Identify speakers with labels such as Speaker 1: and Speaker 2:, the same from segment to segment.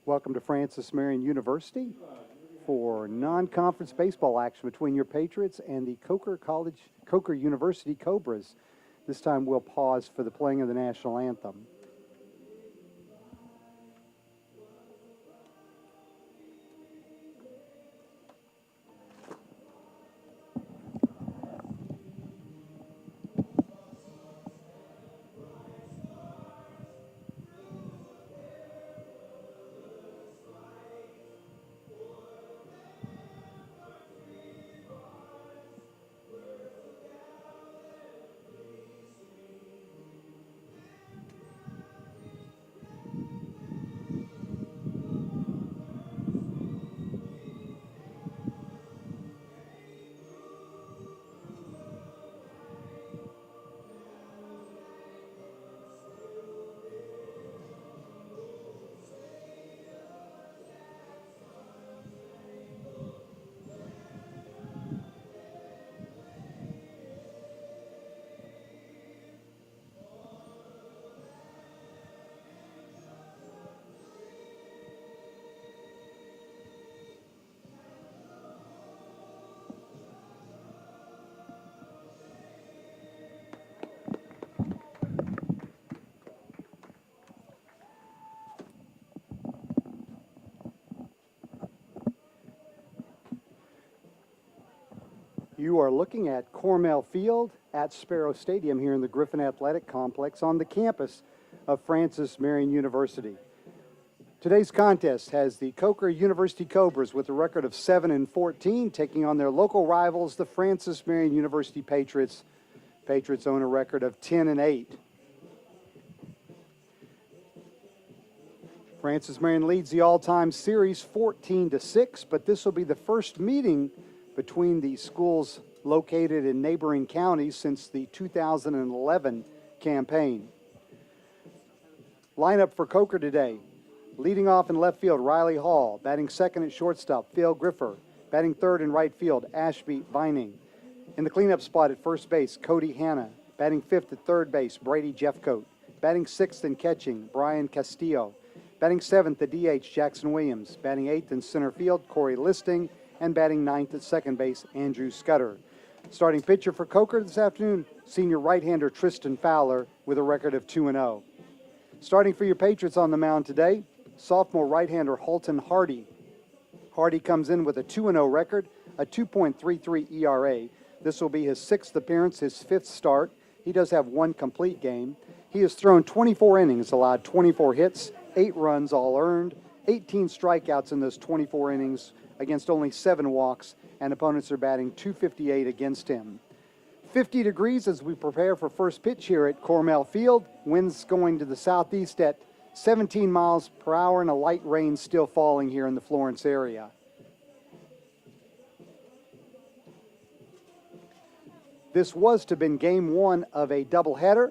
Speaker 1: Welcome to Francis Marion University for non-conference baseball action between your Patriots and the Coker University Cobras. This time we'll pause for the playing of the national anthem. You are looking at Cornell Field at Sparrow Stadium here in the Griffin Athletic Complex on the campus of Francis Marion University. Today's contest has the Coker University Cobras with a record of 7-14 taking on their local rivals, the Francis Marion University Patriots. Patriots own a record of 10-8. Francis Marion leads the all-time series 14-6, but this will be the first meeting between the schools located in neighboring counties since the 2011 campaign. Lineup for Coker today. Leading off in left field, Riley Hall. Batting second at shortstop, Phil Griffer. Batting third in right field, Ashby Vining. In the cleanup spot at first base, Cody Hanna. Batting fifth at third base, Brady Jeffcoat. Batting sixth in catching, Brian Castillo. Batting seventh at DH, Jackson Williams. Batting eighth in center field, Corey Listing. And batting ninth at second base, Andrew Scudder. Starting pitcher for Coker this afternoon, senior right-hander Tristan Fowler with a record of 2-0. Starting for your Patriots on the mound today, sophomore right-hander Halton Hardy. Hardy comes in with a 2-0 record, a 2.33 ERA. This will be his sixth appearance, his fifth start. He does have one complete game. He has thrown 24 innings, allowed 24 hits, 8 runs all earned, 18 strikeouts in those 24 innings, against only 7 walks, and opponents are batting .258 against him. 50 degrees as we prepare for first pitch here at Cornell Field. Winds going to the southeast at 17 miles per hour and a light rain still falling here in the Florence area. This was to have been game one of a doubleheader,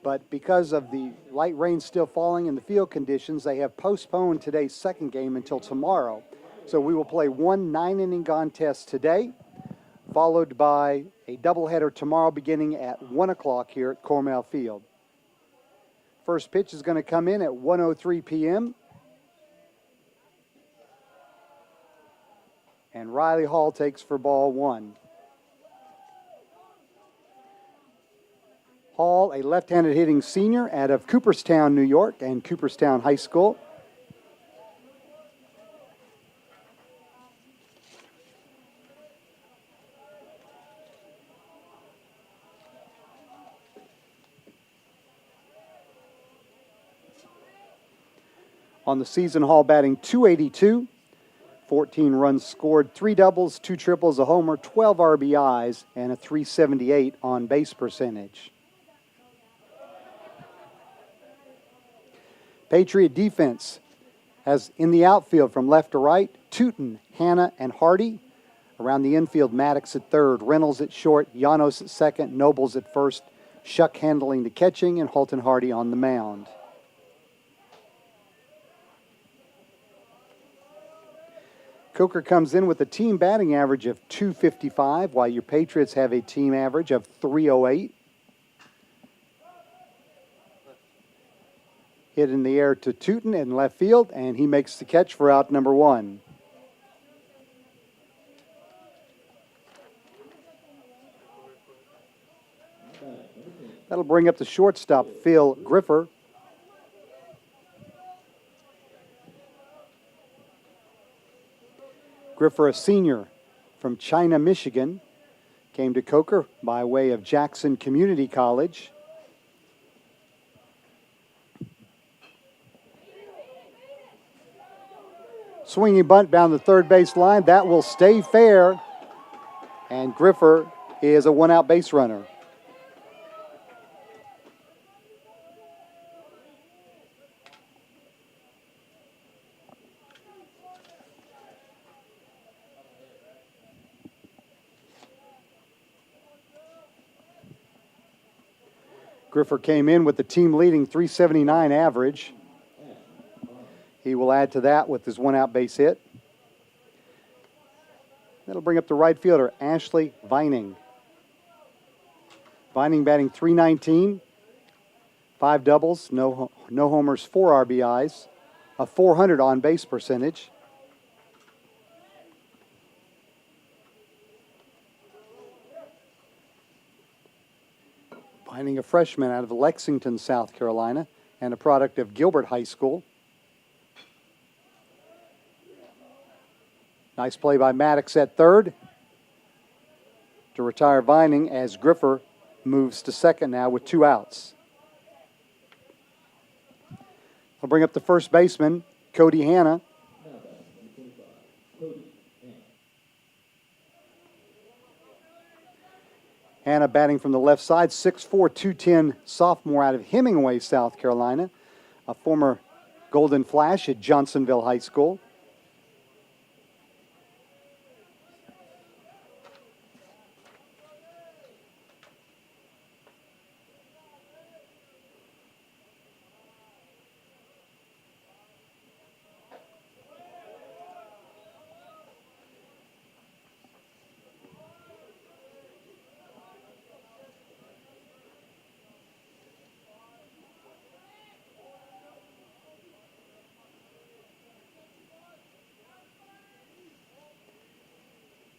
Speaker 1: but because of the light rain still falling and the field conditions, they have postponed today's second game until tomorrow. So we will play one 9-inning contest today, followed by a doubleheader tomorrow beginning at 1 o'clock here at Cornell Field. First pitch is going to come in at 1:03 p.m. And Riley Hall takes for ball one. Hall, a left-handed hitting senior out of Cooperstown, New York, and Cooperstown High School. On the season, Hall batting .282, 14 runs scored, 3 doubles, 2 triples, a homer, 12 RBIs, and a .378 on base percentage. Patriot defense has in the outfield from left to right, Tootin, Hanna, and Hardy. Around the infield, Maddox at third, Reynolds at short, Llanos at second, Nobles at first, Shuck handling the catching, and Halton Hardy on the mound. Coker comes in with a team batting average of .255, while your Patriots have a team average of .308. Hit in the air to Tootin in left field, and he makes the catch for out number 1. That'll bring up the shortstop, Phil Griffer. Griffer, a senior from China, Michigan, came to Coker by way of Jackson Community College. Swinging bunt down the third base line. That will stay fair. And Griffer is a one-out base runner. Griffer came in with the team-leading .379 average. He will add to that with his one-out base hit. That'll bring up the right fielder, Ashley Vining. Vining batting .319, 5 doubles, no homers, 4 RBIs, a .400 on-base percentage. Vining, a freshman out of Lexington, South Carolina, and a product of Gilbert High School. Nice play by Maddox at third to retire Vining as Griffer moves to second now with 2 outs. I'll bring up the first baseman, Cody Hanna. Hanna batting from the left side, 6'4", 210 sophomore out of Hemingway, South Carolina, a former Golden Flash at Johnsonville High School.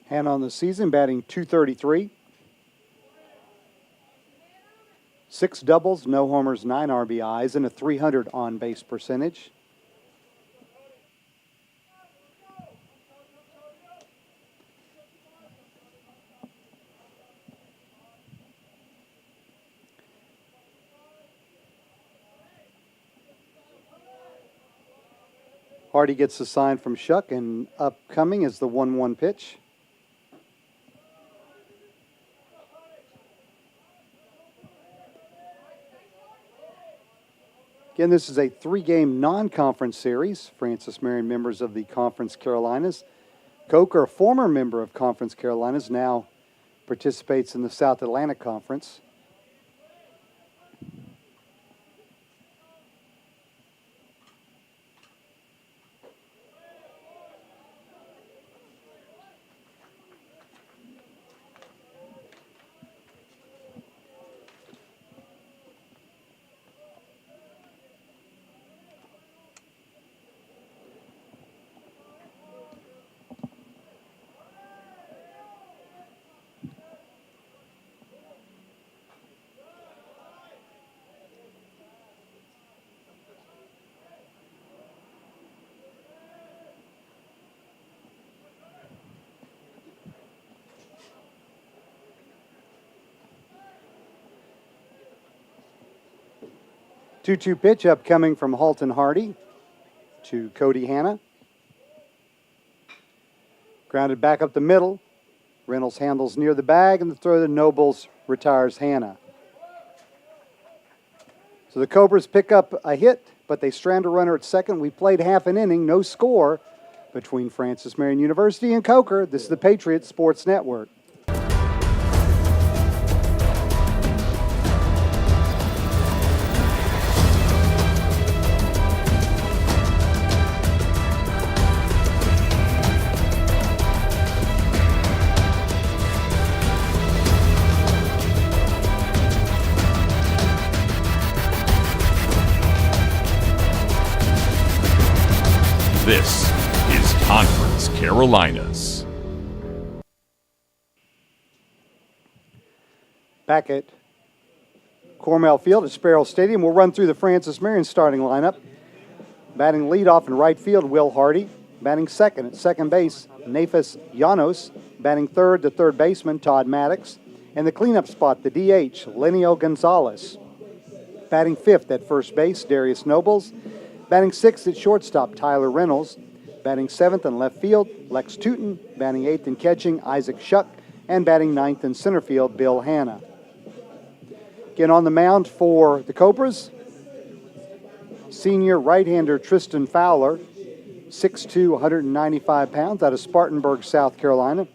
Speaker 1: Hanna on the season batting .233. 6 doubles, no homers, 9 RBIs, and a .300 on-base percentage. Hardy gets the sign from Shuck, and upcoming is the 1-1 pitch. Again, this is a 3-game non-conference series. Francis Marion members of the Conference Carolinas. Coker, a former member of Conference Carolinas, now participates in the South Atlantic Conference. Two-two pitch upcoming from Halton Hardy to Cody Hanna. Grounded back up the middle. Reynolds handles near the bag, and the throw to Nobles retires Hanna. So the Cobras pick up a hit, but they strand a runner at second. We played half an inning, no score between Francis Marion University and Coker. This is the Patriots Sports Network.
Speaker 2: Carolinas.
Speaker 1: Back at Cornell Field at Sparrow Stadium, we'll run through the Francis Marion starting lineup. Batting leadoff in right field, Will Hardy. Batting second at second base, Nafis Llanos. Batting third, the third baseman, Todd Maddox. And the cleanup spot, the DH, Lenio Gonzalez. Batting fifth at first base, Darius Nobles. Batting sixth at shortstop, Tyler Reynolds. Batting seventh in left field, Lex Tootin. Batting eighth in catching, Isaac Shuck. And batting ninth in center field, Bill Hanna. Again on the mound for the Cobras, senior right-hander Tristan Fowler, 6'2", 195 pounds, out of Spartanburg, South Carolina.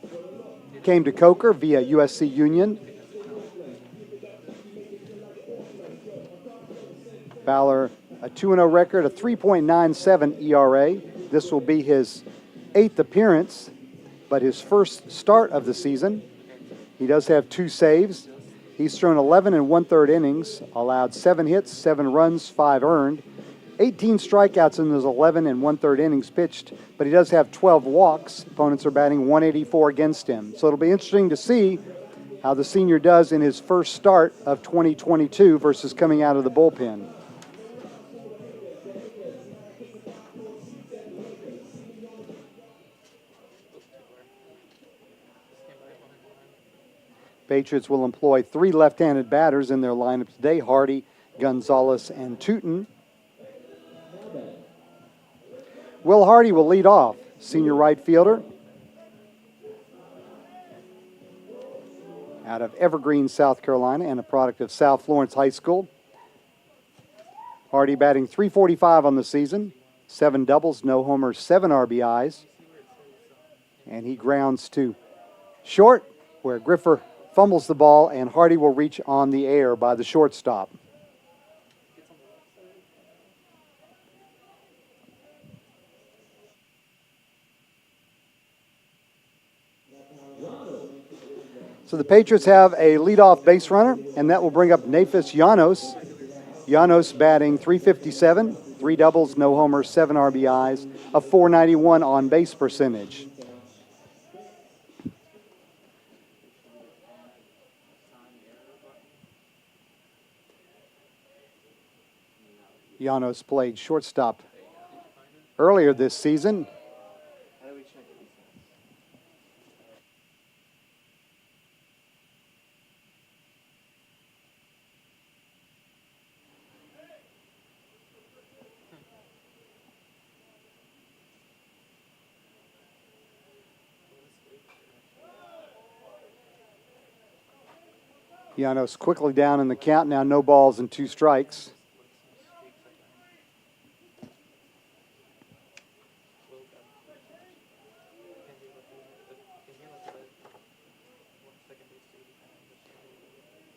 Speaker 1: Came to Coker via USC Union. Fowler, a 2-0 record, a 3.97 ERA. This will be his 8th appearance, but his first start of the season. He does have 2 saves. He's thrown 11 1/3 innings, allowed 7 hits, 7 runs, 5 earned. 18 strikeouts in those 11 1/3 innings pitched, but he does have 12 walks. Opponents are batting .184 against him. So it'll be interesting to see how the senior does in his first start of 2022 versus coming out of the bullpen. Patriots will employ 3 left-handed batters in their lineup today, Hardy, Gonzalez, and Tootin. Will Hardy will lead off, senior right fielder. Out of Evergreen, South Carolina, and a product of South Florence High School. Hardy batting .345 on the season, 7 doubles, no homers, 7 RBIs. And he grounds to short, where Griffin fumbles the ball, and Hardy will reach on the air by the shortstop. So the Patriots have a leadoff base runner, and that will bring up Nafis Llanos. Llanos batting .357, 3 doubles, no homers, 7 RBIs, a .491 on-base percentage. Llanos played shortstop earlier this season. Llanos quickly down in the count, now no balls and 2 strikes.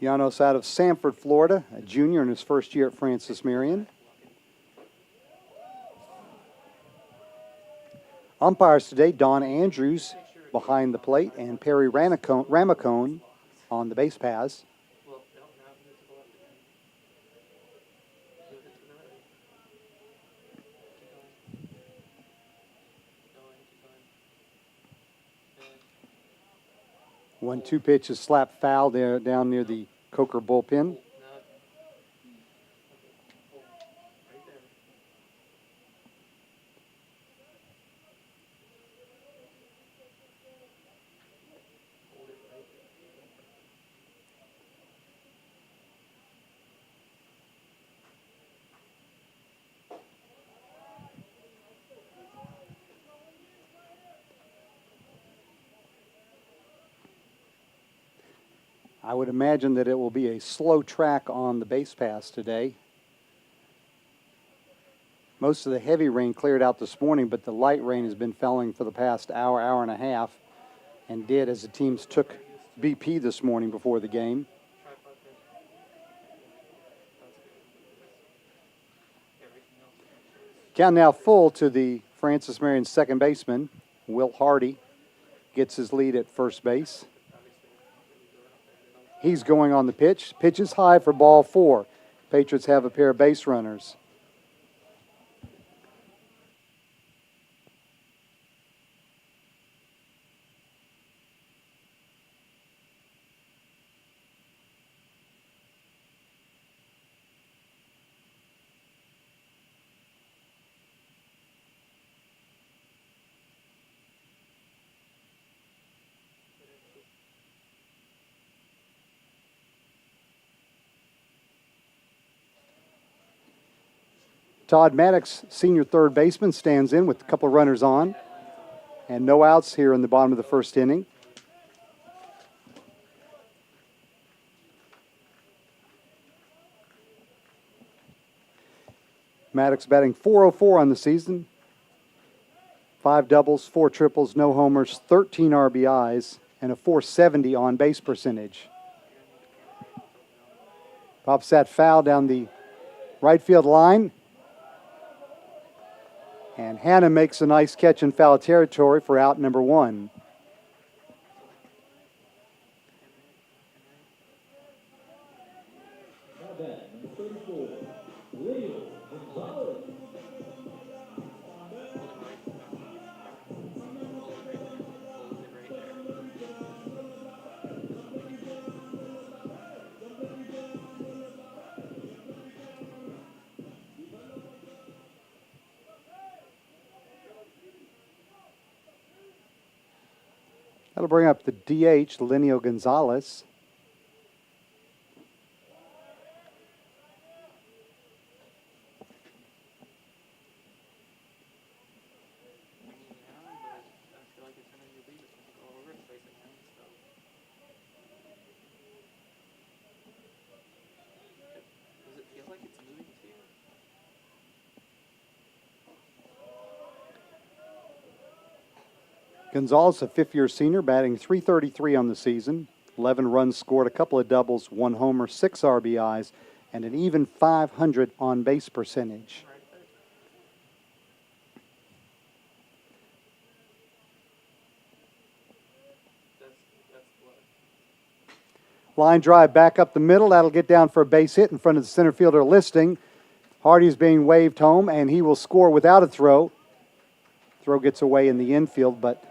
Speaker 1: Llanos out of Sanford, Florida, a junior in his first year at Francis Marion. Umpires today, Don Andrews behind the plate and Perry Ramacone on the base paths. One 2 pitch is slap foul there down near the Coker bullpen. I would imagine that it will be a slow track on the base paths today. Most of the heavy rain cleared out this morning, but the light rain has been falling for the past hour, hour and a half, and did as the teams took BP this morning before the game. Count now full to the Francis Marion second baseman. Will Hardy gets his lead at first base. He's going on the pitch. Pitch is high for ball 4. Patriots have a pair of base runners. Todd Maddox, senior third baseman, stands in with a couple of runners on. And no outs here in the bottom of the first inning. Maddox batting .404 on the season. 5 doubles, 4 triples, no homers, 13 RBIs, and a .470 on base percentage. Pops that foul down the right field line. And Hannah makes a nice catch in foul territory for out number 1. That'll bring up the DH, Lenio Gonzalez. Gonzalez, a fifth-year senior, batting .333 on the season. 11 runs scored, a couple of doubles, 1 homer, 6 RBIs, and an even .500 on-base percentage. Line drive back up the middle. That'll get down for a base hit in front of the center fielder Listing. Hardy's being waved home, and he will score without a throw. Throw gets away in the infield, but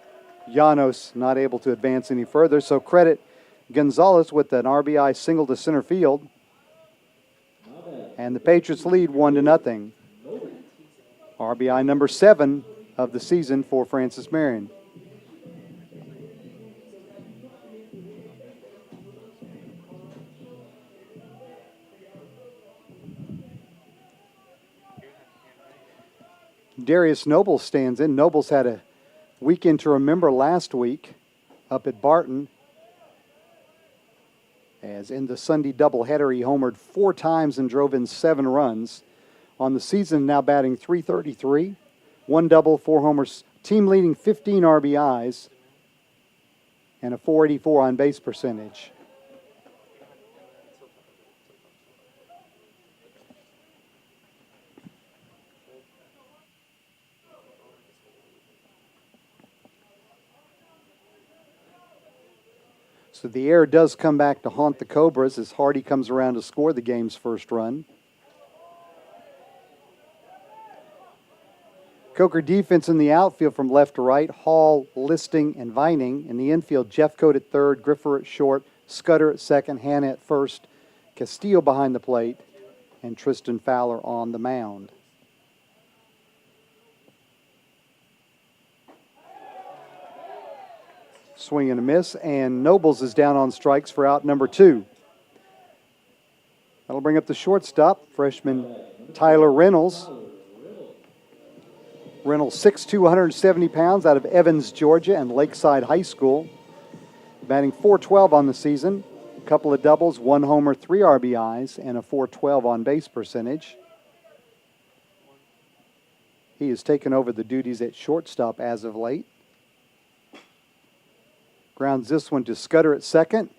Speaker 1: Llanos not able to advance any further. So credit Gonzalez with an RBI single to center field. And the Patriots lead 1-0. RBI number 7 of the season for Francis Marion. Darius Nobles stands in. Nobles had a weekend to remember last week up at Barton. As in the Sunday doubleheader, he homered 4 times and drove in 7 runs. On the season, now batting .333, 1 double, 4 homers, team leading 15 RBIs, and a .484 on base percentage. So the air does come back to haunt the Cobras as Hardy comes around to score the game's first run. Coker defense in the outfield from left to right. Hall, Listing, and Vining. In the infield, Jeffcoat at third, Griffer at short, Scudder at second, Hannah at first, Castillo behind the plate, and Tristan Fowler on the mound. Swing and a miss, and Nobles is down on strikes for out number 2. That'll bring up the shortstop, freshman Tyler Reynolds. Reynolds, 6'2", 170 pounds, out of Evans, Georgia, and Lakeside High School. Batting .412 on the season, a couple of doubles, 1 homer, 3 RBIs, and a .412 on base percentage. He has taken over the duties at shortstop as of late. Grounds this one to Scudder at second.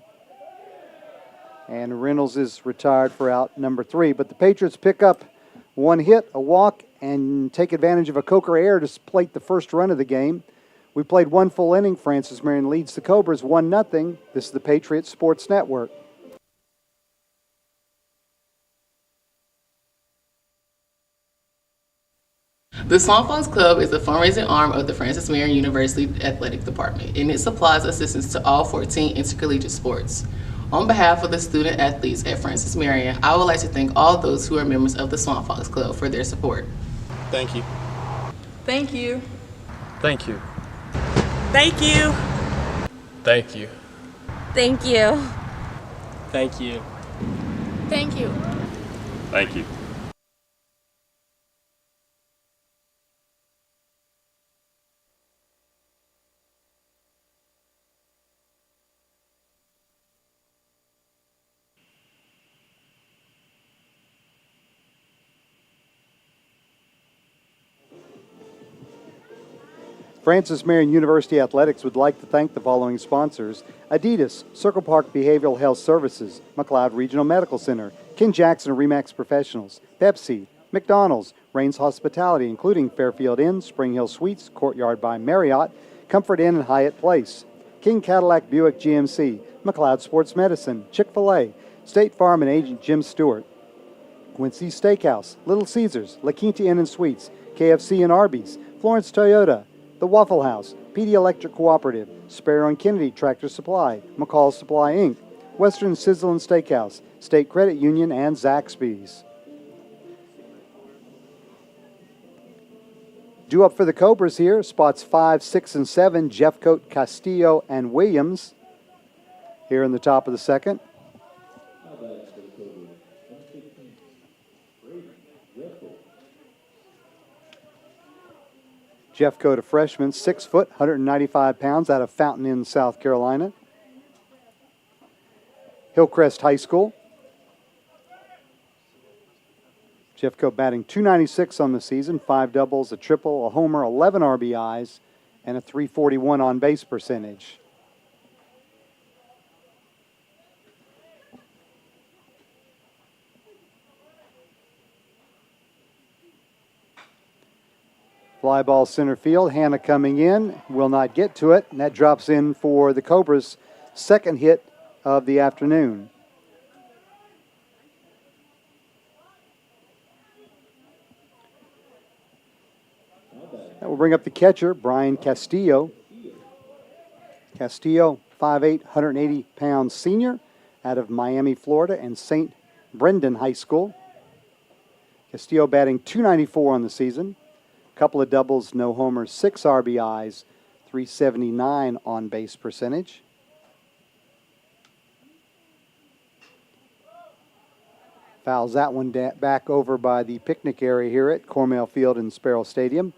Speaker 1: And Reynolds is retired for out number 3. But the Patriots pick up 1 hit, a walk, and take advantage of a Coker error to plate the first run of the game. We played 1 full inning. Francis Marion leads the Cobras 1-0. This is the Patriots Sports Network.
Speaker 2: The Swamp Fox Club is a fundraising arm of the Francis Marion University Athletic Department, and it supplies assistance to all 14 intercollegiate sports. On behalf of the student athletes at Francis Marion, I would like to thank all those who are members of the Swamp Fox Club for their support.
Speaker 3: Thank you.
Speaker 4: Thank you.
Speaker 3: Thank you.
Speaker 4: Thank you.
Speaker 3: Thank you.
Speaker 5: Thank you.
Speaker 3: Thank you.
Speaker 4: Thank you.
Speaker 6: Thank you.
Speaker 1: Francis Marion University Athletics would like to thank the following sponsors: Adidas, Circle Park Behavioral Health Services, McLeod Regional Medical Center, Ken Jackson and Remax Professionals, Pepsi, McDonald's, Rains Hospitality, including Fairfield Inn, Spring Hill Suites, Courtyard by Marriott, Comfort Inn and Hyatt Place, King Cadillac Buick GMC, McLeod Sports Medicine, Chick-fil-A, State Farm and Agent Jim Stewart, Quincy's Steakhouse, Little Caesars, La Quinta Inn and Suites, KFC and Arby's, Florence Toyota, The Waffle House, PD Electric Cooperative, Sparrow and Kennedy Tractor Supply, McCall Supply Inc., Western Sizzle and Steakhouse, State Credit Union, and Zaxby's. Due up for the Cobras here, spots 5, 6, and 7, Jeffcoat, Castillo, and Williams here in the top of the second. Jeffcoat, a freshman, 6 foot, 195 pounds, out of Fountain Inn, South Carolina. Hillcrest High School. Jeffcoat batting .296 on the season, 5 doubles, a triple, a homer, 11 RBIs, and a .341 on-base percentage. Fly ball center field. Hannah coming in, will not get to it, and that drops in for the Cobras' second hit of the afternoon. That will bring up the catcher, Brian Castillo. Castillo, 5'8", 180-pound senior out of Miami, Florida, and St. Brendan High School. Castillo batting .294 on the season. Couple of doubles, no homers, 6 RBIs, .379 on-base percentage. Fouls that one back over by the picnic area here at Cornell Field and Sparrow Stadium.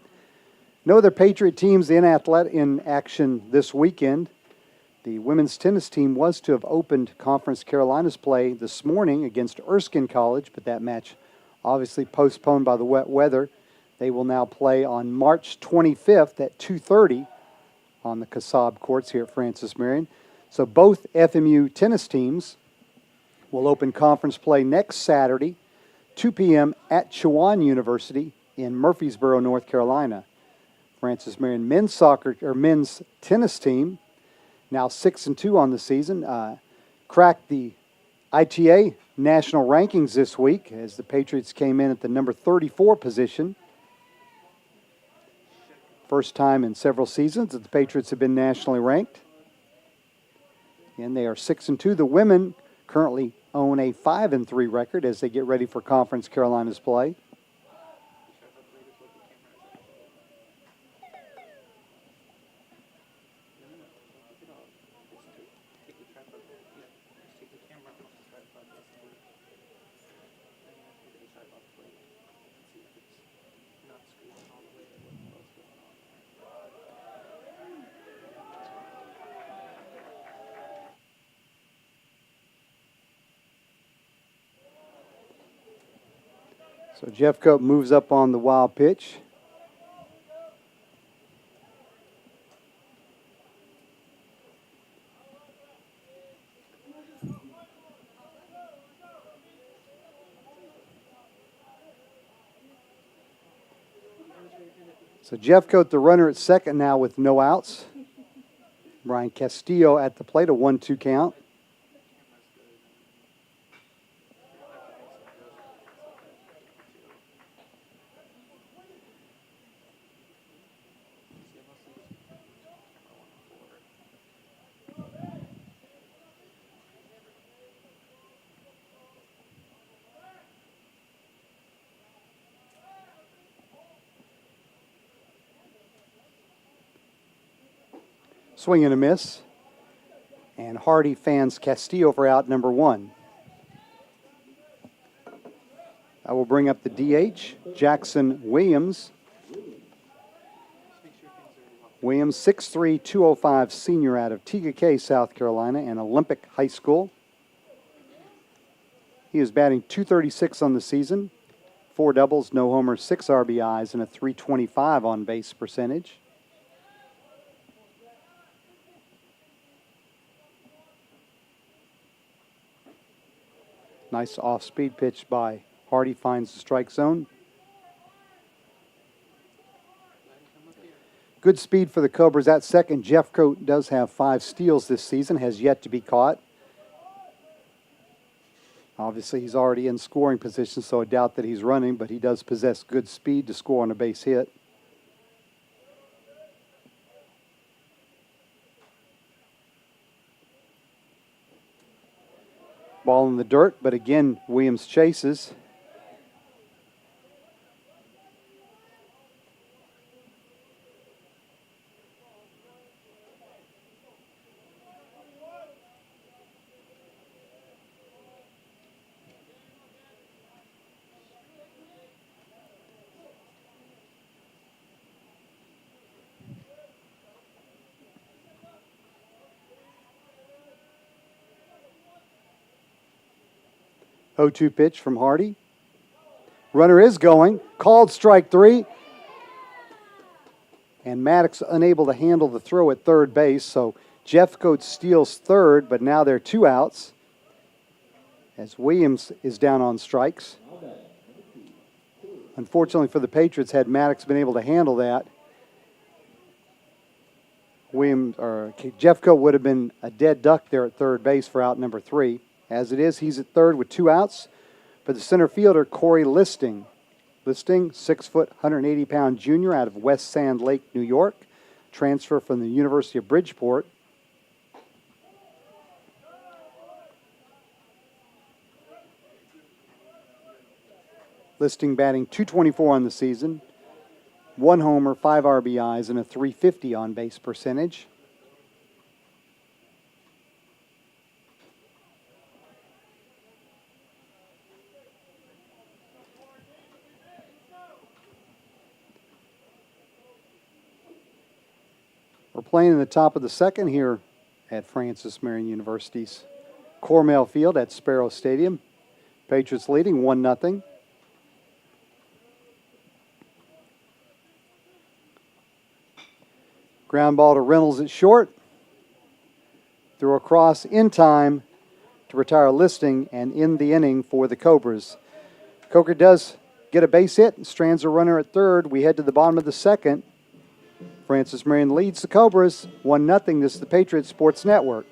Speaker 1: No other Patriot teams in action this weekend. The women's tennis team was to have opened Conference Carolinas play this morning against Erskine College, but that match obviously postponed by the wet weather. They will now play on March 25th at 2:30 on the Kasab courts here at Francis Marion. So both FMU tennis teams will open conference play next Saturday, 2 p.m. at Chowan University in Murfreesboro, North Carolina. Francis Marion men's tennis team, now 6-2 on the season, cracked the ITA national rankings this week as the Patriots came in at the number 34 position. First time in several seasons that the Patriots have been nationally ranked. And they are 6-2. The women currently own a 5-3 record as they get ready for Conference Carolinas play. So Jeffcoat moves up on the wild pitch. So Jeffcoat, the runner at second now with no outs. Brian Castillo at the plate, a 1-2 count. Swing and a miss. And Hardy fans Castillo for out number 1. I will bring up the DH, Jackson Williams. Williams, 6'3", 205 senior out of Tegakay, South Carolina, and Olympic High School. He is batting .236 on the season, 4 doubles, no homers, 6 RBIs, and a .325 on-base percentage. Nice off-speed pitch by Hardy, finds the strike zone. Good speed for the Cobras at second. Jeffcoat does have 5 steals this season, has yet to be caught. Obviously, he's already in scoring position, so I doubt that he's running, but he does possess good speed to score on a base hit. Ball in the dirt, but again, Williams chases. Oh, 0-2 pitch from Hardy. Runner is going. Called strike 3. And Maddox unable to handle the throw at third base, so Jeffcoat steals third, but now there are 2 outs as Williams is down on strikes. Unfortunately for the Patriots, had Maddox been able to handle that, Jeffcoat would have been a dead duck there at third base for out number 3. As it is, he's at third with 2 outs. For the center fielder, Corey Listing. Listing, 6 foot, 180-pound junior out of West Sand Lake, New York. Transfer from the University of Bridgeport. Listing batting .224 on the season. 1 homer, 5 RBIs, and a .350 on-base percentage. We're playing in the top of the second here at Francis Marion University's Cormel Field at Sparrow Stadium. Patriots leading 1-0. Ground ball to Reynolds at short. Throw across in time to retire Listing and end the inning for the Cobras. Coker does get a base hit and strands a runner at third. We head to the bottom of the second. Francis Marion leads the Cobras 1-0. This is the Patriots Sports Network.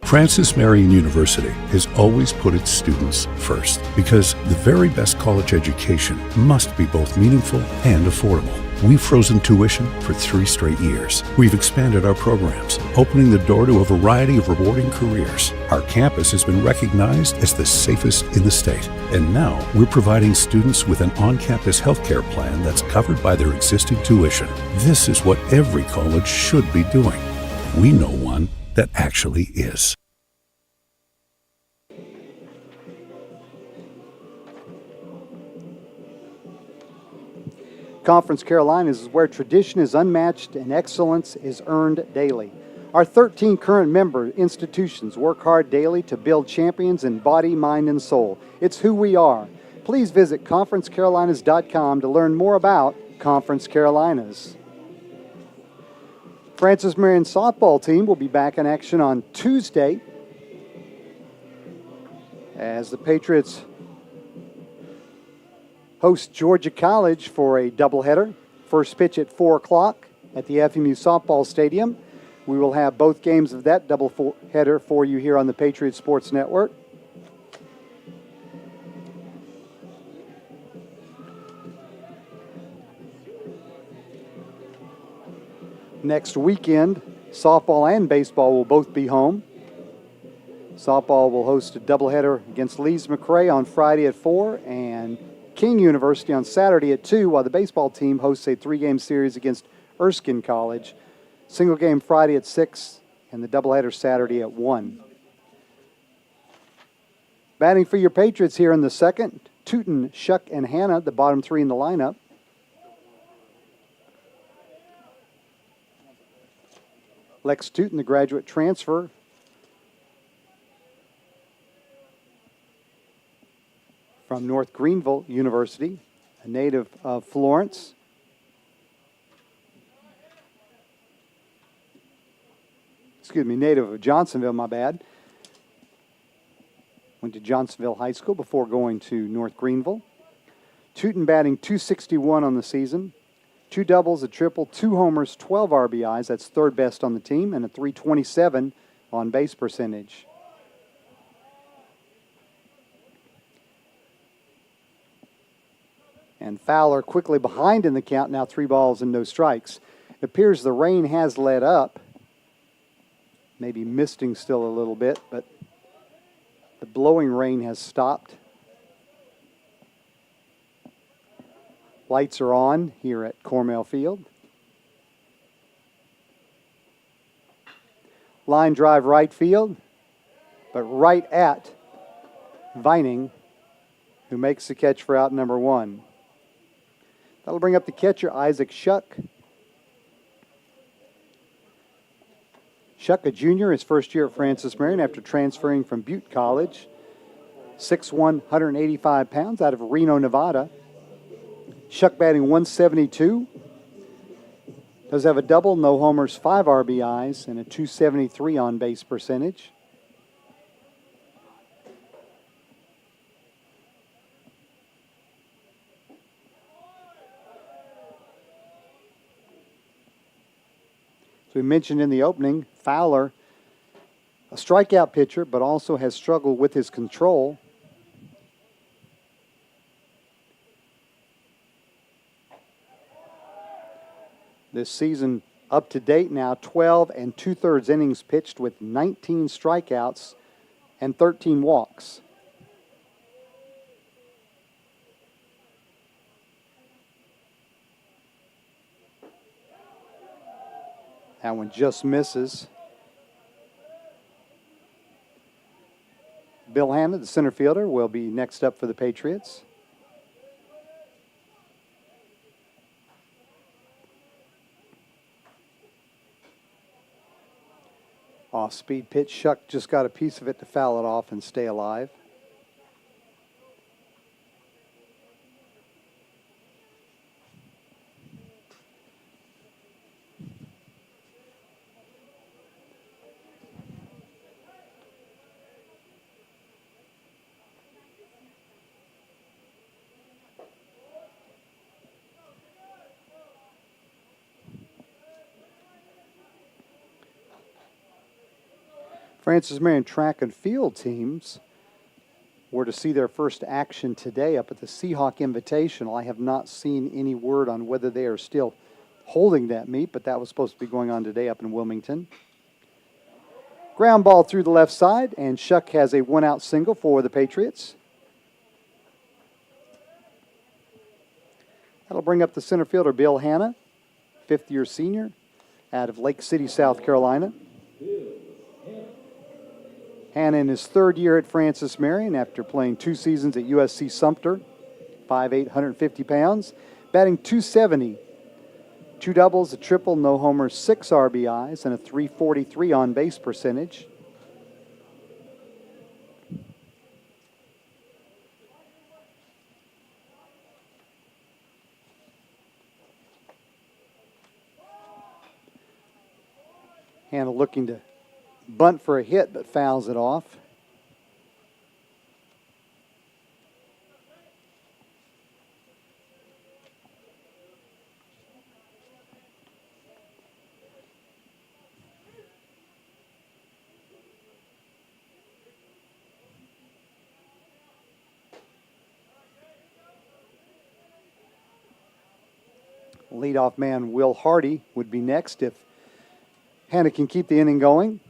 Speaker 5: Francis Marion University has always put its students first because the very best college education must be both meaningful and affordable. We've frozen tuition for 3 straight years. We've expanded our programs, opening the door to a variety of rewarding careers. Our campus has been recognized as the safest in the state. And now we're providing students with an on-campus healthcare plan that's covered by their existing tuition. This is what every college should be doing. We know one that actually is.
Speaker 1: Conference Carolinas is where tradition is unmatched and excellence is earned daily. Our 13 current member institutions work hard daily to build champions in body, mind, and soul. It's who we are. Please visit conferencecarolinas.com to learn more about Conference Carolinas. Francis Marion softball team will be back in action on Tuesday as the Patriots host Georgia College for a doubleheader. First pitch at 4 o'clock at the FMU softball stadium. We will have both games of that doubleheader for you here on the Patriots Sports Network. Next weekend, softball and baseball will both be home. Softball will host a doubleheader against Lees McRae on Friday at 4 and King University on Saturday at 2, while the baseball team hosts a 3-game series against Erskine College. Single game Friday at 6 and the doubleheader Saturday at 1. Batting for your Patriots here in the second, Tootin, Shuck, and Hannah, the bottom 3 in the lineup. Lex Tootin, the graduate transfer from North Greenville University, a native of Florence. Native of Johnsonville, my bad. Went to Johnsonville High School before going to North Greenville. Tootin batting .261 on the season. 2 doubles, a triple, 2 homers, 12 RBIs. That's third best on the team, and a .327 on base percentage. And Fowler quickly behind in the count, now 3 balls and no strikes. It appears the rain has let up. Maybe misting still a little bit, but the blowing rain has stopped. Lights are on here at Cornell Field. Line drive right field, but right at Vining, who makes the catch for out number 1. That'll bring up the catcher, Isaac Shuck. Shuck, a junior, his first year at Francis Marion after transferring from Butte College. 6'1", 185 pounds, out of Reno, Nevada. Shuck batting .172. Does have a double, no homers, 5 RBIs, and a .273 on base percentage. As we mentioned in the opening, Fowler, a strikeout pitcher, but also has struggled with his control. This season, up to date now, 12 2/3 innings pitched with 19 strikeouts and 13 walks. That one just misses. Bill Hanna, the center fielder, will be next up for the Patriots. Off-speed pitch. Shuck just got a piece of it to foul it off and stay alive. Francis Marion track and field teams were to see their first action today up at the Seahawk Invitational. I have not seen any word on whether they are still holding that meet, but that was supposed to be going on today up in Wilmington. Ground ball through the left side, and Shuck has a 1-out single for the Patriots. That'll bring up the center fielder, Bill Hanna, fifth-year senior out of Lake City, South Carolina. Hanna in his third year at Francis Marion after playing 2 seasons at USC Sumter, 5'8", 150 pounds, batting .270, 2 doubles, a triple, no homers, 6 RBIs, and a .343 on base percentage. Hanna looking to bunt for a hit, but fouls it off. Leadoff man Will Hardy would be next if Hanna can keep the inning going.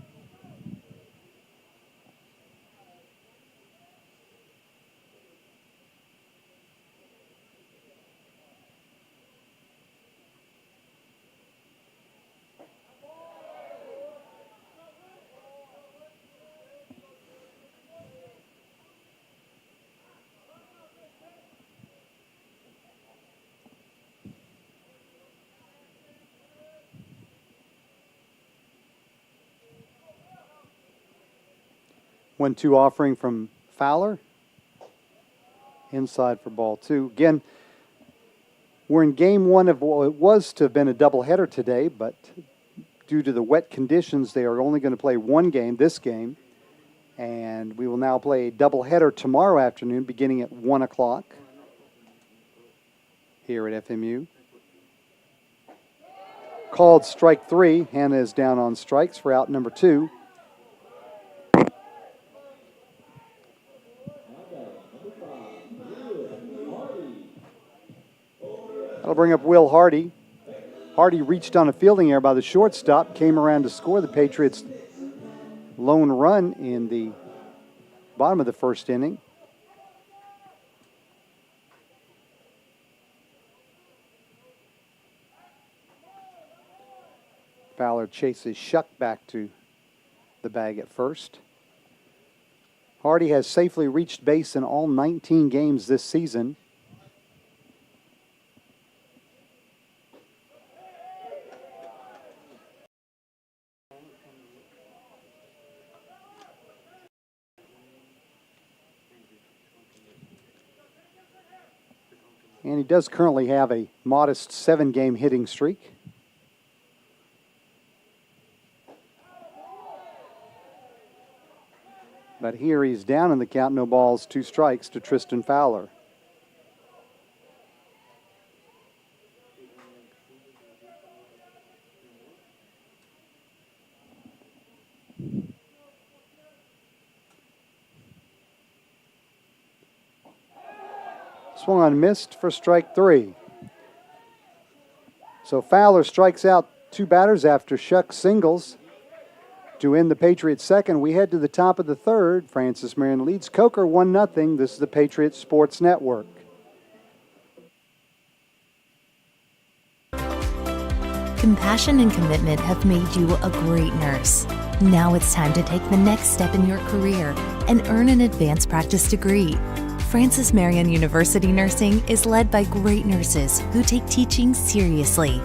Speaker 1: One, 2 offering from Fowler. Inside for ball 2. Again, we're in game 1 of what was to have been a doubleheader today, but due to the wet conditions, they are only going to play 1 game, this game, And we will now play a doubleheader tomorrow afternoon beginning at 1 o'clock here at FMU. Called strike 3. Hannah is down on strikes for out number 2. That'll bring up Will Hardy. Hardy reached on a fielding error by the shortstop, came around to score the Patriots' lone run in the bottom of the first inning. Fowler chases Shuck back to the bag at first. Hardy has safely reached base in all 19 games this season. And he does currently have a modest 7-game hitting streak. But here he's down in the count, no balls, 2 strikes to Tristan Fowler. Swung on, missed for strike 3. So Fowler strikes out 2 batters after Shuck singles to end the Patriots' second. We head to the top of the third. Francis Marion leads Coker 1-0. This is the Patriots Sports Network.
Speaker 6: Compassion and commitment have made you a great nurse. Now it's time to take the next step in your career and earn an advanced practice degree. Francis Marion University Nursing is led by great nurses who take teaching seriously.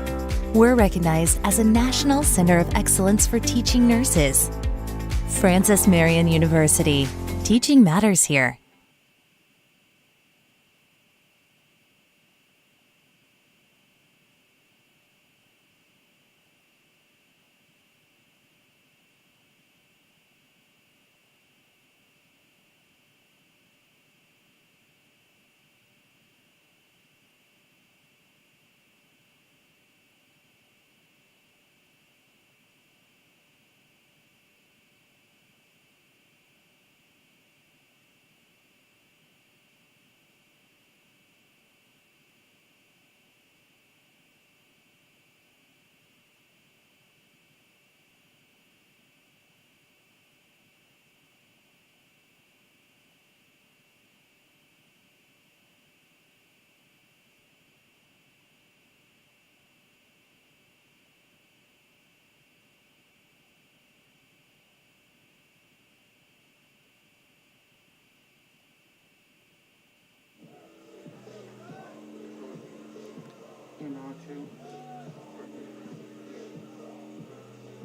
Speaker 6: We're recognized as a National Center of Excellence for Teaching Nurses. Francis Marion University. Teaching matters here.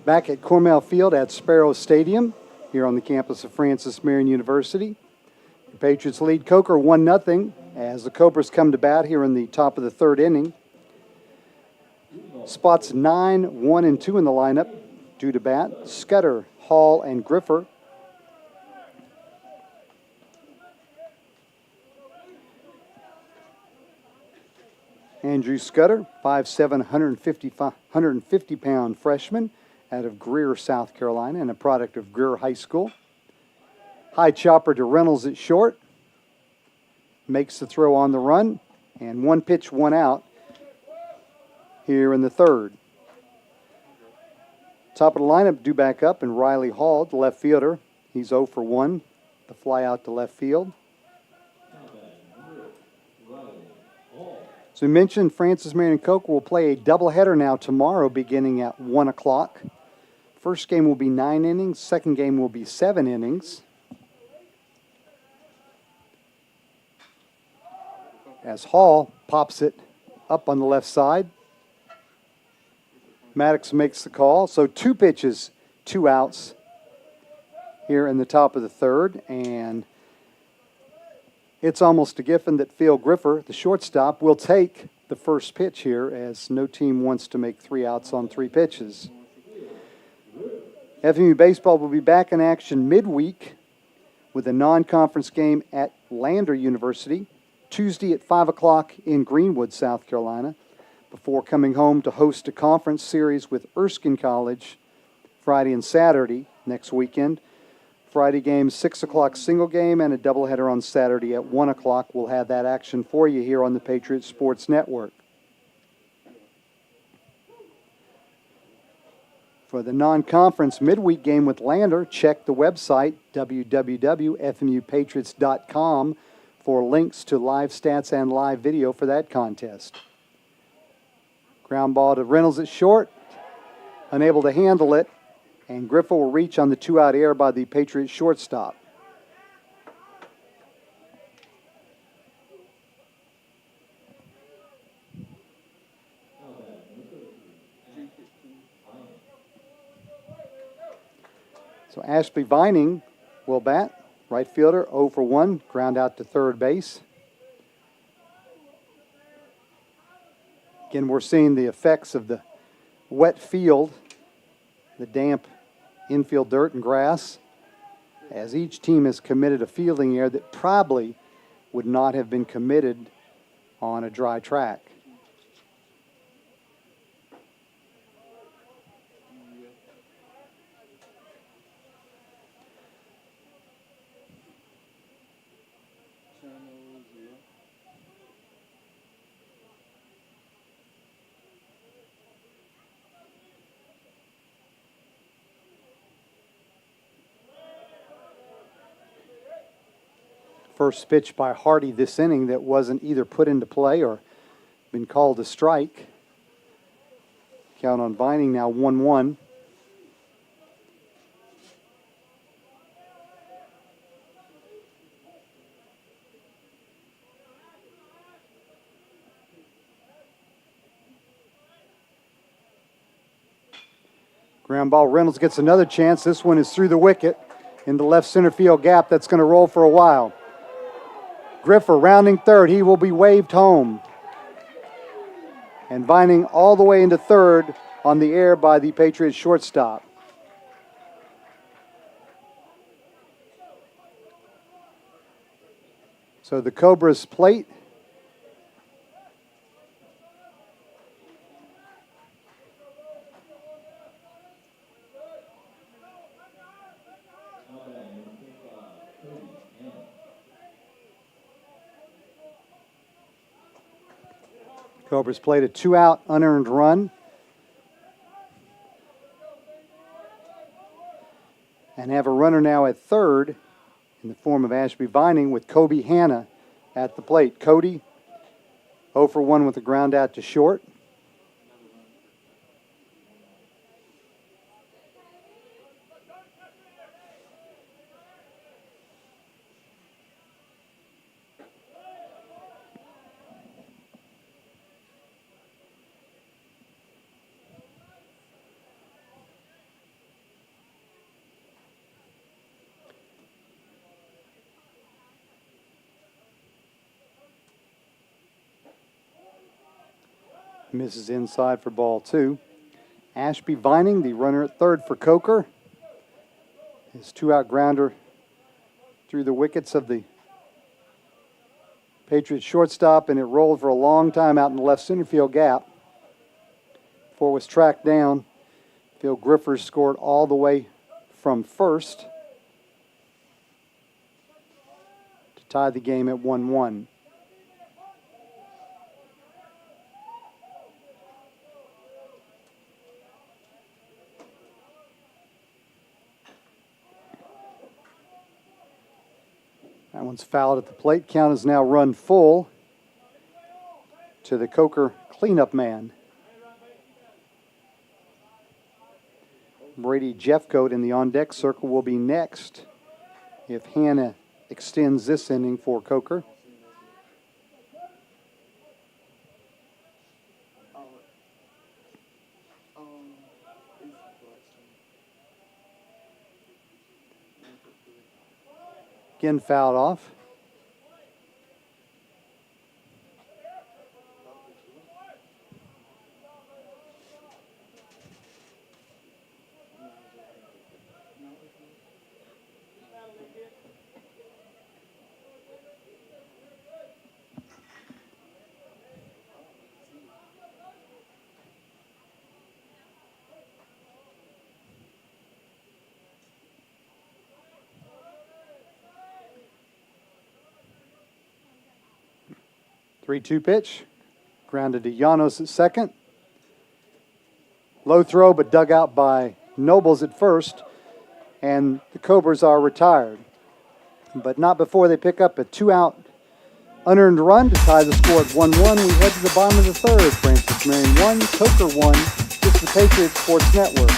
Speaker 1: Back at Cornell Field at Sparrow Stadium, here on the campus of Francis Marion University. The Patriots lead Coker 1-0 as the Cobras come to bat here in the top of the third inning. Spots 9, 1, and 2 in the lineup due to bat. Scudder, Hall, and Griffer. Andrew Scudder, 5'7", 150-pound freshman out of Greer, South Carolina, and a product of Greer High School. High chopper to Reynolds at short. Makes the throw on the run, and 1 pitch, 1 out here in the third. Top of the lineup due back up, and Riley Hall, the left fielder. He's 0 for 1, the fly out to left field. So we mentioned Francis Marion and Coker will play a doubleheader now tomorrow beginning at 1 o'clock. First game will be 9 innings. Second game will be 7 innings. As Hall pops it up on the left side. Maddox makes the call. So 2 pitches, 2 outs here in the top of the third. And it's almost a given that Phil Griffer, the shortstop, will take the first pitch here, as no team wants to make 3 outs on 3 pitches. FMU baseball will be back in action midweek with a non-conference game at Lander University Tuesday at 5 o'clock in Greenwood, South Carolina, before coming home to host a conference series with Erskine College Friday and Saturday next weekend. Friday game, 6 o'clock single game, and a doubleheader on Saturday at 1 o'clock. We'll have that action for you here on the Patriot Sports Network. For the non-conference midweek game with Lander, check the website, www.fmupatriots.com, for links to live stats and live video for that contest. Ground ball to Reynolds at short, unable to handle it, and Griffin will reach on the two-out air by the Patriots shortstop. So Ashby Vining will bat. Right fielder, 0 for 1, ground out to third base. Again, we're seeing the effects of the wet field, the damp infield dirt and grass, as each team has committed a fielding error that probably would not have been committed on a dry track. First pitch by Hardy this inning that wasn't either put into play or been called a strike. Count on Vining now 1-1. Ground ball, Reynolds gets another chance. This one is through the wicket in the left center field gap. That's going to roll for a while. Griffer rounding third. He will be waved home. And Vining all the way into third on the air by the Patriots shortstop. So the Cobras plate. Cobras played a 2-out unearned run. And have a runner now at third in the form of Ashby Vining with Kobe Hanna at the plate. Cody, 0 for 1 with a ground out to short. Misses inside for ball 2. Ashby Vining, the runner at third for Coker. His 2-out grounder through the wickets of the Patriots shortstop, and it rolled for a long time out in the left center field gap before it was tracked down. Phil Griffers scored all the way from first to tie the game at 1-1. That one's fouled at the plate. Count is now run full to the Coker cleanup man. Brady Jeffcoat in the on-deck circle will be next if Hanna extends this inning for Coker. Again fouled off. 3-2 pitch. Grounded to Llanos at second. Low throw, but dug out by Nobles at first. And the Cobras are retired. But not before they pick up a 2-out unearned run to tie the score at 1-1. We head to the bottom of the third. Francis Marion 1, Coker 1. It's the Patriots Sports Network.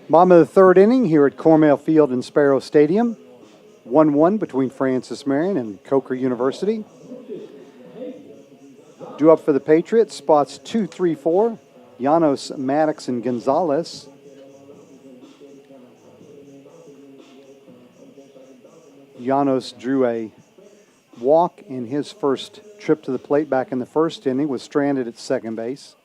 Speaker 1: Bottom of the third inning here at Cornell Field and Sparrow Stadium. 1-1 between Francis Marion and Coker University. Due up for the Patriots, spots 2, 3, 4. Llanos, Maddox, and Gonzalez. Llanos drew a walk in his first trip to the plate back in the first inning, was stranded at second base.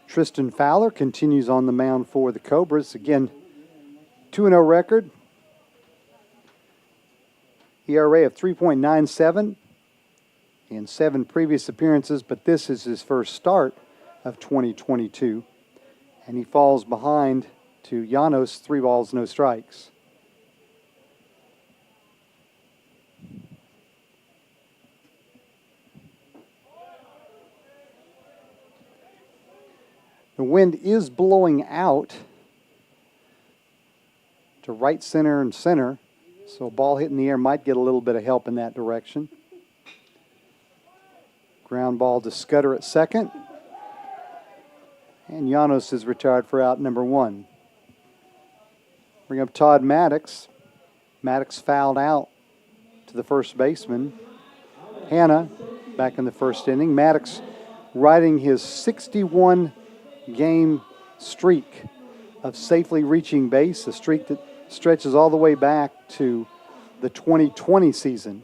Speaker 1: Tristan Fowler continues on the mound for the Cobras. Again, 2-0 record. ERA of 3.97 in 7 previous appearances, but this is his first start of 2022. And he falls behind to Llanos, 3 balls, no strikes. The wind is blowing out to right, center, and center. So a ball hit in the air might get a little bit of help in that direction. Ground ball to Scudder at second. And Llanos is retired for out number 1. Bring up Todd Maddox. Maddox fouled out to the first baseman. Hannah back in the first inning. Maddox riding his 61-game streak of safely reaching base, a streak that stretches all the way back to the 2020 season.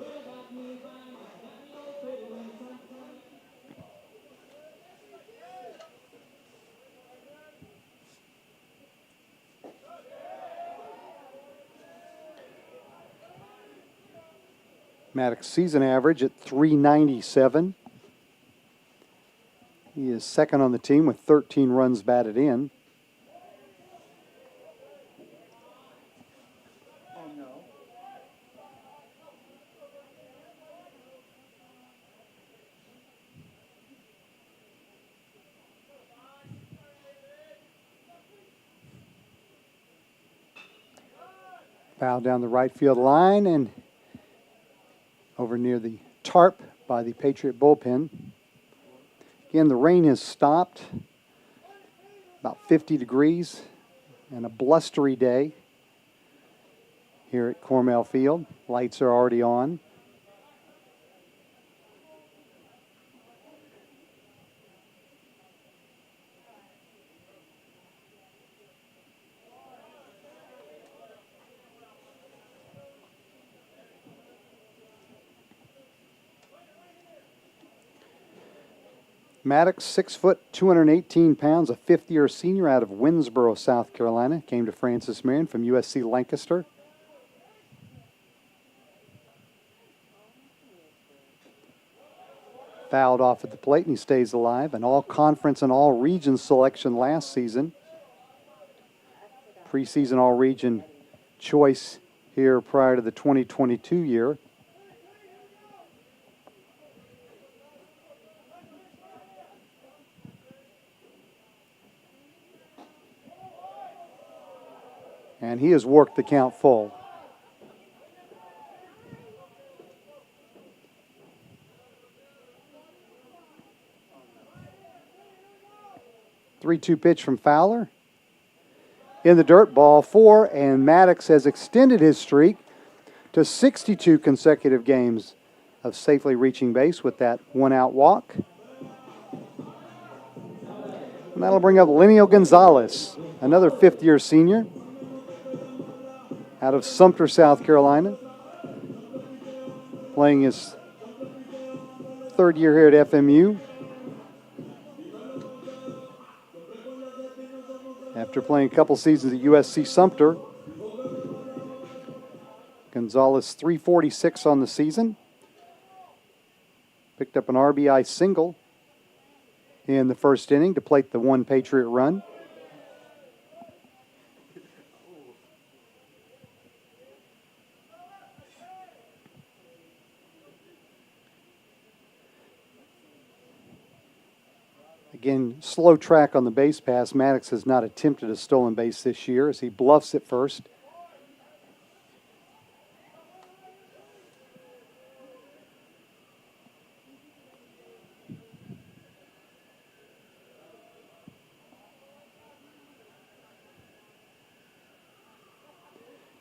Speaker 1: Maddox season average at .397. He is second on the team with 13 runs batted in. Foul down the right field line and over near the tarp by the Patriot bullpen. Again, the rain has stopped. About 50 degrees and a blustery day here at Cornell Field. Lights are already on. Maddox, 6 foot, 218 pounds, a fifth-year senior out of Winnsboro, South Carolina. Came to Francis Marion from USC Lancaster. Fouled off at the plate, and he stays alive. An all-conference and all-region selection last season. Preseason all-region choice here prior to the 2022 year. And he has worked the count full. Three-two pitch from Fowler. In the dirt, ball 4, and Maddox has extended his streak to 62 consecutive games of safely reaching base with that one-out walk. And that'll bring up Lenio Gonzalez, another fifth-year senior out of Sumter, South Carolina, playing his third year here at FMU. After playing a couple seasons at USC Sumter, Gonzalez 346 on the season. Picked up an RBI single in the first inning to plate the one Patriot run. Again, slow track on the base pass. Maddox has not attempted a stolen base this year as he bluffs it first.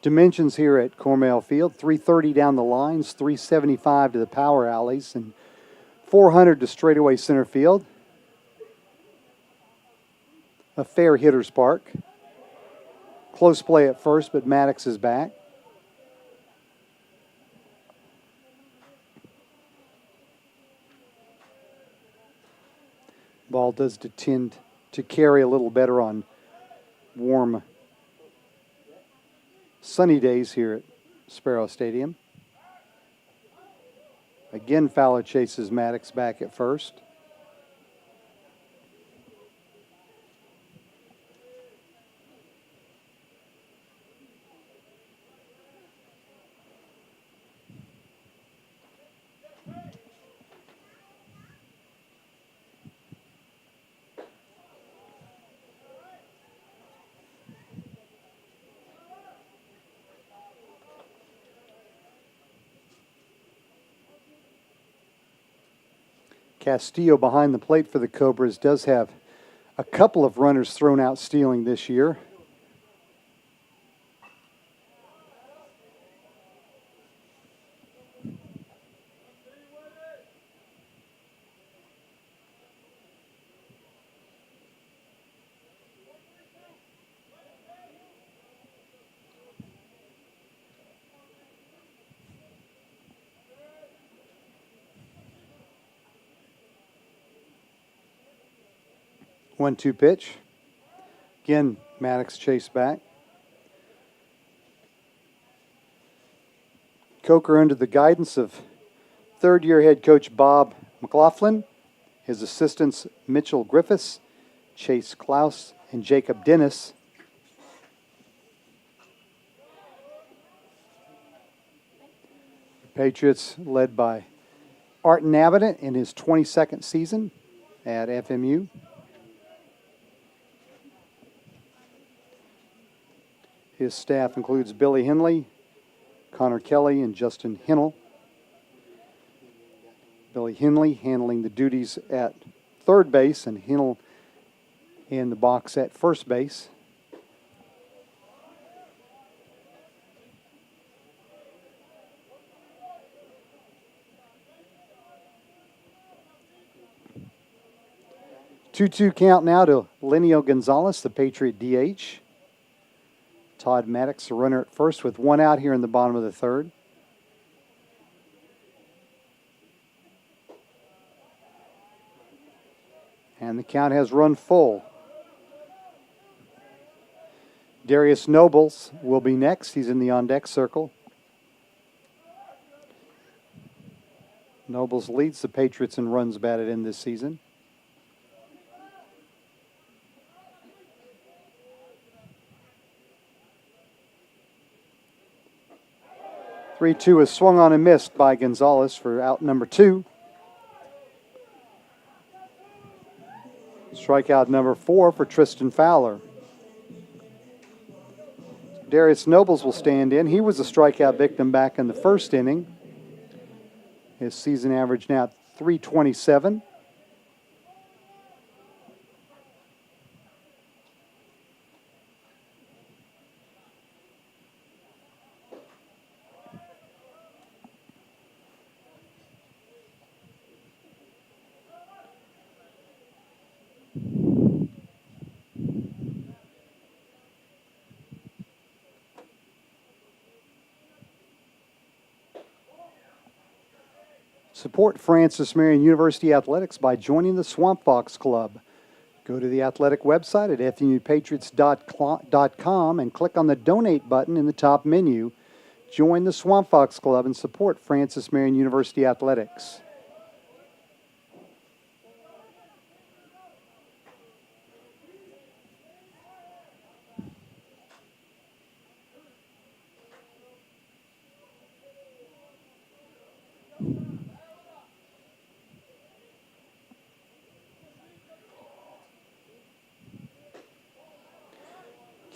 Speaker 1: Dimensions here at Cornell Field, 330 down the lines, 375 to the power alleys, and 400 to straightaway center field. A fair hitter's park. Close play at first, but Maddox is back. Ball does tend to carry a little better on warm, sunny days here at Sparrow Stadium. Again, Fowler chases Maddox back at first. Castillo behind the plate for the Cobras does have a couple of runners thrown out stealing this year. One-two pitch. Again, Maddox chased back. Coker under the guidance of third-year head coach Bob McLaughlin, his assistants Mitchell Griffiths, Chase Klaus, and Jacob Dennis. The Patriots led by Art Navident in his 22nd season at FMU. His staff includes Billy Henley, Connor Kelly, and Justin Hennell. Billy Henley handling the duties at third base and Hennell in the box at first base. Two-two count now to Lenio Gonzalez, the Patriot DH. Todd Maddox, the runner at first, with one out here in the bottom of the third. And the count has run full. Darius Nobles will be next. He's in the on-deck circle. Nobles leads the Patriots in runs batted in this season. Three-two is swung on and missed by Gonzalez for out number 2. Strikeout number 4 for Tristan Fowler. Darius Nobles will stand in. He was a strikeout victim back in the first inning. His season average now .327. Support Francis Marion University Athletics by joining the Swamp Fox Club. Go to the athletic website at FMUpatriots.com and click on the Donate button in the top menu. Join the Swamp Fox Club and support Francis Marion University Athletics.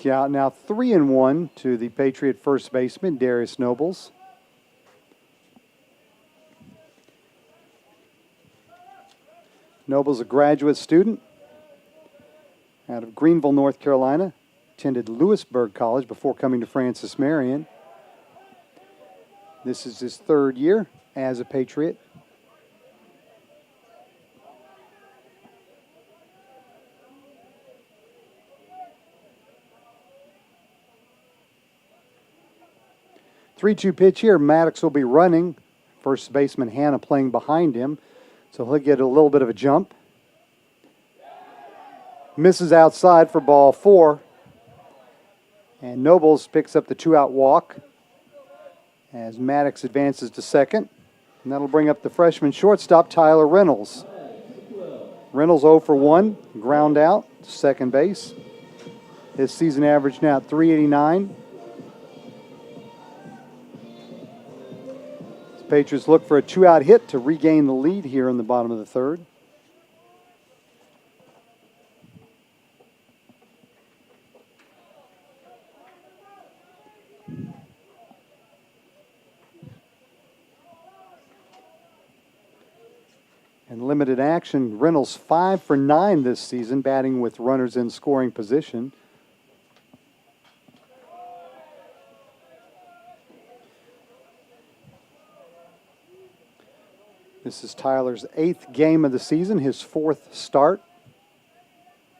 Speaker 1: Count now 3-1 to the Patriot first baseman, Darius Nobles. Nobles, a graduate student out of Greenville, North Carolina, attended Lewisburg College before coming to Francis Marion. This is his 3rd year as a Patriot. Three-two pitch here. Maddox will be running. First baseman Hanna playing behind him, so he'll get a little bit of a jump. Misses outside for ball 4. And Nobles picks up the 2-out walk as Maddox advances to second. And that'll bring up the freshman shortstop, Tyler Reynolds. Reynolds 0 for 1, ground out to second base. His season average now at .389. Patriots look for a 2-out hit to regain the lead here in the bottom of the 3rd. In limited action, Reynolds 5 for 9 this season, batting with runners in scoring position. This is Tyler's 8th game of the season, his 4th start.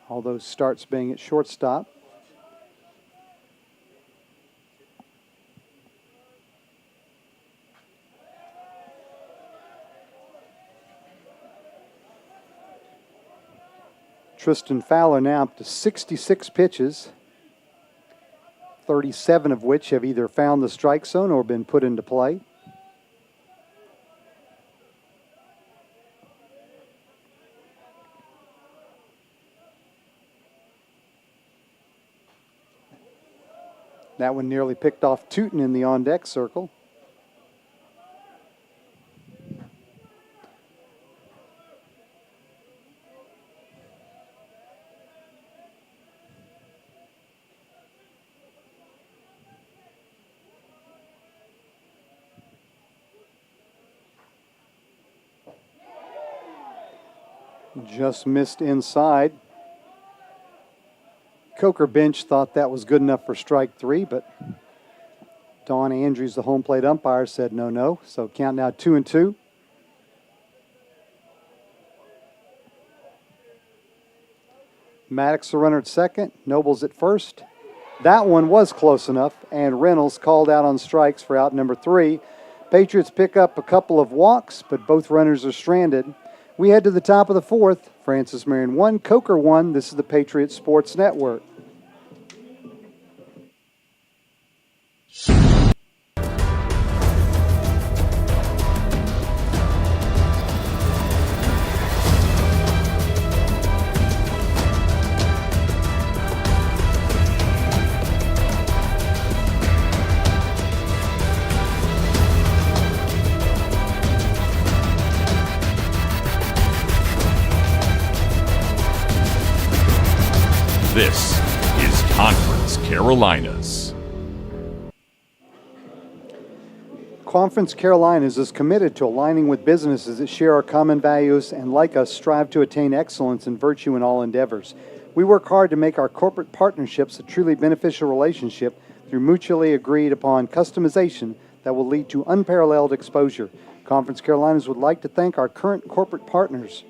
Speaker 1: All those starts being at shortstop. Tristan Fowler now up to 66 pitches, 37 of which have either found the strike zone or been put into play. That one nearly picked off Tootin in the on-deck circle. Just missed inside. Coker bench thought that was good enough for strike 3, but Don Andrews, the home plate umpire, said no. So count now 2-2. Maddox the runner at second, Nobles at first. That one was close enough, and Reynolds called out on strikes for out number 3. Patriots pick up a couple of walks, but both runners are stranded. We head to the top of the fourth. Francis Marion 1, Coker 1. This is the Patriots Sports Network.
Speaker 7: This is Conference Carolinas.
Speaker 1: Conference Carolinas is committed to aligning with businesses that share our common values and, like us, strive to attain excellence and virtue in all endeavors. We work hard to make our corporate partnerships a truly beneficial relationship through mutually agreed upon customization that will lead to unparalleled exposure. Conference Carolinas would like to thank our current corporate partners: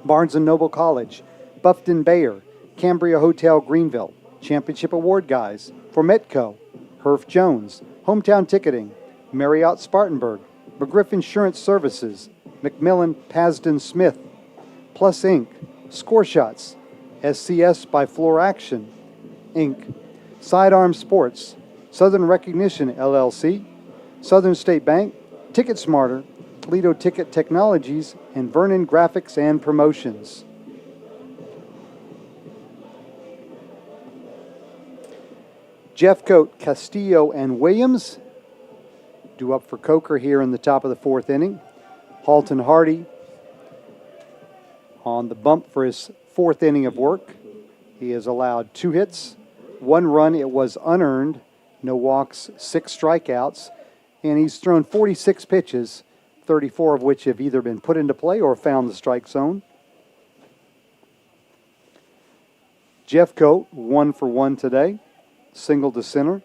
Speaker 1: Barnes & Noble College, Buffton Bayer, Cambria Hotel Greenville, Championship Award Guys, Formetco, Herff Jones, Hometown Ticketing, Marriott Spartanburg, McGriff Insurance Services, Macmillan Pasden Smith, Plus Inc., Score Shots, SCS by Floor Action, Inc., Sidearm Sports, Southern Recognition LLC, Southern State Bank, Ticket Smarter, Toledo Ticket Technologies, and Vernon Graphics and Promotions. Jeffcoat, Castillo, and Williams due up for Coker here in the top of the fourth inning. Halton Hardy on the bump for his fourth inning of work. He has allowed 2 hits, 1 run. It was unearned, no walks, 6 strikeouts, and he's thrown 46 pitches, 34 of which have either been put into play or found the strike zone. Jeffcoat, 1 for 1 today. Single to center.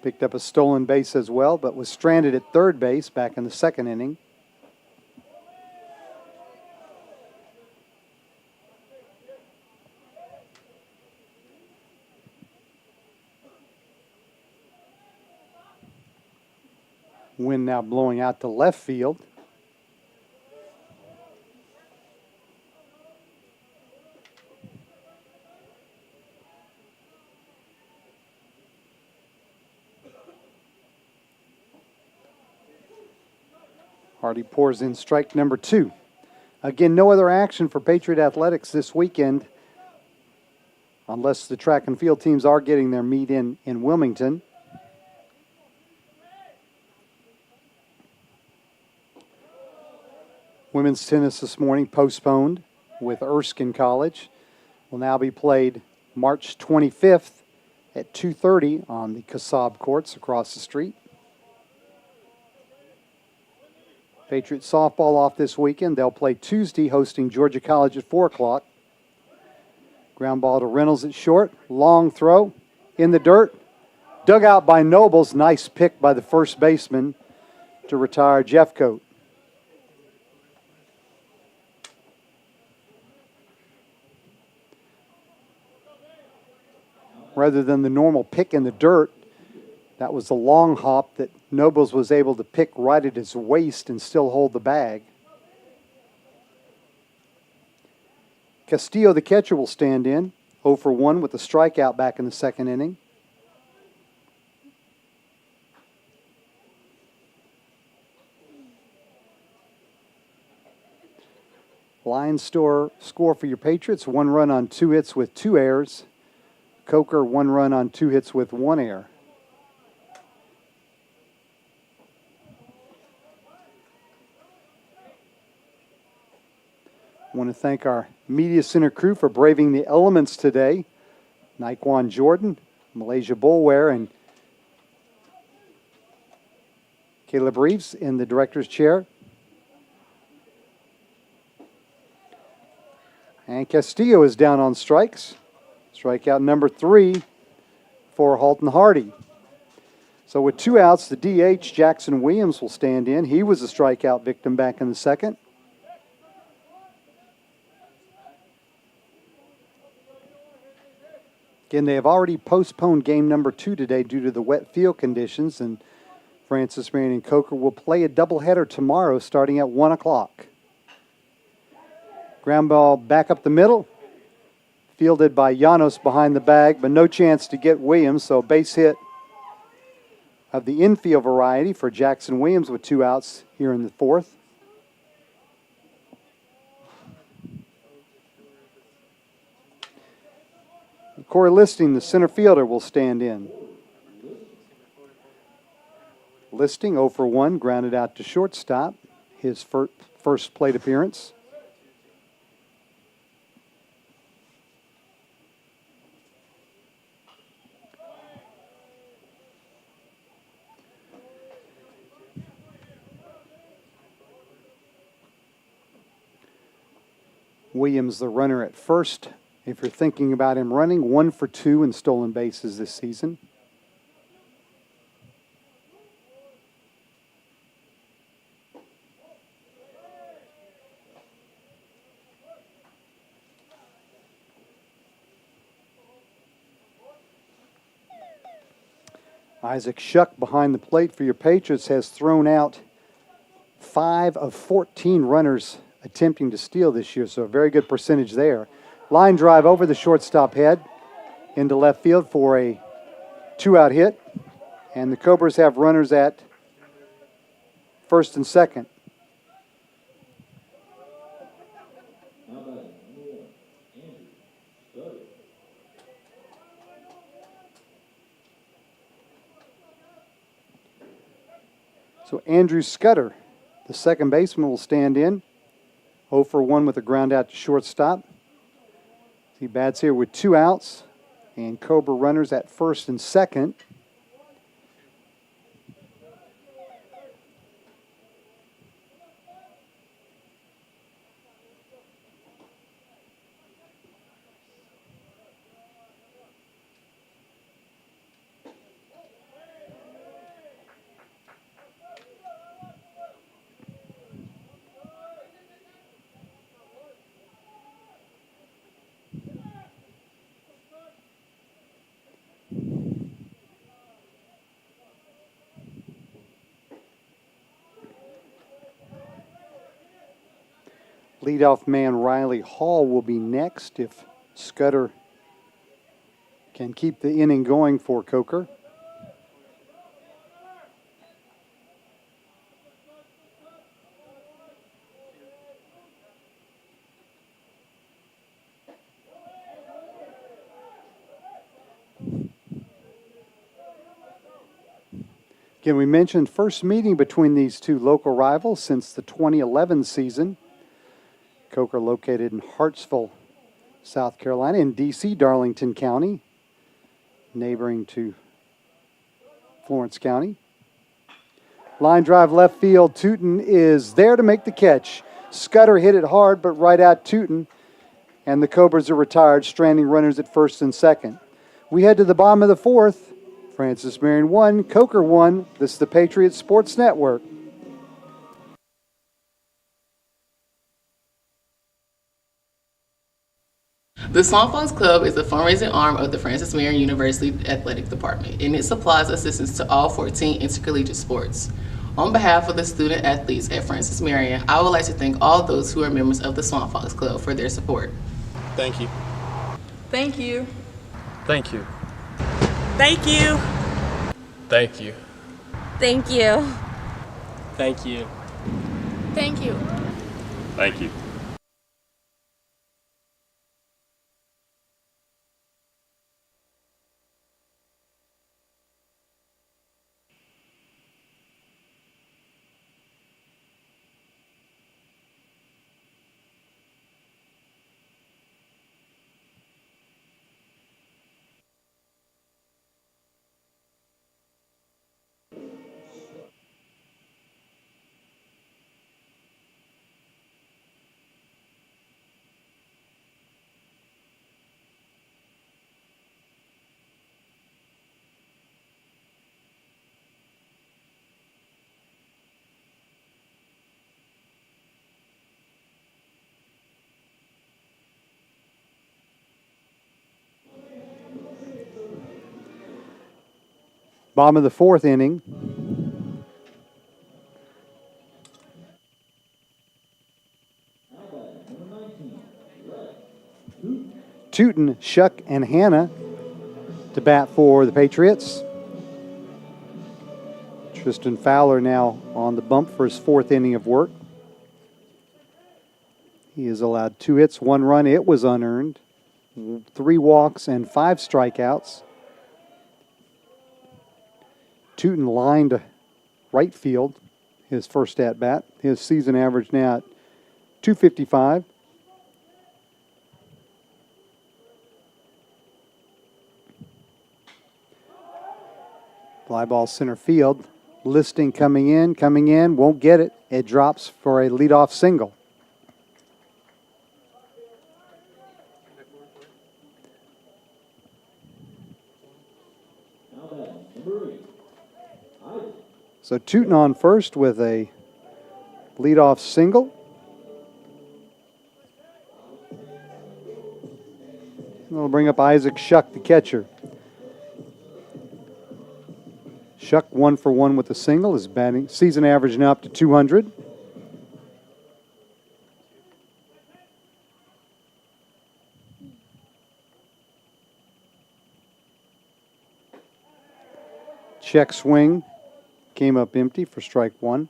Speaker 1: Picked up a stolen base as well, but was stranded at third base back in the second inning. Wind now blowing out to left field. Hardy pours in strike number 2. Again, no other action for Patriot Athletics this weekend, unless the track and field teams are getting their meet in Wilmington. Women's tennis this morning postponed with Erskine College. Will now be played March 25th at 2:30 on the Kasab courts across the street. Patriot softball off this weekend. They'll play Tuesday, hosting Georgia College at 4 o'clock. Ground ball to Reynolds at short. Long throw in the dirt. Dug out by Nobles. Nice pick by the first baseman to retire Jeffcoat. Rather than the normal pick in the dirt, that was the long hop that Nobles was able to pick right at his waist and still hold the bag. Castillo, the catcher, will stand in. 0 for 1 with a strikeout back in the second inning. Lions score for your Patriots: 1 run on 2 hits with 2 errors. Coker, 1 run on 2 hits with 1 error. I want to thank our media center crew for braving the elements today. Naquan Jordan, Malaysia Bullware, and Caleb Reeves in the director's chair. And Castillo is down on strikes. Strikeout number 3 for Halton Hardy. So with 2 outs, the DH, Jackson Williams, will stand in. He was a strikeout victim back in the second. Again, they have already postponed game number 2 today due to the wet field conditions, and Francis Marion and Coker will play a doubleheader tomorrow starting at 1 o'clock. Ground ball back up the middle. Fielded by Llanos behind the bag, but no chance to get Williams, so base hit of the infield variety for Jackson Williams with 2 outs here in the 4th. Corey Listing, the center fielder, will stand in. Listing 0 for 1, grounded out to shortstop, his first plate appearance. Williams, the runner at first. If you're thinking about him running, 1 for 2 in stolen bases this season. Isaac Shuck behind the plate for your Patriots has thrown out 5 of 14 runners attempting to steal this year, so a very good percentage there. Line drive over the shortstop head into left field for a 2-out hit, and the Cobras have runners at first and second. So Andrew Scudder, the second baseman, will stand in. 0 for 1 with a ground out to shortstop. He bats here with 2 outs, and Cobra runners at first and second. Leadoff man Riley Hall will be next if Scudder can keep the inning going for Coker. Again, we mentioned first meeting between these two local rivals since the 2011 season. Coker located in Hartsville, South Carolina, in D.C., Darlington County, neighboring to Florence County. Line drive left field. Tootin is there to make the catch. Scudder hit it hard, but right at Tootin, and the Cobras are retired, stranding runners at first and second. We head to the bottom of the 4th. Francis Marion 1, Coker 1. This is the Patriots Sports Network.
Speaker 2: The Swamp Fox Club is a fundraising arm of the Francis Marion University Athletic Department, and it supplies assistance to all 14 intercollegiate sports. On behalf of the student athletes at Francis Marion, I would like to thank all those who are members of the Swamp Fox Club for their support.
Speaker 3: Thank you.
Speaker 4: Thank you.
Speaker 3: Thank you.
Speaker 4: Thank you.
Speaker 3: Thank you.
Speaker 8: Thank you.
Speaker 3: Thank you.
Speaker 4: Thank you.
Speaker 7: Thank you.
Speaker 1: Bottom of the 4th inning. Tootin, Shuck, and Hannah to bat for the Patriots. Tristan Fowler now on the bump for his 4th inning of work. He is allowed 2 hits, 1 run. It was unearned. 3 walks and 5 strikeouts. Tootin lined right field his first at bat. His season average now at .255. Fly ball center field. Listing coming in, won't get it. It drops for a leadoff single. So Tootin on first with a leadoff single. That'll bring up Isaac Shuck, the catcher. Shuck 1 for 1 with a single. His batting season average now up to 200. Check swing came up empty for strike 1.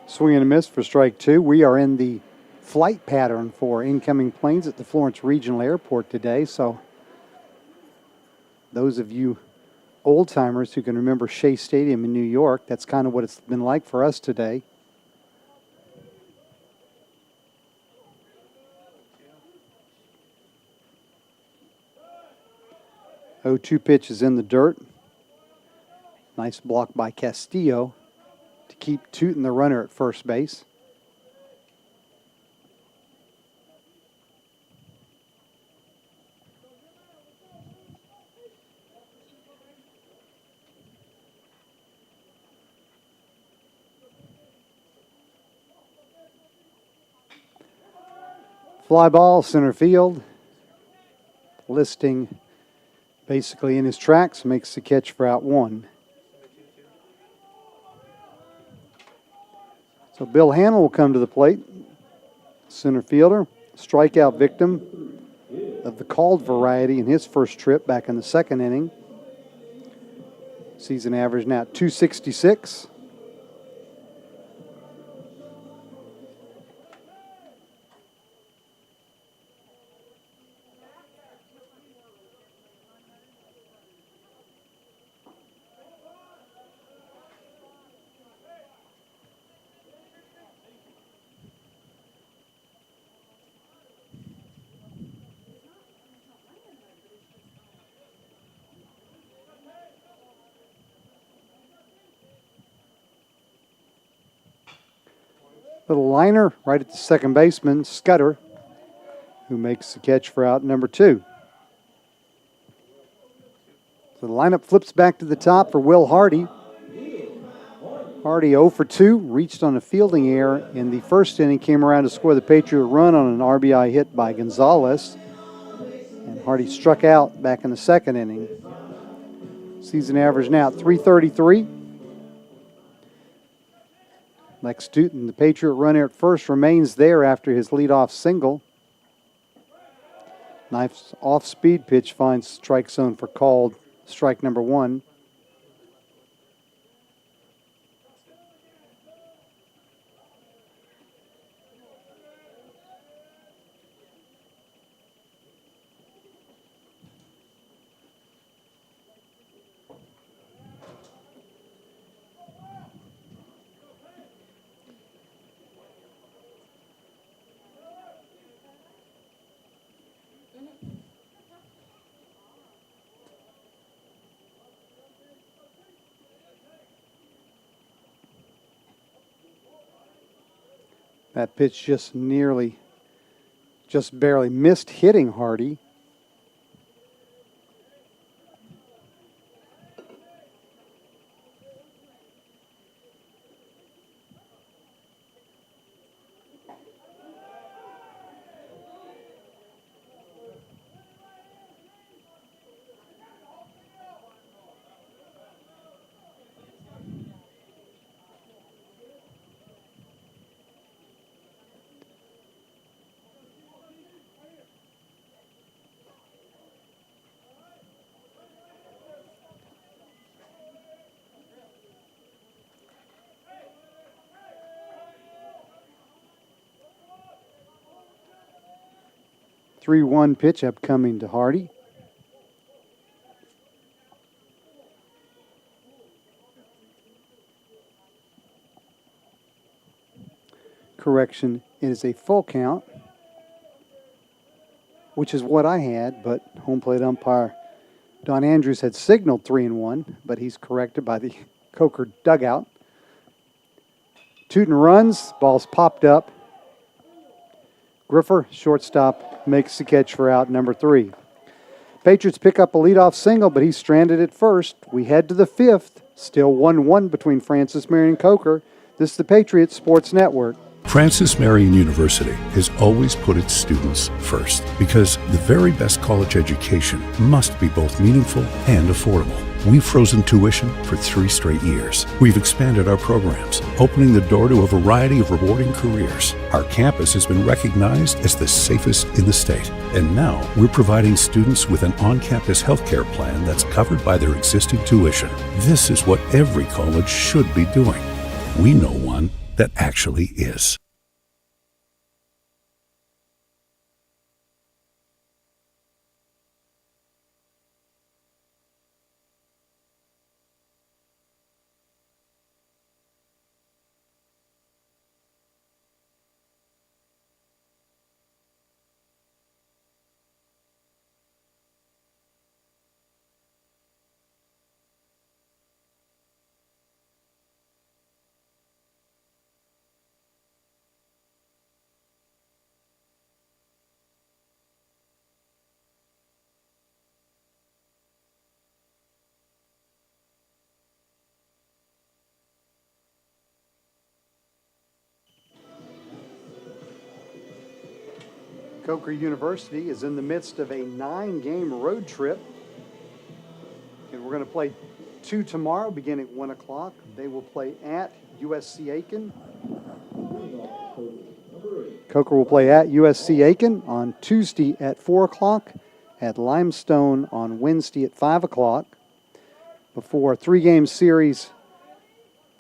Speaker 1: Swing and a miss for strike 2. We are in the flight pattern for incoming planes at the Florence Regional Airport today. So those of you old-timers who can remember Shea Stadium in New York, that's kind of what it's been like for us today. Oh, 2 pitch is in the dirt. Nice block by Castillo to keep Tootin the runner at first base. Fly ball, center field. Listing basically in his tracks, makes the catch for out 1. So Bill Hannah will come to the plate. Center fielder, strikeout victim of the called variety in his first trip back in the 2nd inning. Season average now at .266. Little liner right at the second baseman, Scudder, who makes the catch for out number 2. So the lineup flips back to the top for Will Hardy. Hardy 0 for 2, reached on a fielding error in the 1st inning, came around to score the Patriot run on an RBI hit by Gonzalez. And Hardy struck out back in the 2nd inning. Season average now at .333. Lex Tootin, the Patriot runner at first, remains there after his leadoff single. Nice off-speed pitch finds strike zone for called strike number 1. That pitch just barely missed hitting Hardy. Three-one pitch upcoming to Hardy. Correction, it is a full count, which is what I had, but home plate umpire Don Andrews had signaled 3-1, but he's corrected by the Coker dugout. Tootin runs, ball's popped up. Griffer, shortstop, makes the catch for out number 3. Patriots pick up a leadoff single, but he's stranded at first. We head to the 5th. Still 1-1 between Francis Marion and Coker. This is the Patriots Sports Network.
Speaker 5: Francis Marion University has always put its students first because the very best college education must be both meaningful and affordable. We've frozen tuition for 3 straight years. We've expanded our programs, opening the door to a variety of rewarding careers. Our campus has been recognized as the safest in the state. And now we're providing students with an on-campus healthcare plan that's covered by their existing tuition. This is what every college should be doing. We know one that actually is.
Speaker 1: Coker University is in the midst of a 9-game road trip. And we're going to play 2 tomorrow, beginning at 1 o'clock. They will play at USC Aiken. Coker will play at USC Aiken on Tuesday at 4 o'clock, at Limestone on Wednesday at 5 o'clock, before a 3-game series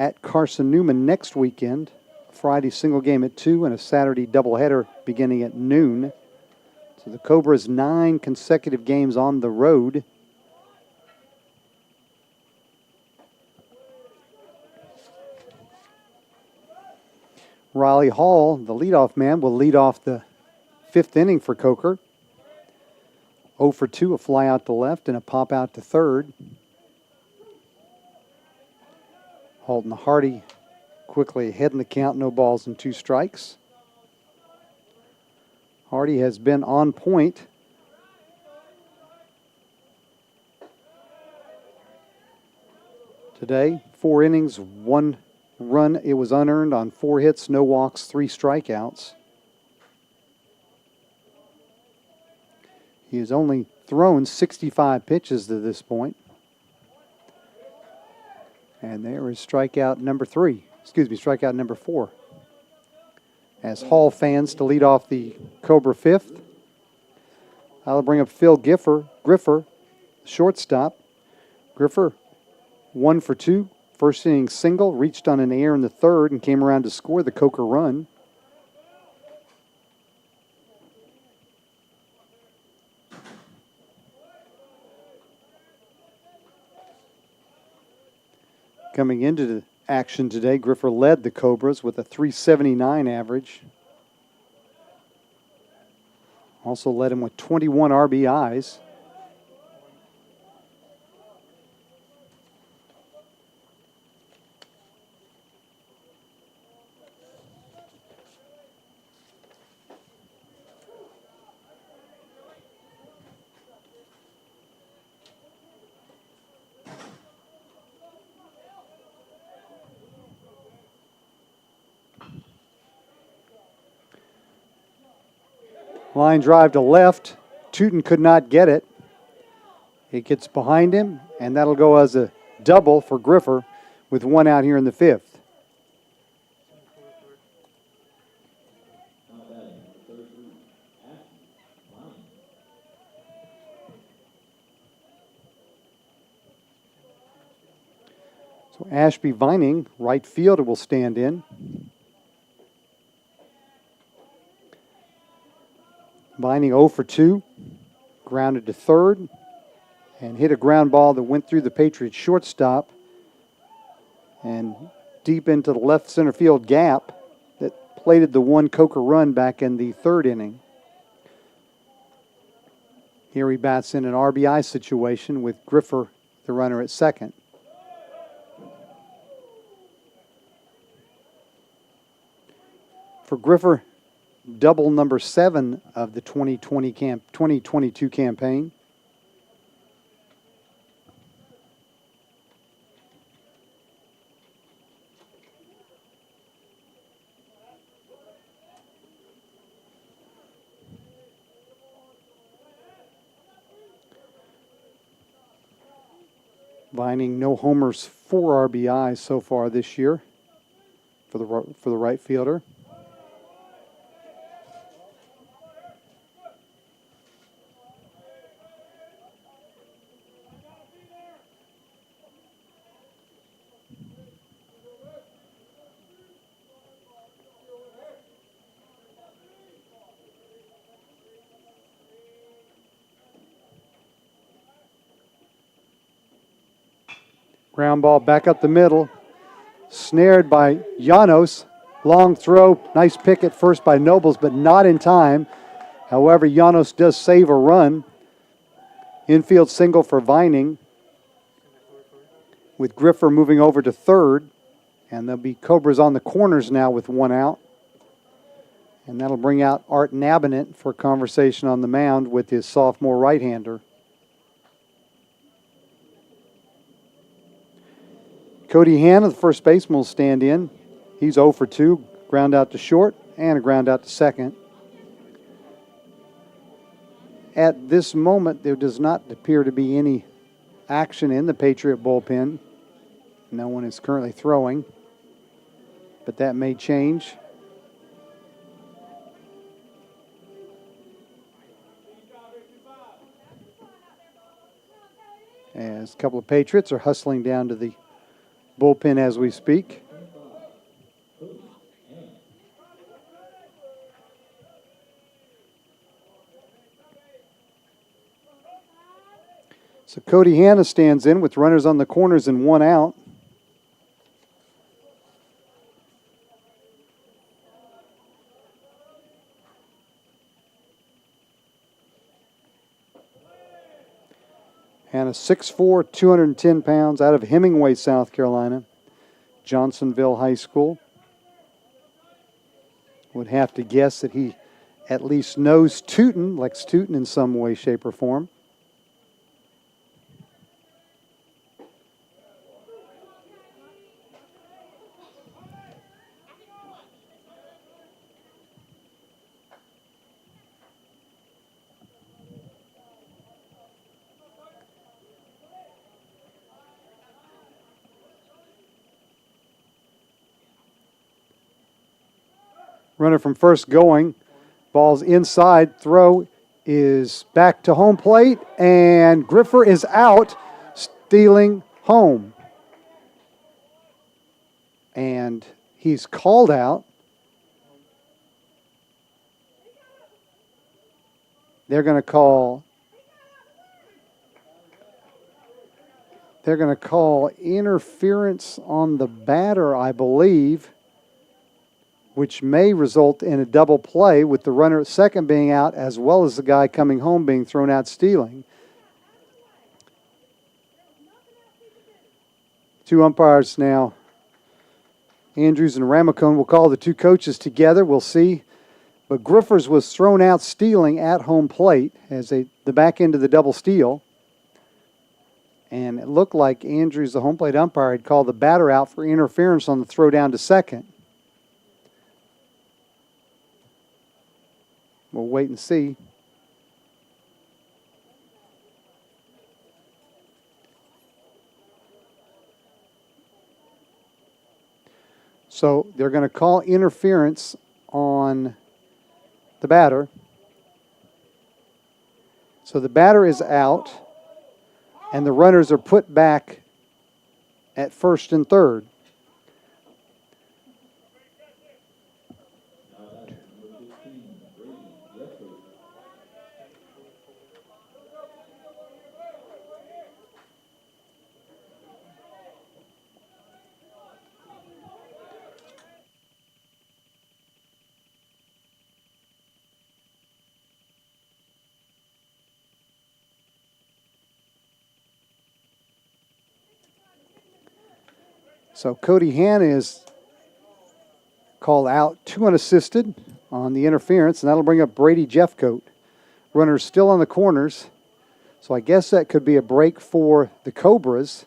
Speaker 1: at Carson Newman next weekend. Friday single game at 2 and a Saturday doubleheader beginning at noon. So the Cobras 9 consecutive games on the road. Riley Hall, the leadoff man, will lead off the 5th inning for Coker. 0 for 2, a fly out to left and a pop out to third. Halton Hardy quickly ahead in the count, no balls and 2 strikes. Hardy has been on point. Today, 4 innings, 1 run. It was unearned on 4 hits, no walks, 3 strikeouts. He has only thrown 65 pitches to this point. And there is strikeout number 4. As Hall fans to lead off the Cobra 5th. I'll bring up Phil Griffer, shortstop. Griffer, 1 for 2. First inning single, reached on an air in the 3rd and came around to score the Coker run. Coming into the action today, Griffer led the Cobras with a .379 average. Also led him with 21 RBIs. Line drive to left. Tootin could not get it. It gets behind him, and that'll go as a double for Griffer with one out here in the fifth. So Ashby Vining, right fielder, will stand in. Vining 0 for 2, grounded to third, and hit a ground ball that went through the Patriots shortstop and deep into the left center field gap that plated the one Coker run back in the third inning. Here he bats in an RBI situation with Griffer, the runner, at second. For Griffer, double number 7 of the 2022 campaign. Vining no homers, 4 RBIs so far this year for the right fielder. Ground ball back up the middle. Snared by Llanos. Long throw. Nice pick at first by Nobles, but not in time. However, Llanos does save a run. Infield single for Vining, with Griffer moving over to third. And there'll be Cobras on the corners now with one out. And that'll bring out Art Nabinet for conversation on the mound with his sophomore right-hander. Cody Hanna, the first baseman, will stand in. He's 0 for 2, ground out to short and a ground out to second. At this moment, there does not appear to be any action in the Patriot bullpen. No one is currently throwing, but that may change. As a couple of Patriots are hustling down to the bullpen as we speak. So Cody Hanna stands in with runners on the corners and one out. Hanna 6'4", 210 pounds, out of Hemingway, South Carolina, Johnsonville High School. Would have to guess that he at least knows Tootin, likes Tootin in some way, shape, or form. Runner from first going. Ball's inside. Throw is back to home plate. And Griffer is out, stealing home. And he's called out. They're going to call interference on the batter, I believe, which may result in a double play with the runner at second being out as well as the guy coming home being thrown out stealing. Two umpires now, Andrews and Ramacone, will call the two coaches together. We'll see. But Griffers was thrown out stealing at home plate as the back end of the double steal. And it looked like Andrews, the home plate umpire, had called the batter out for interference on the throw down to second. We'll wait and see. So they're going to call interference on the batter. So the batter is out, and the runners are put back at first and third. So Cody Hanna is called out, 2 unassisted on the interference, and that'll bring up Brady Jeffcoat. Runners still on the corners, so I guess that could be a break for the Cobras,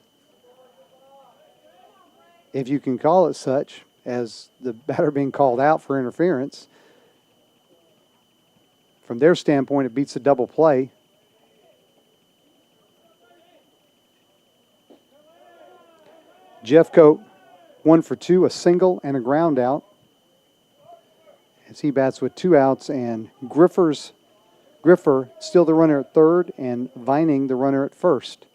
Speaker 1: if you can call it such, as the batter being called out for interference. From their standpoint, it beats a double play. Jeffcoat, 1 for 2, a single and a ground out, as he bats with 2 outs, and Griffer still the runner at third, and Vining the runner at first.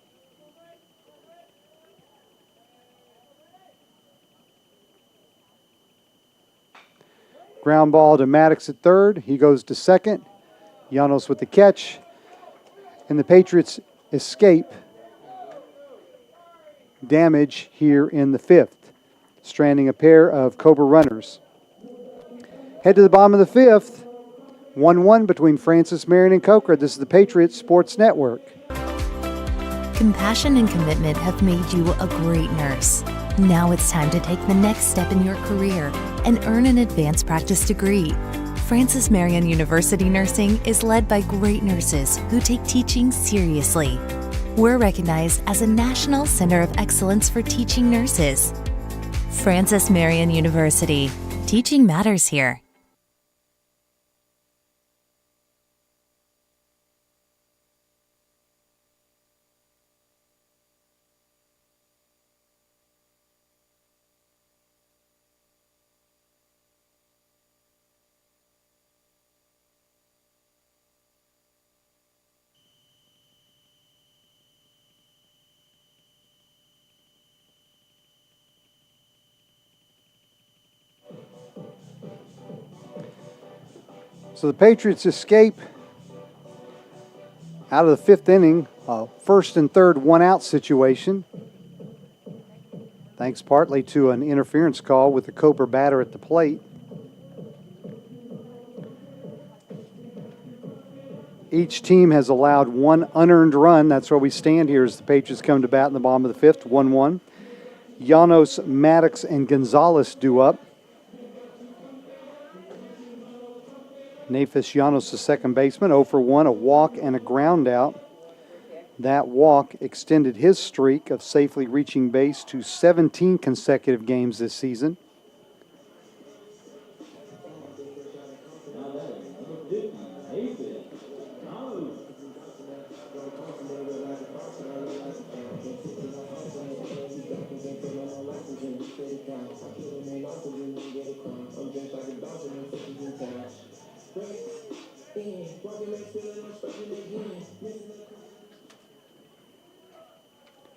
Speaker 1: Ground ball to Maddox at third. He goes to second. Llanos with the catch, and the Patriots escape damage here in the 5th, stranding a pair of Cobra runners. Head to the bottom of the 5th, 1-1 between Francis Marion and Coker. This is the Patriots Sports Network.
Speaker 6: Compassion and commitment have made you a great nurse. Now it's time to take the next step in your career and earn an advanced practice degree. Francis Marion University Nursing is led by great nurses who take teaching seriously. We're recognized as a National Center of Excellence for Teaching Nurses. Francis Marion University. Teaching matters here.
Speaker 1: So the Patriots escape out of the 5th inning, a 1st and 3rd 1-out situation, thanks partly to an interference call with the Cobra batter at the plate. Each team has allowed 1 unearned run. That's where we stand here as the Patriots come to bat in the bottom of the 5th, 1-1. Llanos, Maddox, and Gonzalez due up. Nafis Llanos, the second baseman, 0 for 1, a walk and a ground out. That walk extended his streak of safely reaching base to 17 consecutive games this season.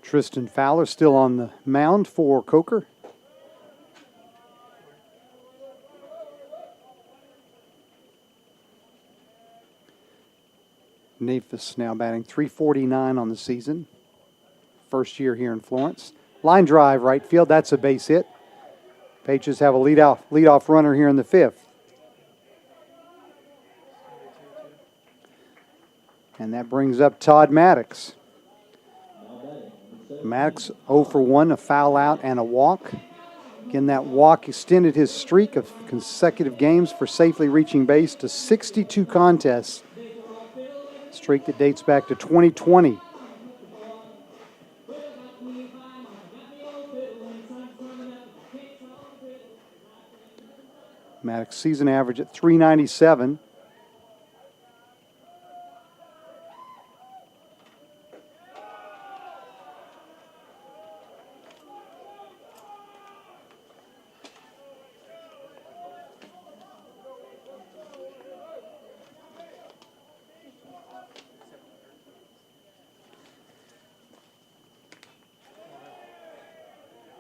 Speaker 1: Tristan Fowler still on the mound for Coker. Nafis now batting .349 on the season. First year here in Florence. Line drive, right field. That's a base hit. Patriots have a leadoff runner here in the 5th. And that brings up Todd Maddox. Maddox 0 for 1, a foul out and a walk. Again, that walk extended his streak of consecutive games for safely reaching base to 62 contests. Streak that dates back to 2020. Maddox season average at .397.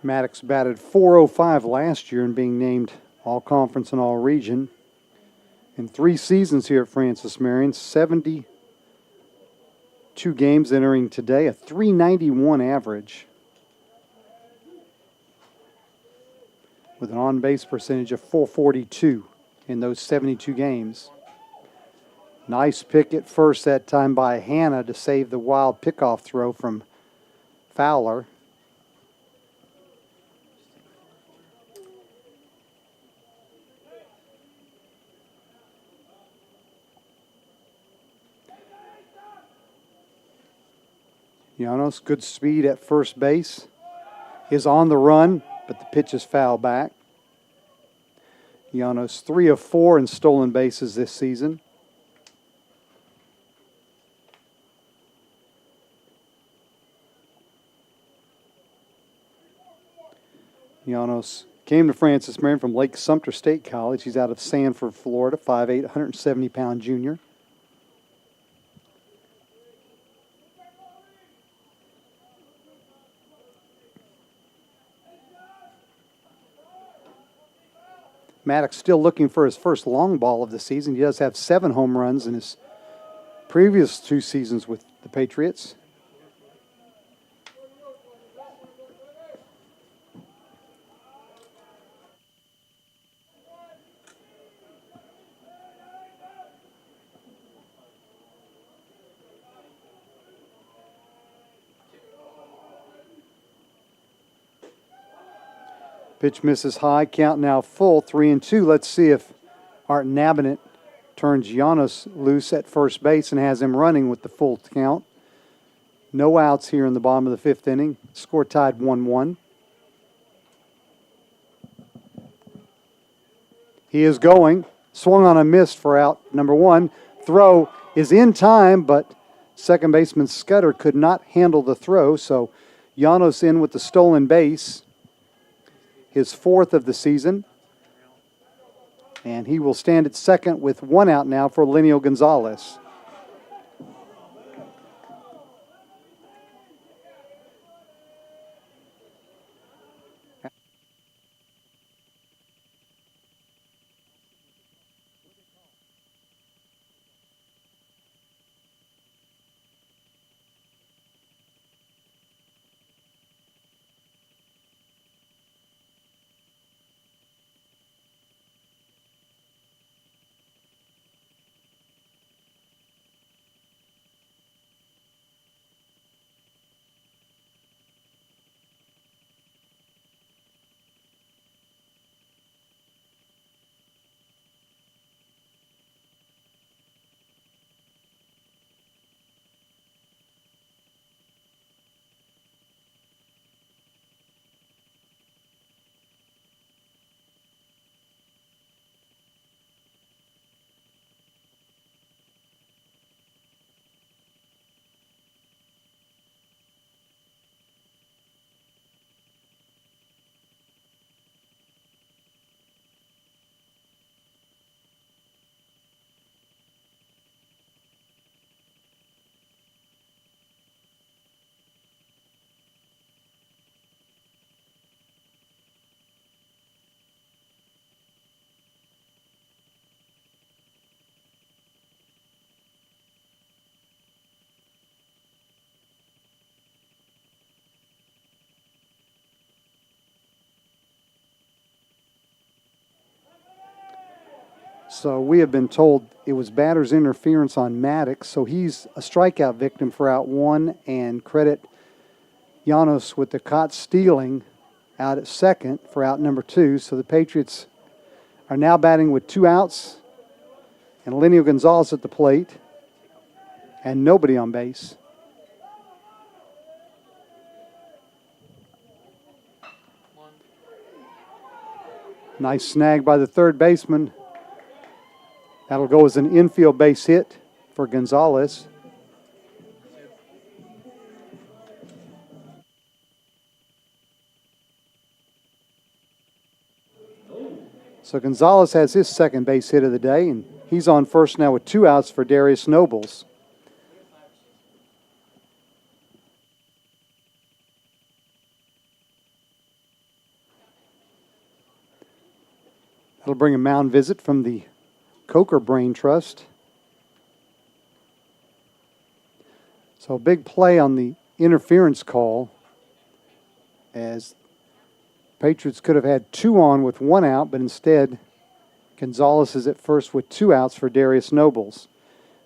Speaker 1: Maddox batted .405 last year and being named All-Conference and All-Region. In 3 seasons here at Francis Marion, 72 games entering today, a .391 average, with an on-base percentage of .442 in those 72 games. Nice pick at first that time by Hannah to save the wild pickoff throw from Fowler. Llanos, good speed at first base, is on the run, but the pitch is foul back. Llanos 3 of 4 in stolen bases this season. Llanos came to Francis Marion from Lake Sumter State College. He's out of Sanford, Florida, 5'8", 170-pound junior. Maddox still looking for his first long ball of the season. He does have 7 home runs in his previous 2 seasons with the Patriots. Pitch misses high, count now full, 3-2. Let's see if Art Nabinet turns Llanos loose at first base and has him running with the full count. No outs here in the bottom of the 5th inning. Score tied 1-1. He is going. Swung on a miss for out number 1. Throw is in time, but second baseman Scudder could not handle the throw, so Llanos in with the stolen base. His 4th of the season. And he will stand at second with 1 out now for Lenio Gonzalez. So we have been told it was batter's interference on Maddox, so he's a strikeout victim for out 1, and credit Llanos with the caught stealing out at second for out number 2. So the Patriots are now batting with 2 outs, and Lenio Gonzalez at the plate, and nobody on base. Nice snag by the third baseman. That'll go as an infield base hit for Gonzalez. So Gonzalez has his second base hit of the day, and he's on first now with 2 outs for Darius Nobles. It'll bring a mound visit from the Coker Brain Trust. So a big play on the interference call, as Patriots could have had 2 on with 1 out, but instead Gonzalez is at first with 2 outs for Darius Nobles.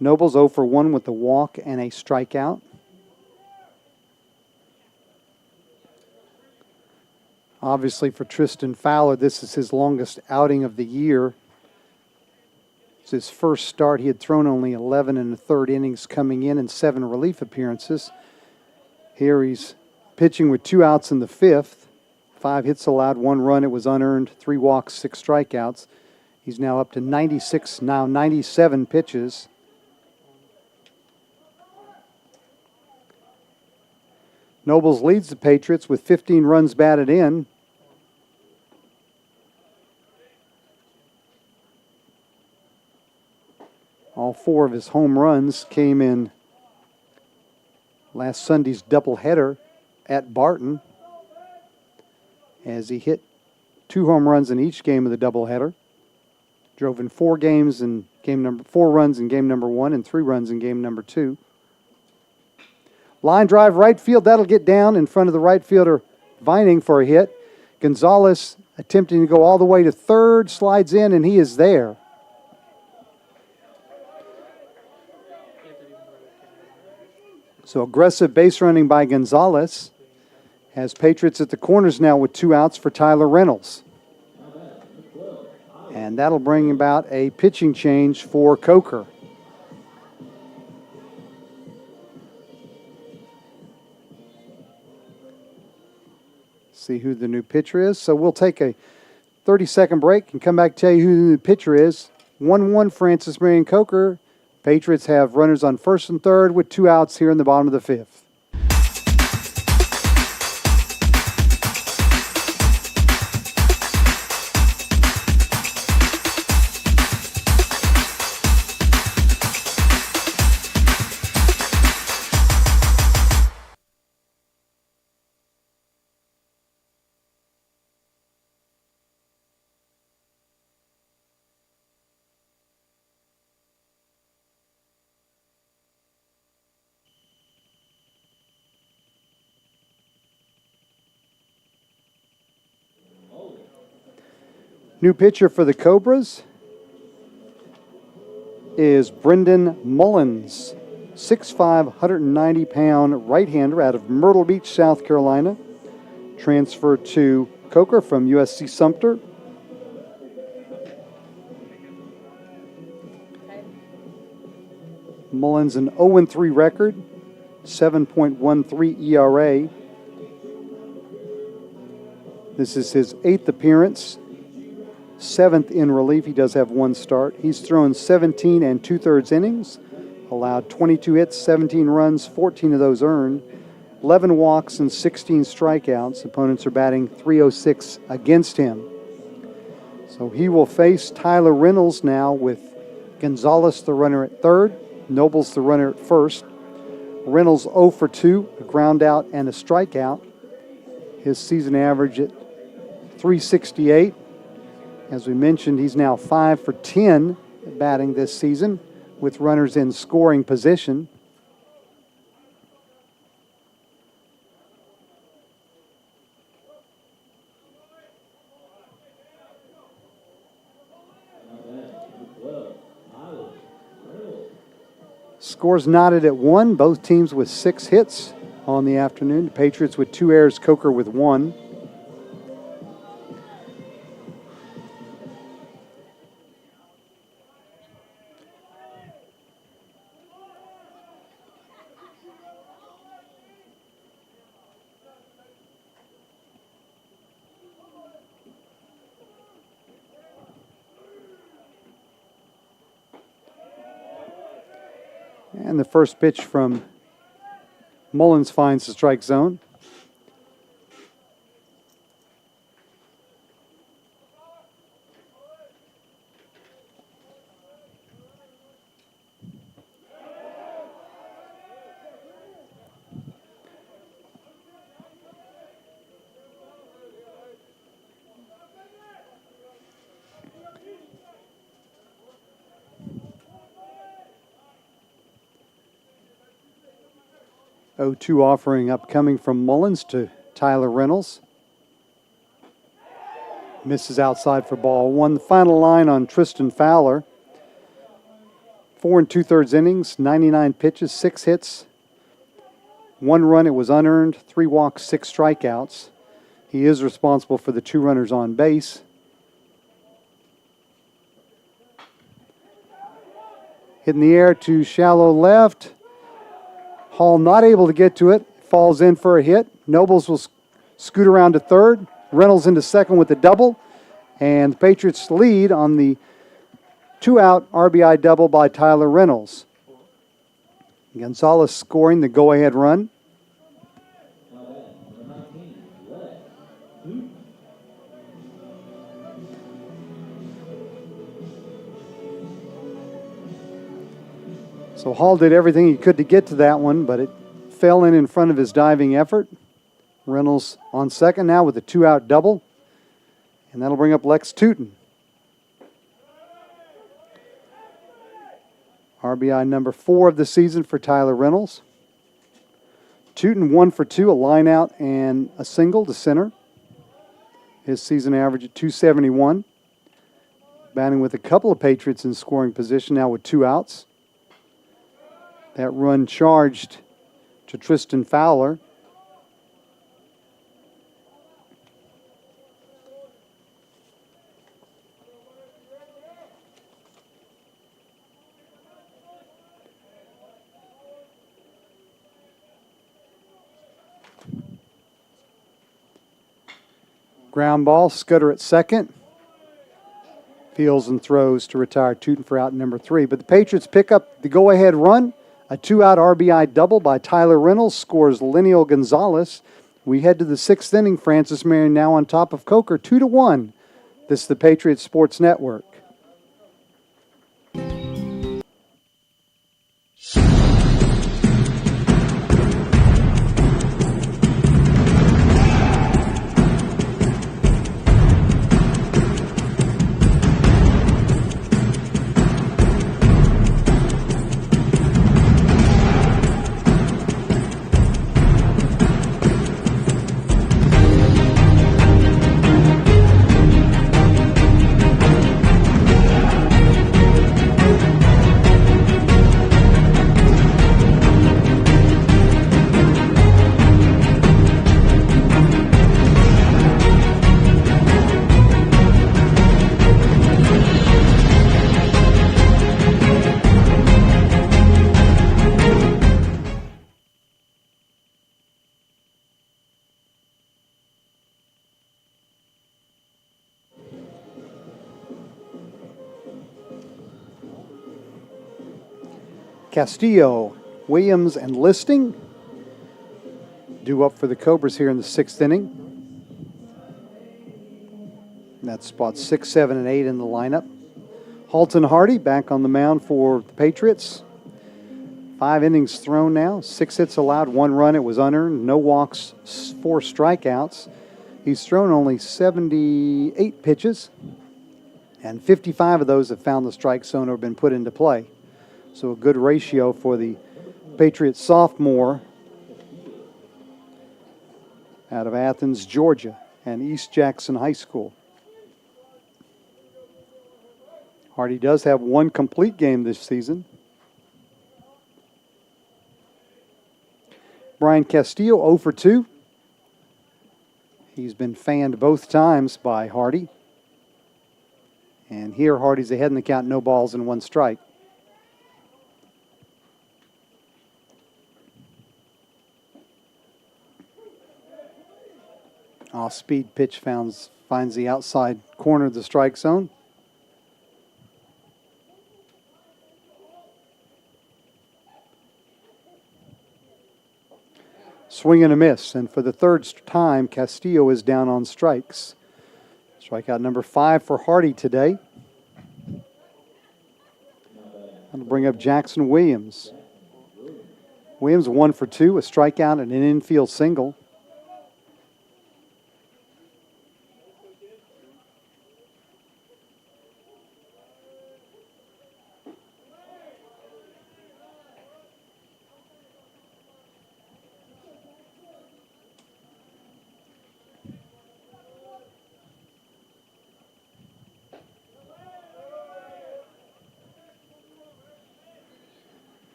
Speaker 1: Nobles 0 for 1 with a walk and a strikeout. Obviously for Tristan Fowler, this is his longest outing of the year. It's his first start. He had thrown only 11 1/3 innings coming in and 7 relief appearances. Here he's pitching with 2 outs in the 5th. 5 hits allowed, 1 run. It was unearned, 3 walks, 6 strikeouts. He's now up to 96, now 97 pitches. Nobles leads the Patriots with 15 runs batted in. All 4 of his home runs came in last Sunday's doubleheader at Barton, as he hit 2 home runs in each game of the doubleheader. Drove in 4 runs in game number 1 and 3 runs in game number 2. Line drive right field, that'll get down in front of the right fielder Vining for a hit. Gonzalez attempting to go all the way to third, slides in, and he is there. So aggressive base running by Gonzalez has Patriots at the corners now with 2 outs for Tyler Reynolds. And that'll bring about a pitching change for Coker. See who the new pitcher is. So we'll take a 30-second break and come back and tell you who the new pitcher is. 1-1 Francis Marion Coker. Patriots have runners on first and third with 2 outs here in the bottom of the 5th. New pitcher for the Cobras is Brendan Mullins, 6'5", 190-pound right-hander out of Myrtle Beach, South Carolina. Transferred to Coker from USC Sumter. Mullins an 0-3 record, 7.13 ERA. This is his 8th appearance. 7th in relief. He does have 1 start. He's thrown 17 2/3 innings, allowed 22 hits, 17 runs, 14 of those earned, 11 walks and 16 strikeouts. Opponents are batting .306 against him. So he will face Tyler Reynolds now with Gonzalez the runner at third, Nobles the runner at first. Reynolds 0 for 2, a ground out and a strikeout. His season average at .368. As we mentioned, he's now 5 for 10 batting this season with runners in scoring position. Scores knotted at 1, both teams with 6 hits on the afternoon. The Patriots with 2 errors, Coker with 1. And the first pitch from Mullins finds the strike zone. 0-2 offering upcoming from Mullins to Tyler Reynolds. Misses outside for ball one. The final line on Tristan Fowler. 4 2/3 innings, 99 pitches, 6 hits, 1 run. It was unearned, 3 walks, 6 strikeouts. He is responsible for the 2 runners on base. Hit in the air to shallow left. Hall not able to get to it. Falls in for a hit. Nobles will scoot around to third. Reynolds into second with a double. And the Patriots lead on the 2-out RBI double by Tyler Reynolds. Gonzalez scoring the go-ahead run. So Hall did everything he could to get to that one, but it fell in front of his diving effort. Reynolds on second now with a 2-out double. And that'll bring up Lex Tootin. RBI number 4 of the season for Tyler Reynolds. Tootin 1 for 2, a line out and a single to center. His season average at 271. Batting with a couple of Patriots in scoring position now with 2 outs. That run charged to Tristan Fowler. Ground ball, Scudder at second. Fields and throws to retire Tootin for out number 3. But the Patriots pick up the go-ahead run. A 2-out RBI double by Tyler Reynolds scores Lineal Gonzalez. We head to the 6th inning. Francis Marion now on top of Coker, 2-1. This is the Patriots Sports Network. Castillo, Williams, and Listing due up for the Cobras here in the 6th inning. And that's spots 6, 7, and 8 in the lineup. Halton Hardy back on the mound for the Patriots. 5 innings thrown now, 6 hits allowed, 1 run. It was unearned, no walks, 4 strikeouts. He's thrown only 78 pitches, and 55 of those have found the strike zone or been put into play. So a good ratio for the Patriots sophomore out of Athens, Georgia, and East Jackson High School. Hardy does have 1 complete game this season. Brian Castillo 0 for 2. He's been fanned both times by Hardy. And here Hardy's ahead in the count, no balls and 1 strike. Off-speed pitch finds the outside corner of the strike zone. Swing and a miss, and for the 3rd time, Castillo is down on strikes. Strikeout number 5 for Hardy today. That'll bring up Jackson Williams. Williams 1 for 2, a strikeout and an infield single.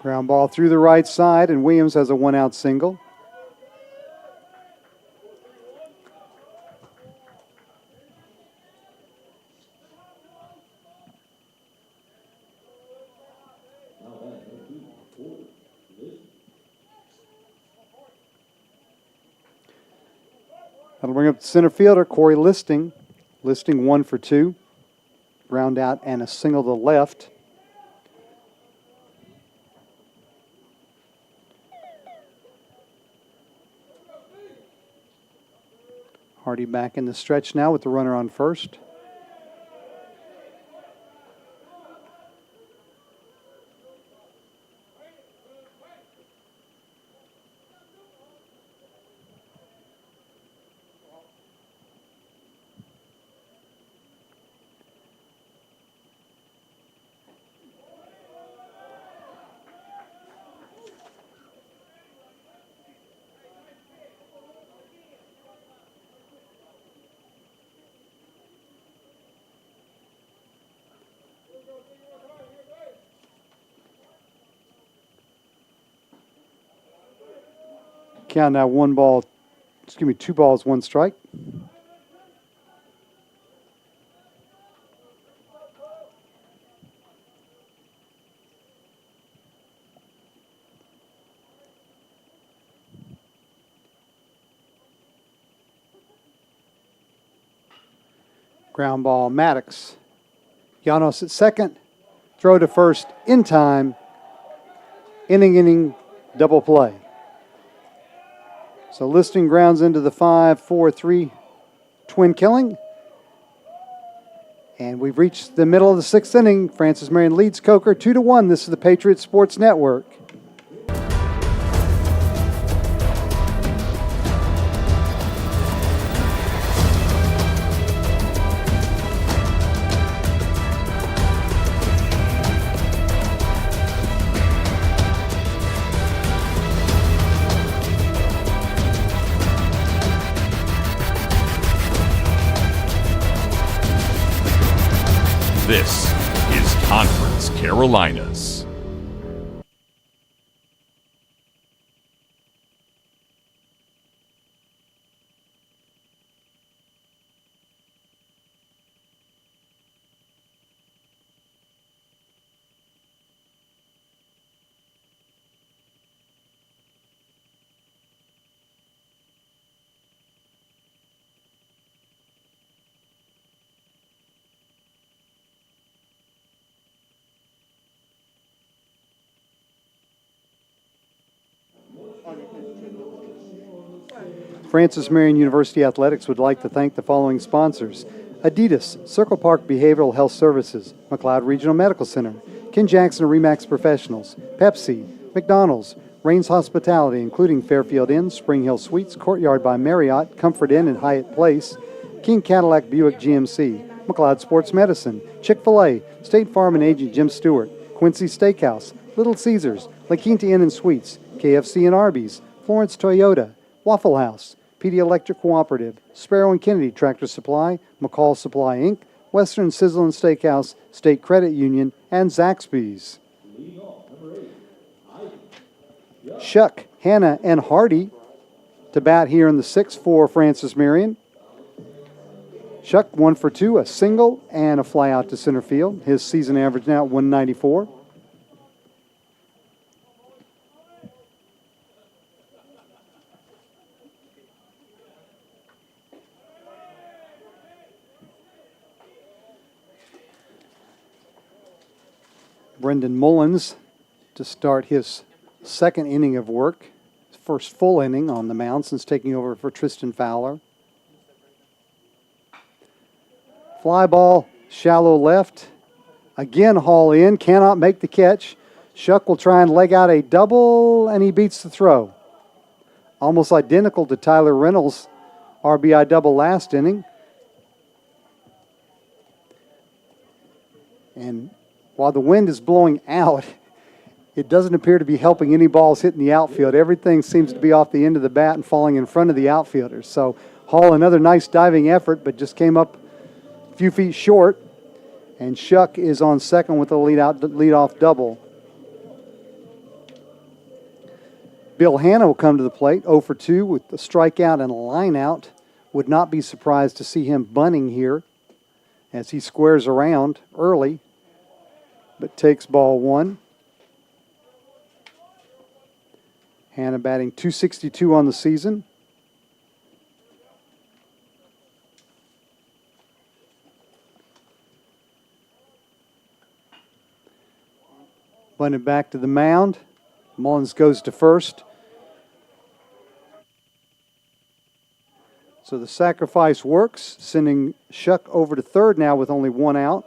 Speaker 1: Ground ball through the right side, and Williams has a one-out single. That'll bring up the center fielder, Corey Listing. Listing 1 for 2. Ground out and a single to left. Hardy back in the stretch now with the runner on first. Count now 2 balls, 1 strike. Ground ball, Maddox. Llanos at second. Throw to first in time. Inning, double play. So Listing grounds into the 5-4-3 twin killing. And we've reached the middle of the 6th inning. Francis Marion leads Coker 2-1. This is the Patriots Sports Network.
Speaker 7: This is Conference Carolinas.
Speaker 1: Francis Marion University Athletics would like to thank the following sponsors: Adidas, Circle Park Behavioral Health Services, McLeod Regional Medical Center, Ken Jackson and Remax Professionals, Pepsi, McDonald's, Rains Hospitality, including Fairfield Inn, Spring Hill Suites, Courtyard by Marriott, Comfort Inn and Hyatt Place, King Cadillac Buick GMC, McLeod Sports Medicine, Chick-fil-A, State Farm and Agent Jim Stewart, Quincy Steakhouse, Little Caesars, La Quinta Inn and Suites, KFC and Arby's, Florence Toyota, Waffle House, PD Electric Cooperative, Sparrow and Kennedy Tractor Supply, McCall Supply Inc., Western Sizzle and Steakhouse, State Credit Union, and Zaxby's. Shuck, Hannah, and Hardy to bat here in the 6th for Francis Marion. Shuck 1 for 2, a single and a fly out to center field. His season average now at 194. Brendan Mullins to start his 2nd inning of work. His first full inning on the mound since taking over for Tristan Fowler. Fly ball, shallow left. Again, haul in, cannot make the catch. Shuck will try and leg out a double, and he beats the throw. Almost identical to Tyler Reynolds' RBI double last inning. And while the wind is blowing out, it doesn't appear to be helping any balls hitting the outfield. Everything seems to be off the end of the bat and falling in front of the outfielders. So Hall, another nice diving effort, but just came up a few feet short. And Shuck is on second with a lead-off double. Bill Hanna will come to the plate, 0 for 2 with a strikeout and a line out. Would not be surprised to see him bunting here as he squares around early, but takes ball 1. Hanna batting .262 on the season. Bunted back to the mound. Mullins goes to first. So the sacrifice works, sending Shuck over to third now with only 1 out.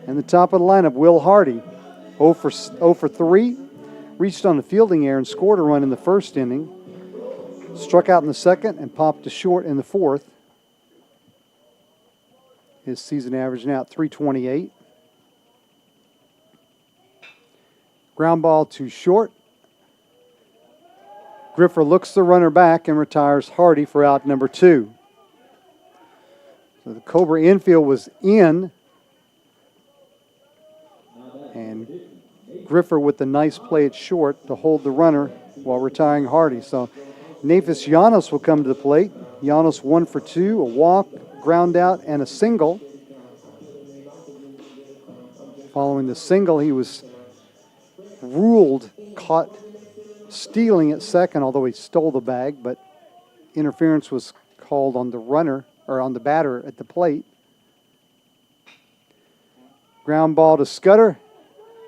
Speaker 1: And the top of the lineup, Will Hardy, 0 for 3. Reached on the fielding error and scored a run in the first inning. Struck out in the second and popped to short in the fourth. His season average now at .328. Ground ball to short. Griffer looks the runner back and retires Hardy for out number 2. So the Cobra infield was in. And Griffer with the nice play at short to hold the runner while retiring Hardy. So Nafis Llanos will come to the plate. Llanos 1 for 2, a walk, ground out, and a single. Following the single, he was ruled caught stealing at second, although he stole the bag, but interference was called on the runner, or on the batter at the plate. Ground ball to Scudder.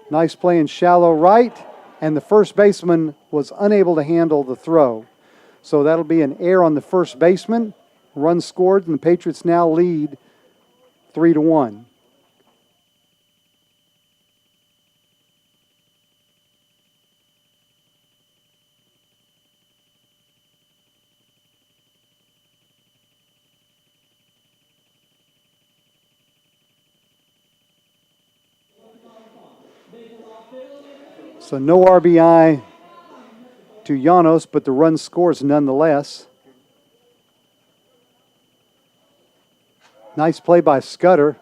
Speaker 1: Nice play in shallow right, and the first baseman was unable to handle the throw. So that'll be an error on the first baseman. Run scored, and the Patriots now lead 3-1. So no RBI to Llanos, but the run scores nonetheless. Nice play by Scudder,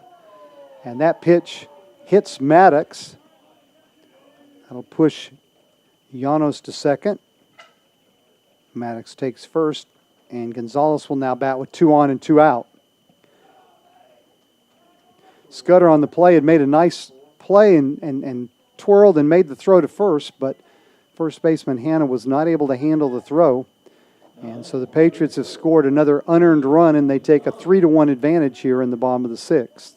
Speaker 1: and that pitch hits Maddox. That'll push Llanos to second. Maddox takes first, and Gonzalez will now bat with 2 on and 2 out. Scudder on the play had made a nice play and twirled and made the throw to first, but first baseman Hanna was not able to handle the throw. And so the Patriots have scored another unearned run, and they take a 3-1 advantage here in the bottom of the 6th.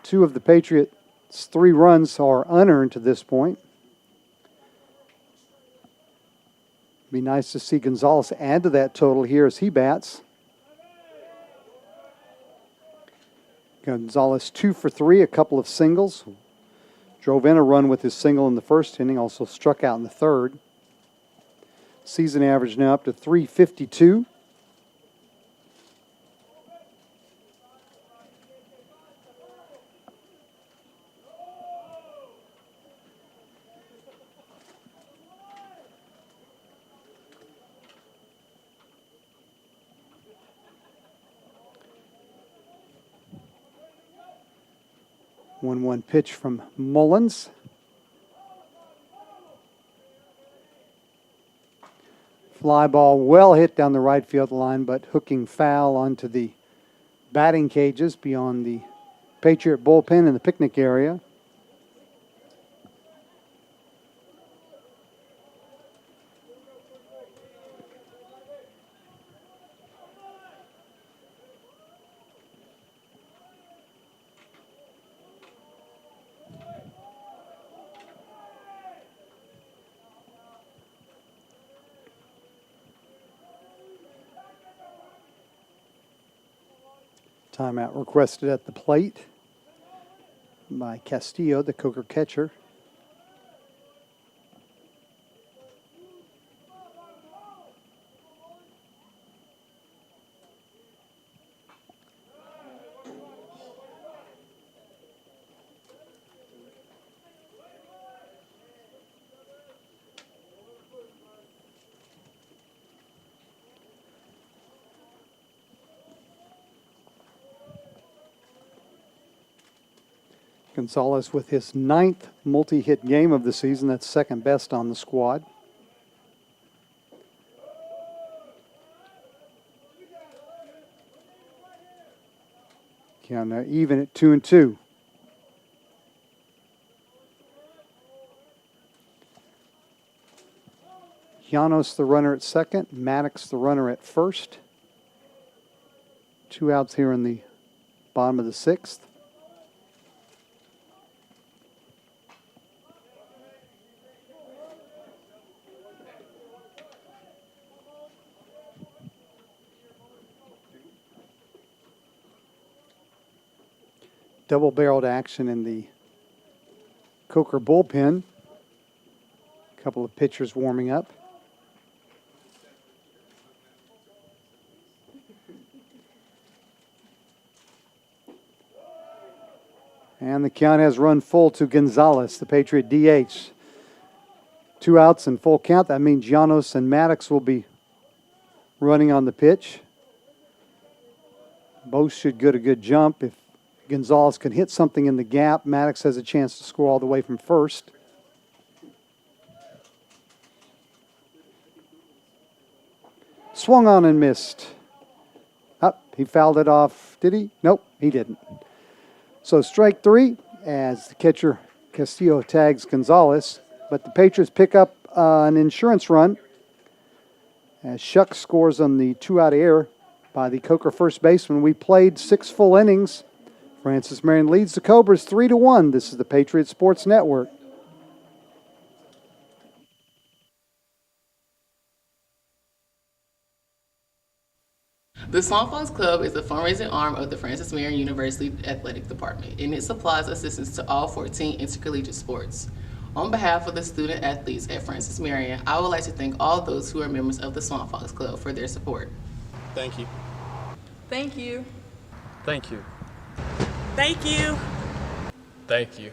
Speaker 1: 2 of the Patriots' 3 runs are unearned to this point. Be nice to see Gonzalez add to that total here as he bats. Gonzalez 2 for 3, a couple of singles. Drove in a run with his single in the first inning, also struck out in the third. Season average now up to .352. One pitch from Mullins. Fly ball well hit down the right field line, but hooking foul onto the batting cages beyond the Patriot bullpen in the picnic area. Timeout requested at the plate by Castillo, the Coker catcher. Gonzalez with his 9th multi-hit game of the season. That's second best on the squad. Count even at 2-2. Llanos the runner at second, Maddox the runner at first. 2 outs here in the bottom of the 6th. Double-barreled action in the Coker bullpen. A couple of pitchers warming up. And the count has run full to Gonzalez, the Patriot DH. 2 outs and full count. That means Llanos and Maddox will be running on the pitch. Both should get a good jump. If Gonzalez can hit something in the gap, Maddox has a chance to score all the way from first. Swung on and missed. Up, he fouled it off. Did he? Nope, he didn't. So strike 3 as the catcher Castillo tags Gonzalez. But the Patriots pick up an insurance run as Shuck scores on the 2-out error by the Coker first baseman. We played 6 full innings. Francis Marion leads the Cobras 3-1. This is the Patriot Sports Network.
Speaker 2: The Swamp Fox Club is a fundraising arm of the Francis Marion University Athletic Department, and it supplies assistance to all 14 intercollegiate sports. On behalf of the student athletes at Francis Marion, I would like to thank all those who are members of the Swamp Fox Club for their support.
Speaker 3: Thank you.
Speaker 4: Thank you.
Speaker 3: Thank you.
Speaker 4: Thank you.
Speaker 3: Thank you.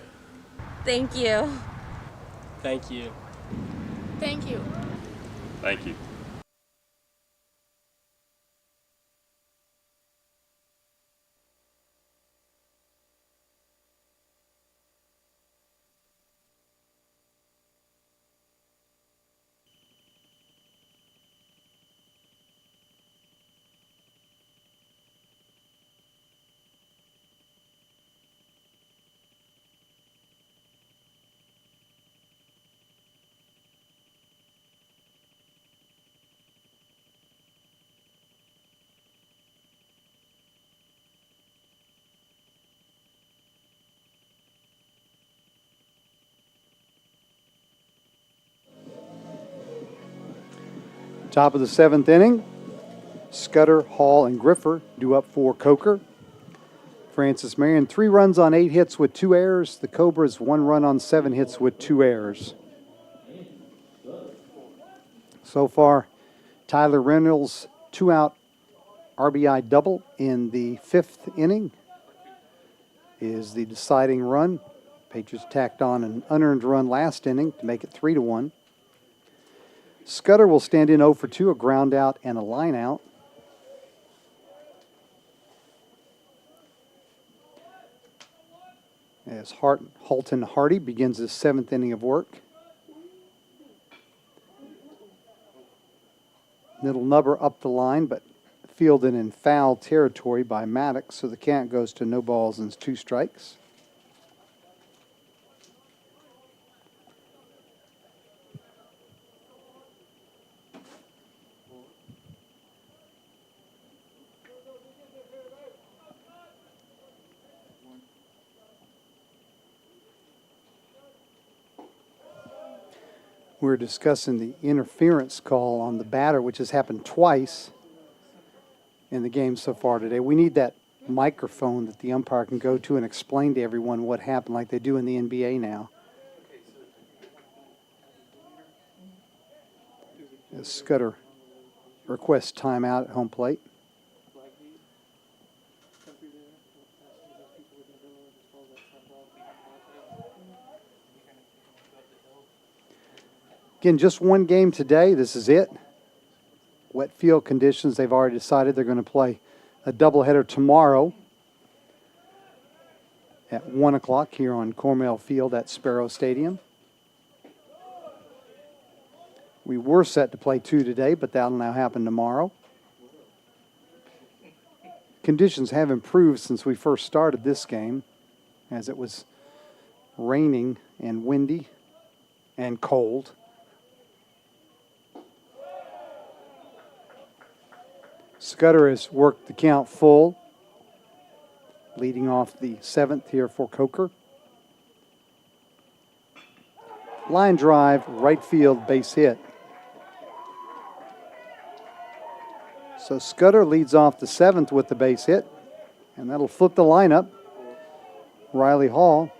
Speaker 8: Thank you.
Speaker 3: Thank you.
Speaker 4: Thank you.
Speaker 7: Thank you.
Speaker 1: Top of the 7th inning. Scudder, Hall, and Griffer due up for Coker. Francis Marion, 3 runs on 8 hits with 2 errors. The Cobras, 1 run on 7 hits with 2 errors. So far, Tyler Reynolds, 2-out RBI double in the 5th inning is the deciding run. Patriots tacked on an unearned run last inning to make it 3-1. Scudder will stand in 0 for 2, a ground out and a line out. As Halton Hardy begins his 7th inning of work. Middle nubber up the line, but fielded in foul territory by Maddox, so the count goes to no balls and 2 strikes. We're discussing the interference call on the batter, which has happened twice in the game so far today. We need that microphone that the umpire can go to and explain to everyone what happened like they do in the NBA now. As Scudder requests timeout at home plate. Again, just 1 game today. This is it. Wet field conditions. They've already decided they're going to play a doubleheader tomorrow. at 1 o'clock here on Cornell Field at Sparrow Stadium. We were set to play 2 today, but that'll now happen tomorrow. Conditions have improved since we first started this game, as it was raining and windy and cold. Scudder has worked the count full, leading off the 7th here for Coker. Line drive, right field, base hit. So Scudder leads off the 7th with the base hit, and that'll flip the lineup. Riley Hall.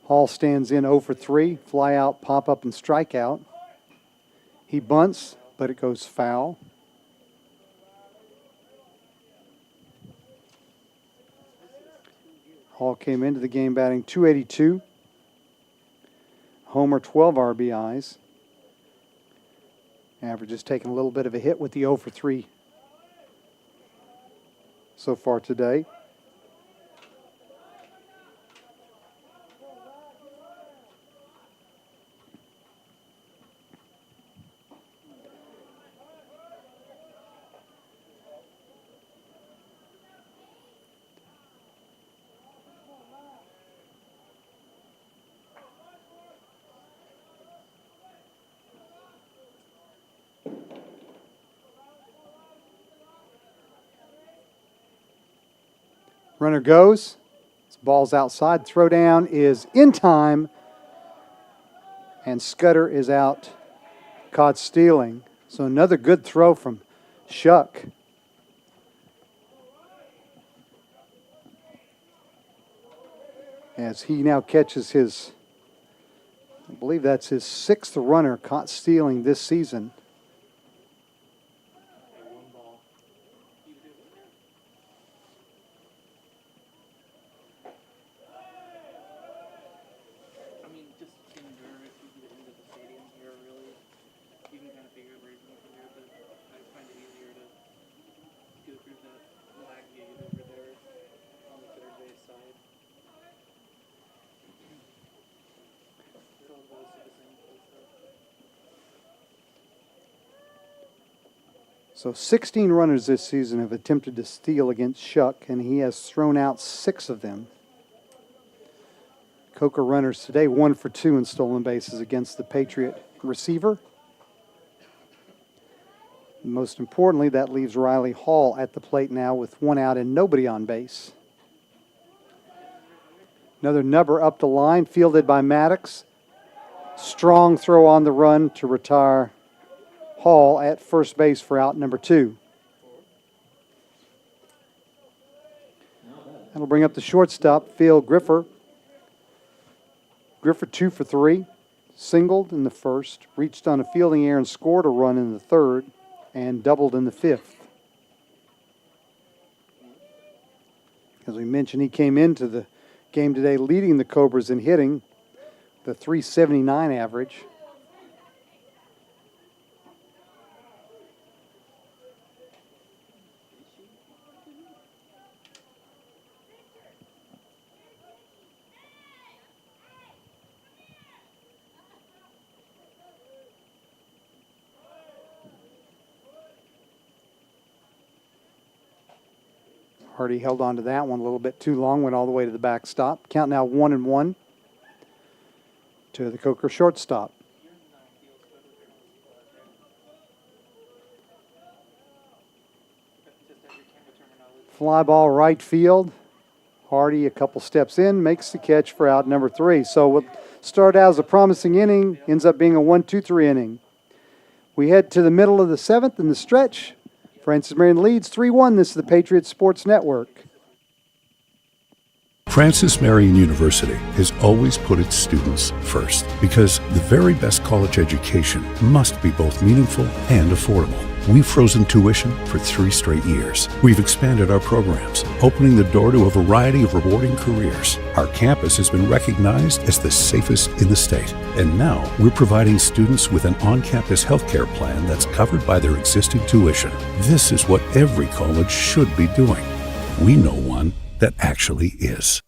Speaker 1: Hall stands in 0 for 3, fly out, pop up, and strike out. He bunts, but it goes foul. Hall came into the game batting .282. Homer, 12 RBIs. Average is taking a little bit of a hit with the 0 for 3 so far today. Runner goes. This ball's outside. Throw down is in time. And Scudder is out, caught stealing. So another good throw from Shuck. As he now catches his, I believe that's his 6th runner caught stealing this season. So 16 runners this season have attempted to steal against Shuck, and he has thrown out 6 of them. Coker runners today 1 for 2 in stolen bases against the Patriot receiver. And most importantly, that leaves Riley Hall at the plate now with 1 out and nobody on base. Another number up the line, fielded by Maddox. Strong throw on the run to retire Hall at first base for out number 2. That'll bring up the shortstop, Phil Griffer. Griffer 2 for 3, singled in the first, reached on a fielding error and scored a run in the 3rd, and doubled in the 5th. As we mentioned, he came into the game today leading the Cobras in hitting, the .379 average. Hardy held on to that one a little bit too long, went all the way to the backstop. Count now 1-1 to the Coker shortstop. Fly ball right field. Hardy a couple steps in, makes the catch for out number 3. So what started out as a promising inning ends up being a 1-2-3 inning. We head to the middle of the 7th in the stretch. Francis Marion leads 3-1. This is the Patriots Sports Network.
Speaker 5: Francis Marion University has always put its students first because the very best college education must be both meaningful and affordable. We've frozen tuition for 3 straight years. We've expanded our programs, opening the door to a variety of rewarding careers. Our campus has been recognized as the safest in the state. And now we're providing students with an on-campus healthcare plan that's covered by their existing tuition. This is what every college should be doing. We know one that actually is.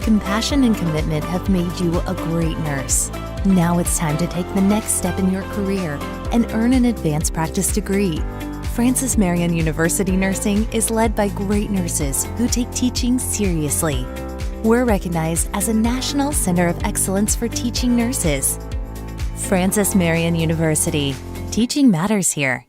Speaker 6: Compassion and commitment have made you a great nurse. Now it's time to take the next step in your career and earn an advanced practice degree. Francis Marion University Nursing is led by great nurses who take teaching seriously. We're recognized as a National Center of Excellence for Teaching Nurses. Francis Marion University. Teaching matters here.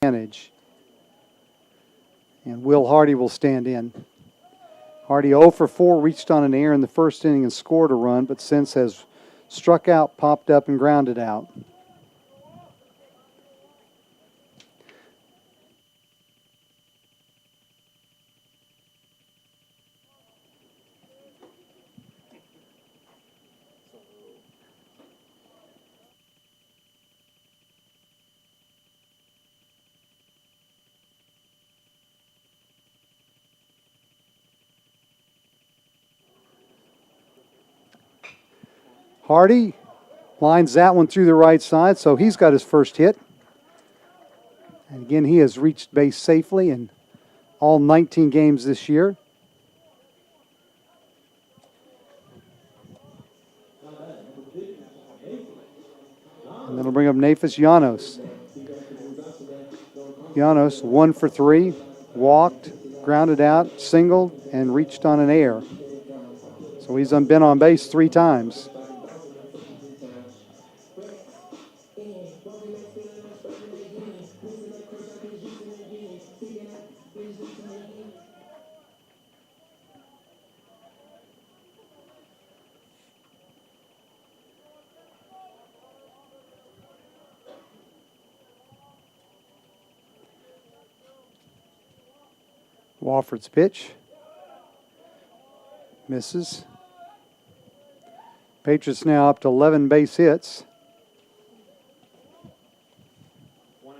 Speaker 1: advantage. And Will Hardy will stand in. Hardy 0 for 4, reached on an error in the first inning and scored a run, but since has struck out, popped up, and grounded out. Hardy lines that one through the right side, so he's got his first hit. And again, he has reached base safely in all 19 games this year. And that'll bring up Nafis Llanos. Llanos 1 for 3, walked, grounded out, singled, and reached on an error. So he's been on base 3 times. Wofford's pitch. Misses. Patriots now up to 11 base hits.
Speaker 3: 1-1.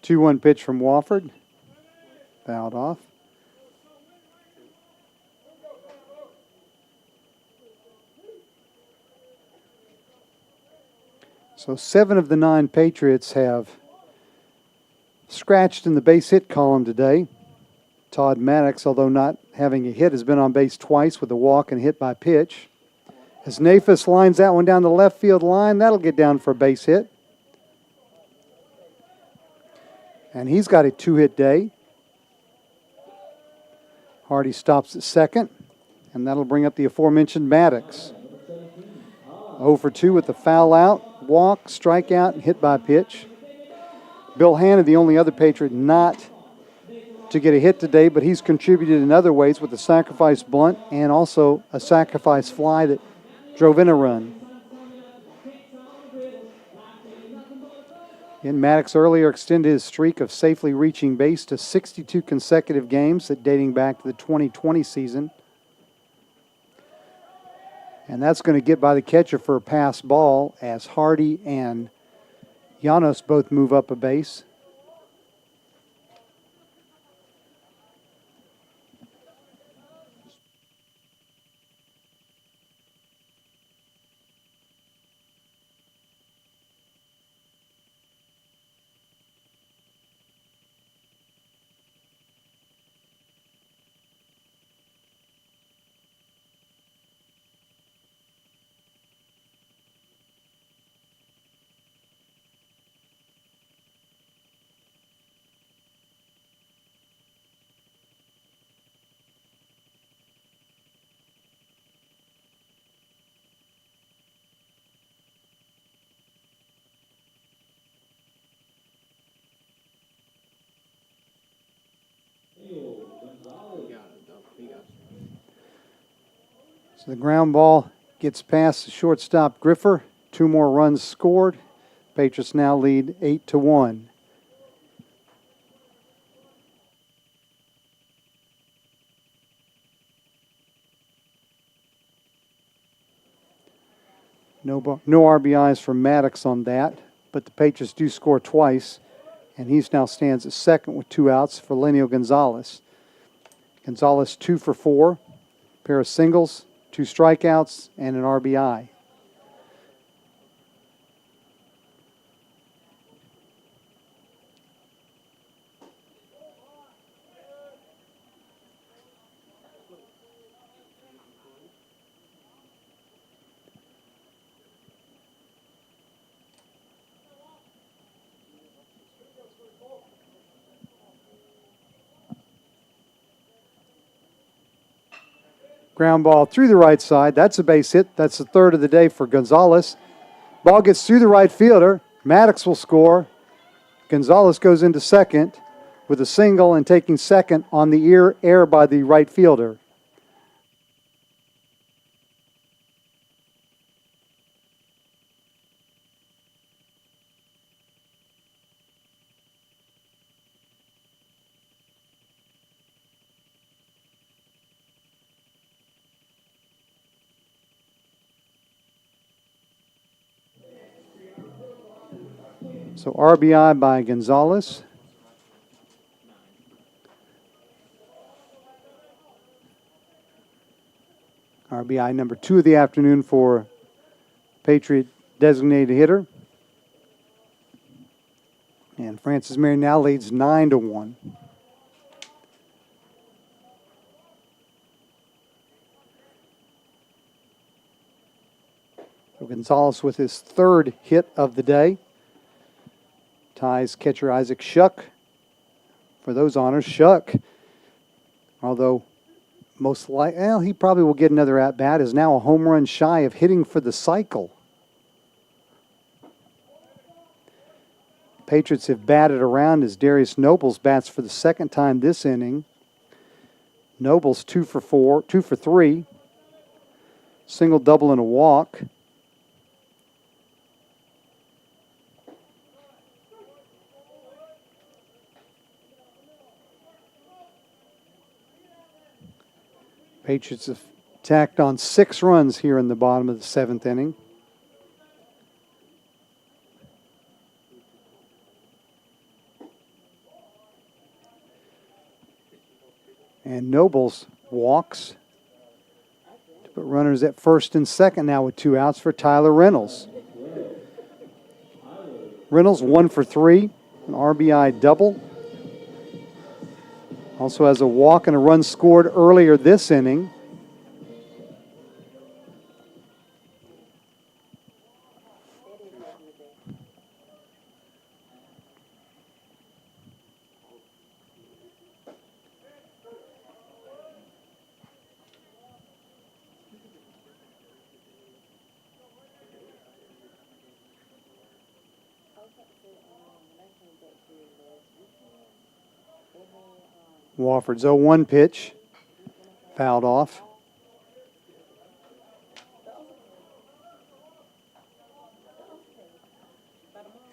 Speaker 1: 2-1 pitch from Wofford. Fouled off. So 7 of the 9 Patriots have scratched in the base hit column today. Todd Maddox, although not having a hit, has been on base twice with a walk and hit by pitch. As Nafis lines that one down the left field line, that'll get down for a base hit. And he's got a 2-hit day. Hardy stops at second, and that'll bring up the aforementioned Maddox. 0 for 2 with the foul out, walk, strikeout, and hit by pitch. Bill Hanna, the only other Patriot not to get a hit today, but he's contributed in other ways with a sacrifice bunt and also a sacrifice fly that drove in a run. And Maddox earlier extended his streak of safely reaching base to 62 consecutive games, that dating back to the 2020 season. And that's going to get by the catcher for a pass ball as Hardy and Llanos both move up a base. So the ground ball gets past the shortstop Griffer. 2 more runs scored. Patriots now lead 8-1. No RBIs for Maddox on that, but the Patriots do score twice, and he now stands at second with 2 outs for Lenio Gonzalez. Gonzalez 2 for 4, pair of singles, 2 strikeouts, and an RBI. Ground ball through the right side. That's a base hit. That's the third of the day for Gonzalez. Ball gets through the right fielder. Maddox will score. Gonzalez goes into second with a single and taking second on the air by the right fielder. So RBI by Gonzalez. RBI number 2 of the afternoon for Patriot designated hitter. And Francis Marion now leads 9-1. So Gonzalez with his third hit of the day. Ties catcher Isaac Shuck for those honors. Shuck, although he probably will get another at-bat, is now a home run shy of hitting for the cycle. Patriots have batted around as Darius Nobles bats for the second time this inning. Nobles 2 for 3. Single, double, and a walk. Patriots have tacked on 6 runs here in the bottom of the 7th inning. And Nobles walks to put runners at first and second now with 2 outs for Tyler Reynolds. Reynolds 1 for 3, an RBI double. Also has a walk and a run scored earlier this inning. Wofford's 0-1 pitch, fouled off.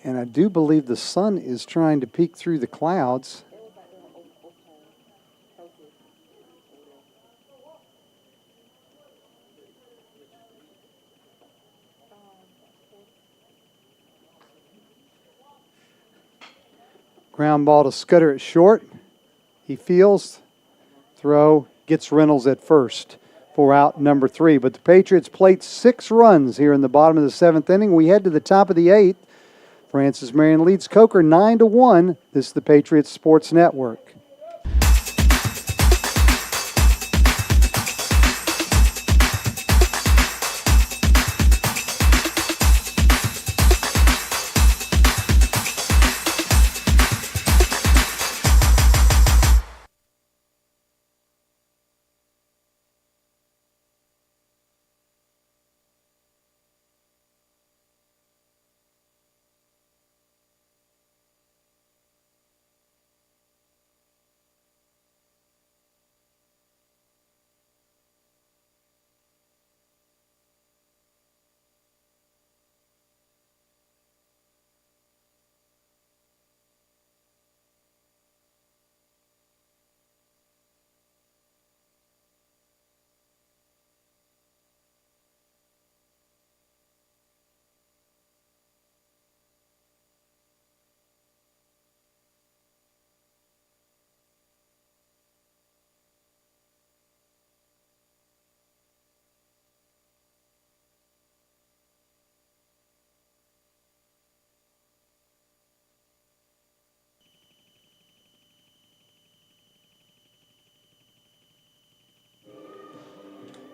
Speaker 1: And I do believe the sun is trying to peek through the clouds. Ground ball to Scudder at short. He fields, throw, gets Reynolds at first for out number 3. But the Patriots plate 6 runs here in the bottom of the 7th inning. We head to the top of the 8th. Francis Marion leads Coker 9-1. This is the Patriots Sports Network.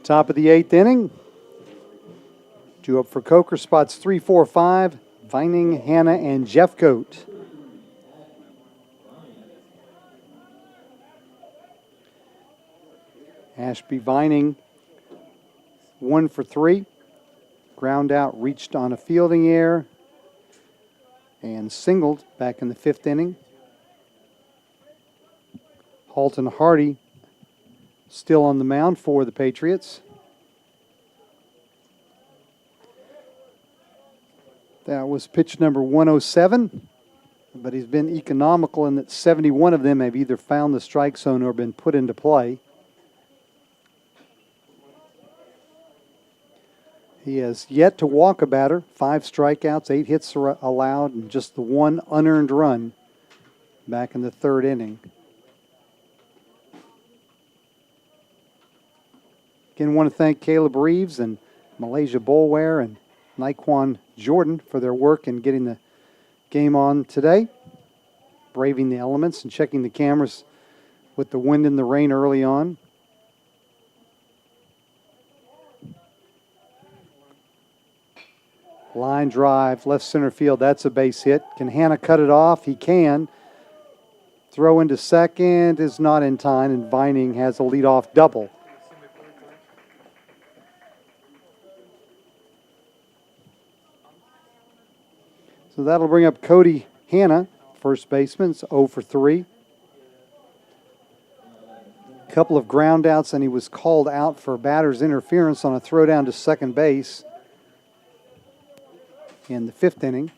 Speaker 1: Top of the 8th inning. 2 up for Coker. Spots 3, 4, 5. Vining, Hanna, and Jeffcoat. Ashby Vining 1 for 3. Ground out, reached on a fielding error, and singled back in the 5th inning. Halton Hardy still on the mound for the Patriots. That was pitch number 107, but he's been economical in that 71 of them have either found the strike zone or been put into play. He has yet to walk a batter. 5 strikeouts, 8 hits allowed, and just the 1 unearned run back in the 3rd inning. Again, want to thank Caleb Reeves and Malaysia Bolware and Naquan Jordan for their work in getting the game on today, braving the elements and checking the cameras with the wind and the rain early on. Line drive, left center field, that's a base hit. Can Hanna cut it off? He can. Throw into second is not in time, and Vining has a leadoff double. So that'll bring up Cody Hanna, first baseman. It's 0 for 3. A couple of ground outs, and he was called out for batter's interference on a throw down to second base in the 5th inning.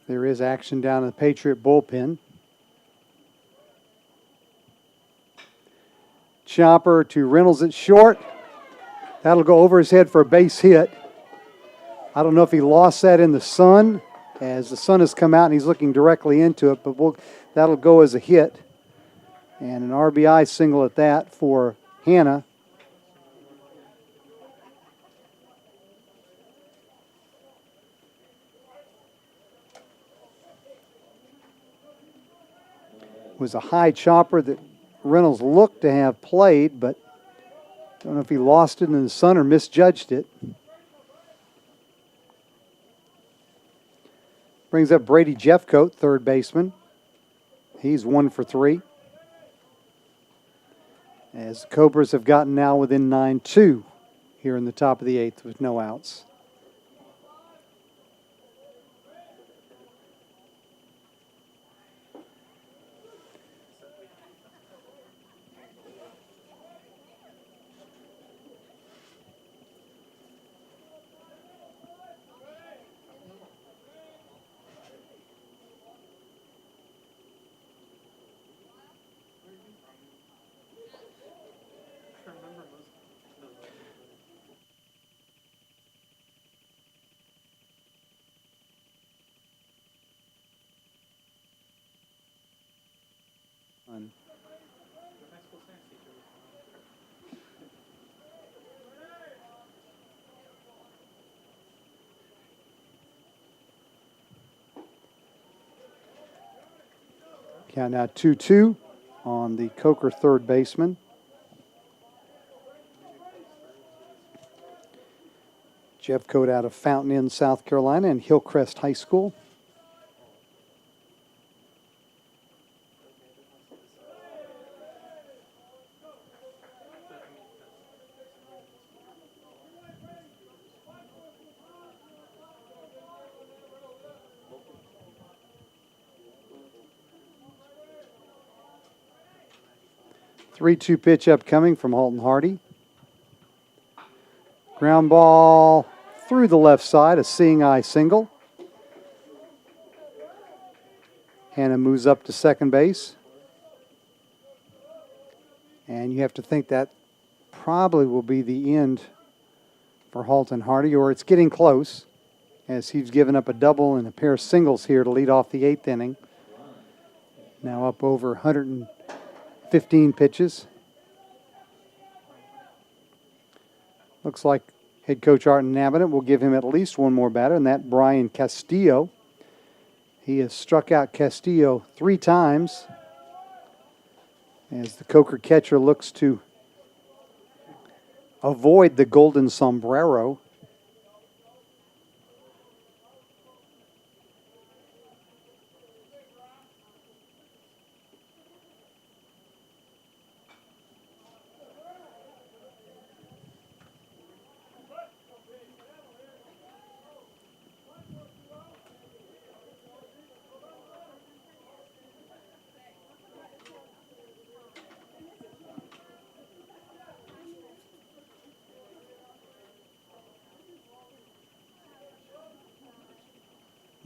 Speaker 1: There is action down in the Patriot bullpen. Chopper to Reynolds at short. That'll go over his head for a base hit. I don't know if he lost that in the sun, as the sun has come out and he's looking directly into it, but that'll go as a hit. And an RBI single at that for Hanna. Was a high chopper that Reynolds looked to have played, but don't know if he lost it in the sun or misjudged it. Brings up Brady Jeffcoat, third baseman. He's 1 for 3. As the Cobras have gotten now within 9-2 here in the top of the 8th with no outs. Count now 2-2 on the Coker third baseman. Jeffcoat out of Fountain Inn, South Carolina, and Hillcrest High School. Three-two pitch upcoming from Halton Hardy. Ground ball through the left side, a seeing eye single. Hanna moves up to second base. And you have to think that probably will be the end for Halton Hardy, or it's getting close, as he's given up a double and a pair of singles here to lead off the 8th inning. Now up over 115 pitches. Looks like head coach Arden Nabonet will give him at least one more batter, and that Brian Castillo. He has struck out Castillo 3 times as the Coker catcher looks to avoid the golden sombrero.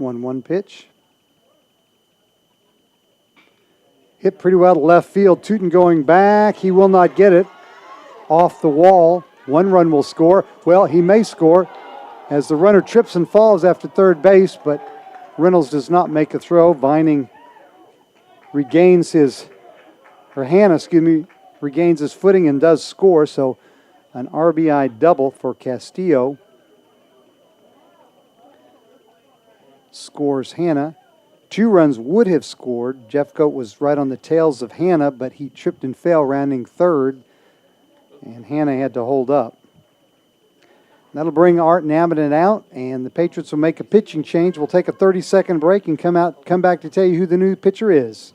Speaker 1: 1-1 pitch. Hit pretty well to left field. Tootin going back. He will not get it. Off the wall. 1 run will score. Well, he may score as the runner trips and falls after third base, but Reynolds does not make a throw. Vining regains his, or Hannah, regains his footing and does score. So an RBI double for Castillo. Scores Hannah. 2 runs would have scored. Jeffcoat was right on the tails of Hannah, but he tripped and fell rounding third, and Hannah had to hold up. That'll bring Art and Abbott out, and the Patriots will make a pitching change. We'll take a 30-second break and come back to tell you who the new pitcher is.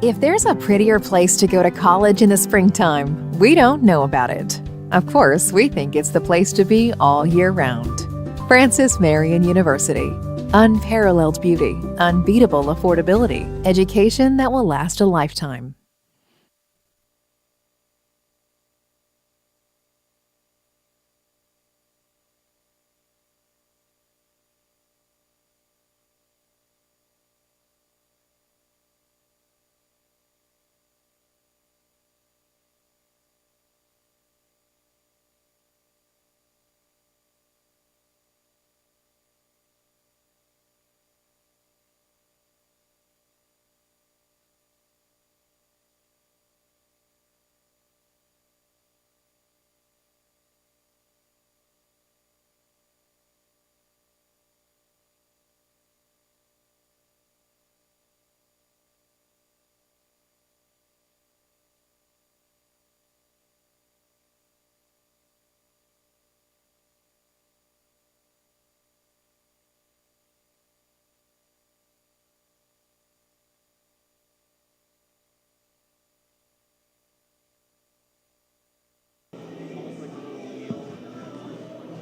Speaker 9: If there's a prettier place to go to college in the springtime, we don't know about it. Of course, we think it's the place to be all year round. Francis Marion University. Unparalleled beauty, unbeatable affordability, education that will last a lifetime.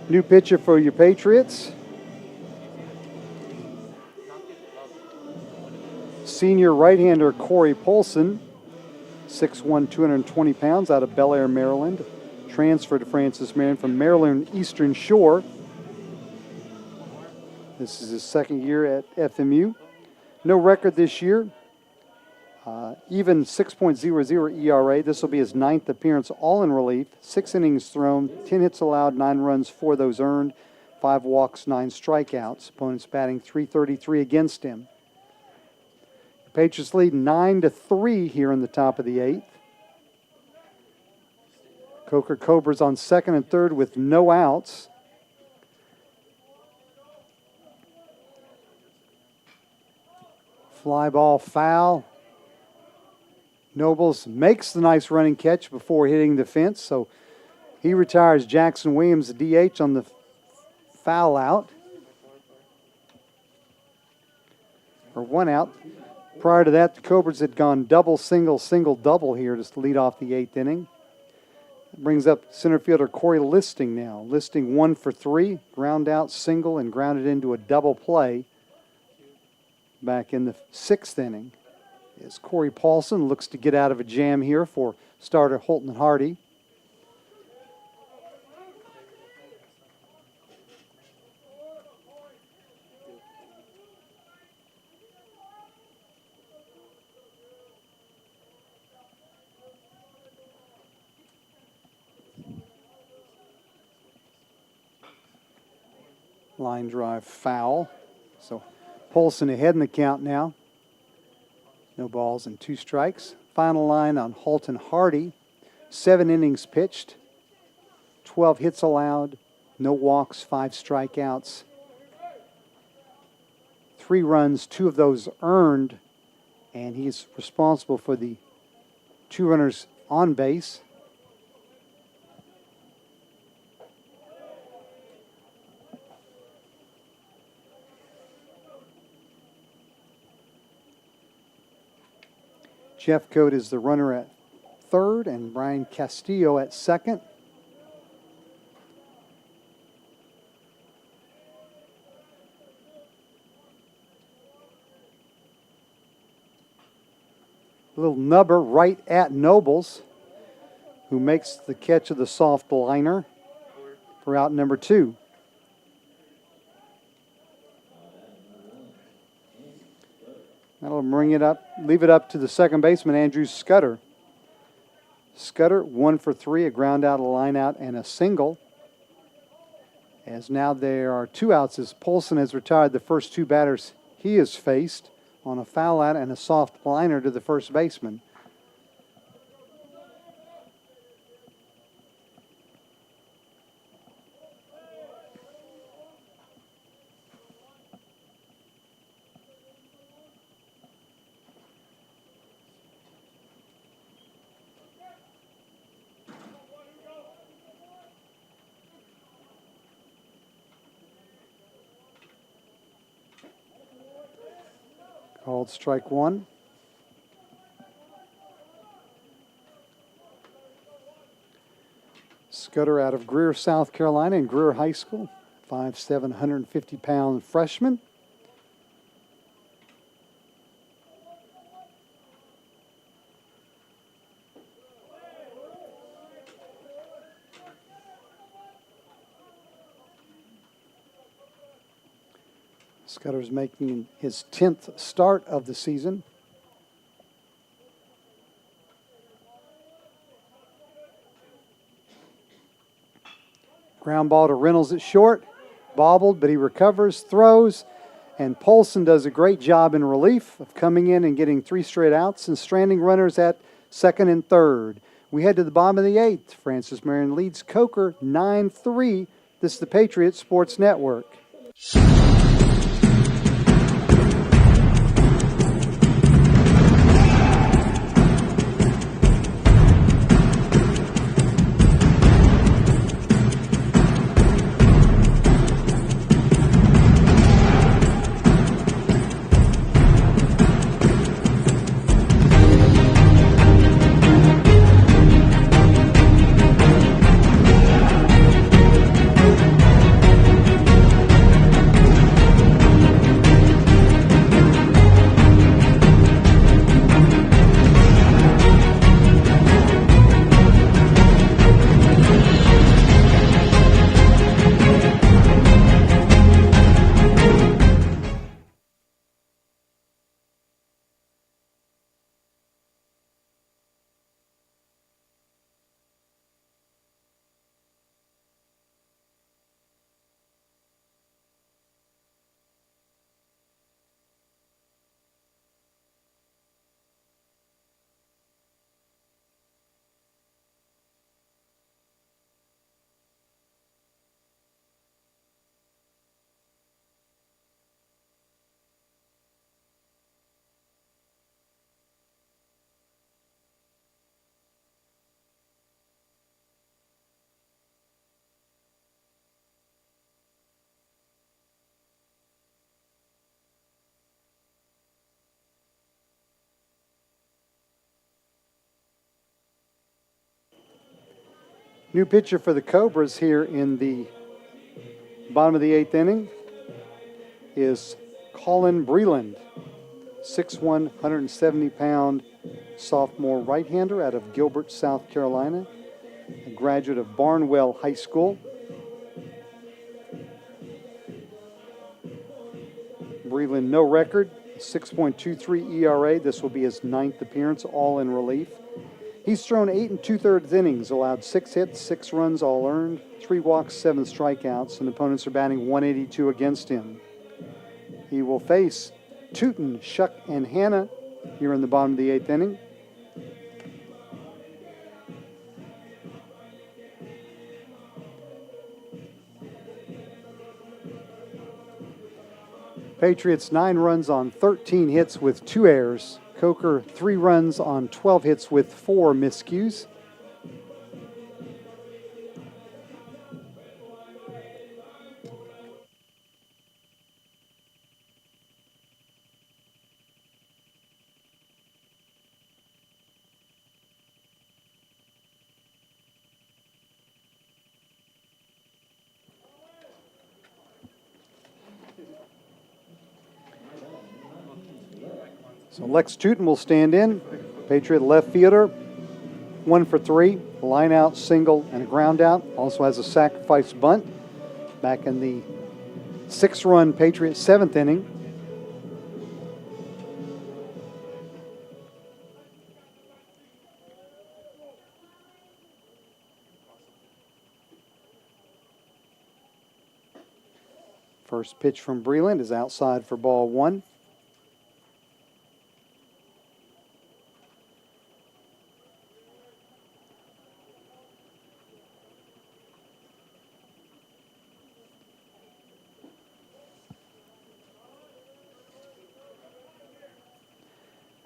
Speaker 1: New pitcher for your Patriots. Senior right-hander Corey Polson, 6'1", 220 pounds, out of Bel Air, Maryland. Transferred to Francis Marion from Maryland Eastern Shore. This is his second year at FMU. No record this year. Even 6.00 ERA. This will be his 9th appearance, all in relief. 6 innings thrown, 10 hits allowed, 9 runs, 4 those earned, 5 walks, 9 strikeouts. Opponents batting .333 against him. Patriots lead 9-3 here in the top of the 8th. Coker Cobras on second and third with no outs. Fly ball foul. Nobles makes the nice running catch before hitting the fence, so he retires Jackson Williams, the DH, on the foul out. Or 1 out. Prior to that, the Cobras had gone double, single, single, double here to lead off the 8th inning. That brings up center fielder Corey Listing now. Listing 1 for 3, ground out, single, and grounded into a double play back in the 6th inning. As Corey Paulson looks to get out of a jam here for starter Holton Hardy. Line drive foul. So Paulson ahead in the count now. No balls and 2 strikes. Final line on Holton Hardy. 7 innings pitched. 12 hits allowed. No walks, 5 strikeouts. 3 runs, 2 of those earned. And he's responsible for the 2 runners on base. Jeffcoat is the runner at third, and Brian Castillo at second. little nubber right at Nobles, who makes the catch of the soft liner for out number 2. That'll bring it up, leave it up to the second baseman, Andrew Scudder. Scudder, 1 for 3, a ground out, a line out, and a single. As now there are 2 outs as Polson has retired the first 2 batters he has faced on a foul out and a soft liner to the first baseman. Called strike 1. Scudder out of Greer, South Carolina, in Greer High School. 5'7", 150-pound freshman. Scudder's making his 10th start of the season. Ground ball to Reynolds at short. Bobbled, but he recovers, throws, and Polson does a great job in relief of coming in and getting 3 straight outs and stranding runners at second and third. We head to the bottom of the 8th. Francis Marion leads Coker 9-3. This is the Patriots Sports Network. New pitcher for the Cobras here in the bottom of the 8th inning is Colin Breland, 6'1", 170-pound sophomore right-hander out of Gilbert, South Carolina, a graduate of Barnwell High School. Breland, no record, 6.23 ERA. This will be his 9th appearance, all in relief. He's thrown 8 2/3 innings, allowed 6 hits, 6 runs, all earned, 3 walks, 7 strikeouts, and opponents are batting .182 against him. He will face Tootin, Shuck, and Hannah here in the bottom of the 8th inning. Patriots 9 runs on 13 hits with 2 errors. Coker 3 runs on 12 hits with 4 miscues. So Lex Tootin will stand in. Patriot left fielder, 1 for 3, line out, single, and a ground out. Also has a sacrifice bunt back in the 6-run Patriot 7th inning. First pitch from Breland is outside for ball 1.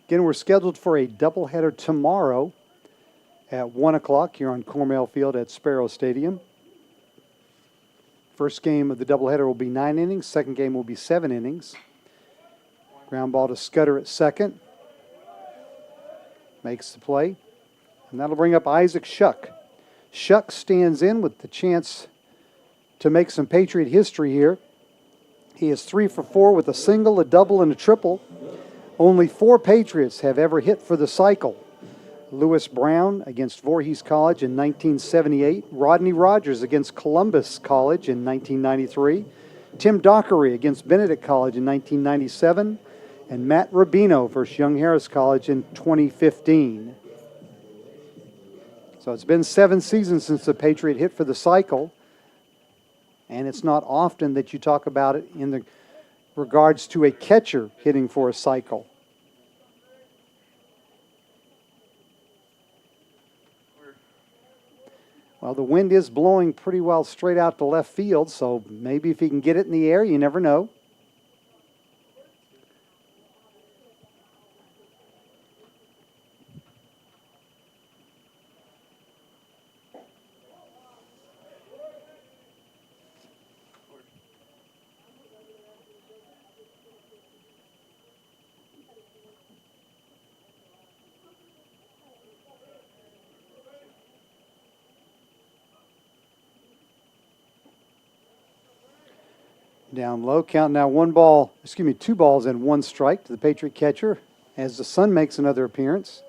Speaker 1: Again, we're scheduled for a doubleheader tomorrow at 1 o'clock here on Cornell Field at Sparrow Stadium. First game of the doubleheader will be 9 innings. Second game will be 7 innings. Ground ball to Scudder at second. Makes the play. And that'll bring up Isaac Shuck. Shuck stands in with the chance to make some Patriot history here. He is 3 for 4 with a single, a double, and a triple. Only 4 Patriots have ever hit for the cycle. Lewis Brown against Voorhees College in 1978. Rodney Rogers against Columbus College in 1993. Tim Dockery against Benedict College in 1997. And Matt Rubino versus Young Harris College in 2015. So it's been 7 seasons since the Patriot hit for the cycle. And it's not often that you talk about it in the regards to a catcher hitting for a cycle. Well, the wind is blowing pretty well straight out to left field, so maybe if he can get it in the air, you never know. Down low, count now 2 balls and 1 strike to the Patriot catcher as the sun makes another appearance.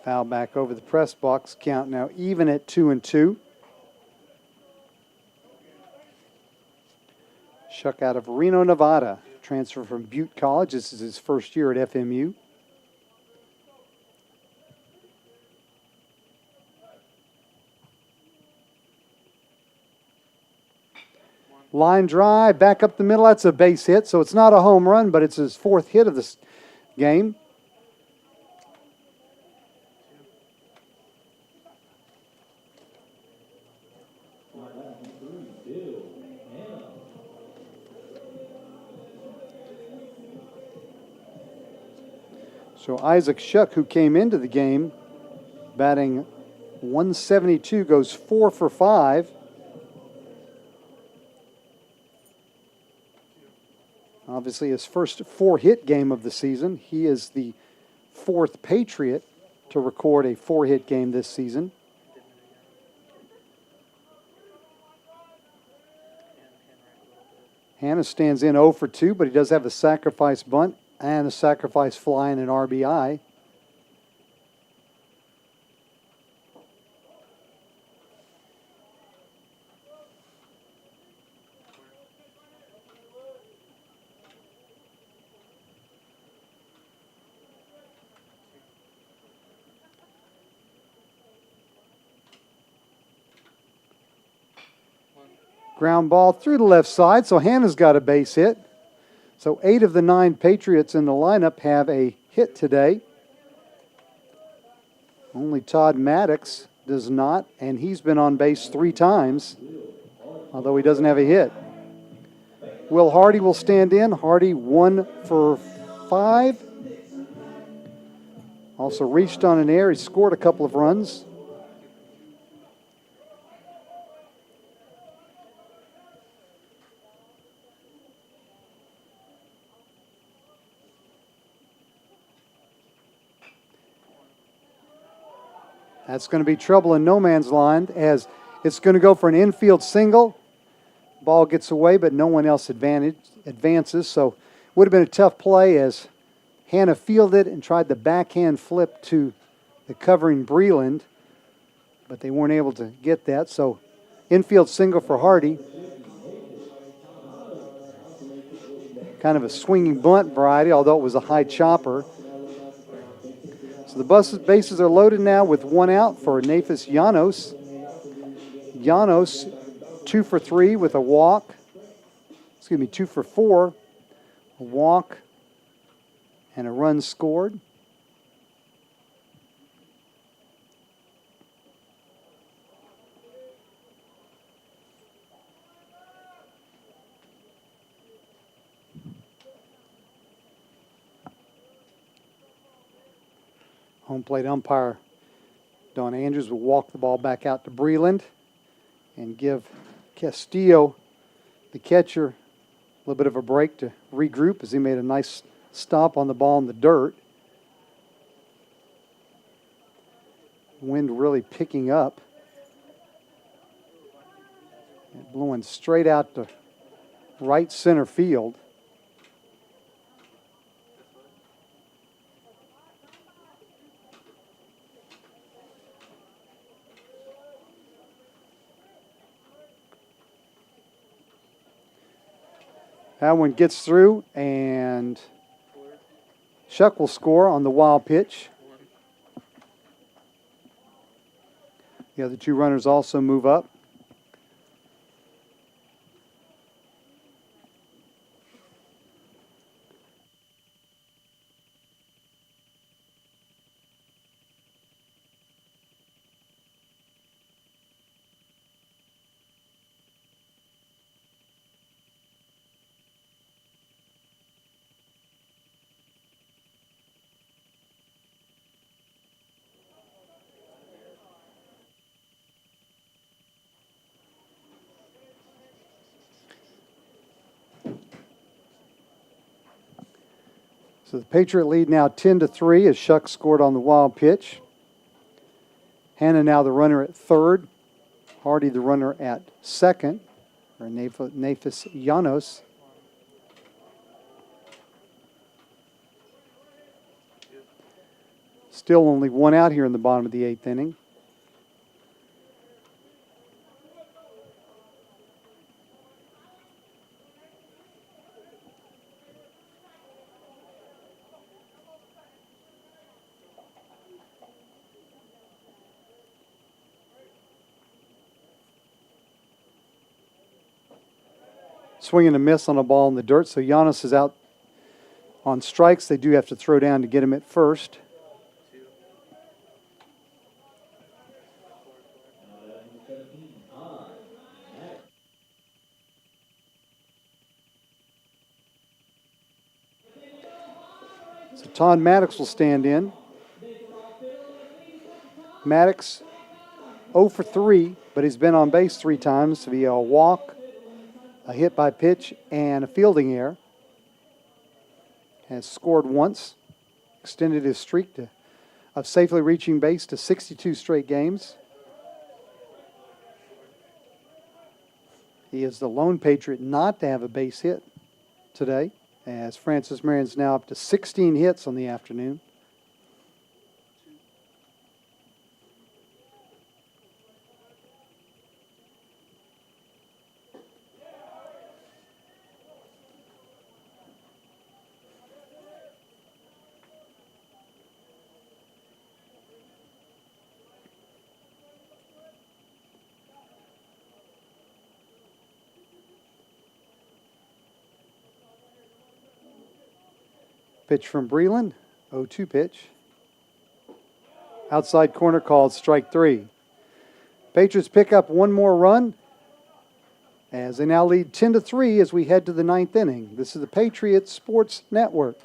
Speaker 1: Foul back over the press box, count now even at 2-2. Shuck out of Reno, Nevada, transfer from Butte College. This is his first year at FMU. Line drive, back up the middle. That's a base hit, so it's not a home run, but it's his 4th hit of this game. So Isaac Shuck, who came into the game batting 172, goes 4 for 5. Obviously his first 4-hit game of the season. He is the 4th Patriot to record a 4-hit game this season. Hannah stands in 0 for 2, but he does have a sacrifice bunt and a sacrifice fly and an RBI. Ground ball through the left side, so Hannah's got a base hit. So 8 of the 9 Patriots in the lineup have a hit today. Only Todd Maddox does not, and he's been on base 3 times, although he doesn't have a hit. Will Hardy will stand in. Hardy 1 for 5. Also reached on an air. He scored a couple of runs. That's going to be trouble in no man's land as It's going to go for an infield single. Ball gets away, but no one else advances. So would have been a tough play as Hannah fielded and tried the backhand flip to the covering Breland, but they weren't able to get that. So infield single for Hardy. Kind of a swinging bunt variety, although it was a high chopper. So the bases are loaded now with one out for Nafis Llanos. Llanos 2 for 3 with a walk. 2 for 4. A walk and a run scored. Home plate umpire Don Andrews will walk the ball back out to Breland and give Castillo, the catcher, a little bit of a break to regroup as he made a nice stop on the ball in the dirt. Wind really picking up. And blowing straight out to right center field. That one gets through, and Shuck will score on the wild pitch. The other two runners also move up. So the Patriot lead now 10-3 as Shuck scored on the wild pitch. Hannah now the runner at third. Hardy the runner at second, or Nafis Llanos. Still only one out here in the bottom of the eighth inning. Swing and a miss on a ball in the dirt, so Giannis is out on strikes. They do have to throw down to get him at first. So Todd Maddox will stand in. Maddox 0 for 3, but he's been on base 3 times via a walk, a hit by pitch, and a fielding error. Has scored once, extended his streak of safely reaching base to 62 straight games. He is the lone Patriot not to have a base hit today, as Francis Marion's now up to 16 hits on the afternoon. Pitch from Breland, 0-2 pitch. Outside corner called strike 3. Patriots pick up one more run as they now lead 10-3 as we head to the 9th inning. This is the Patriots Sports Network.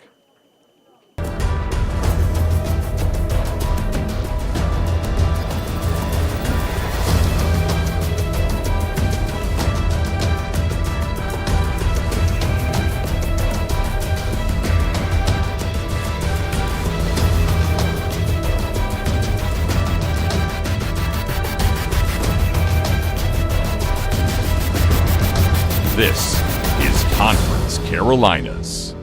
Speaker 7: This is Conference Carolinas.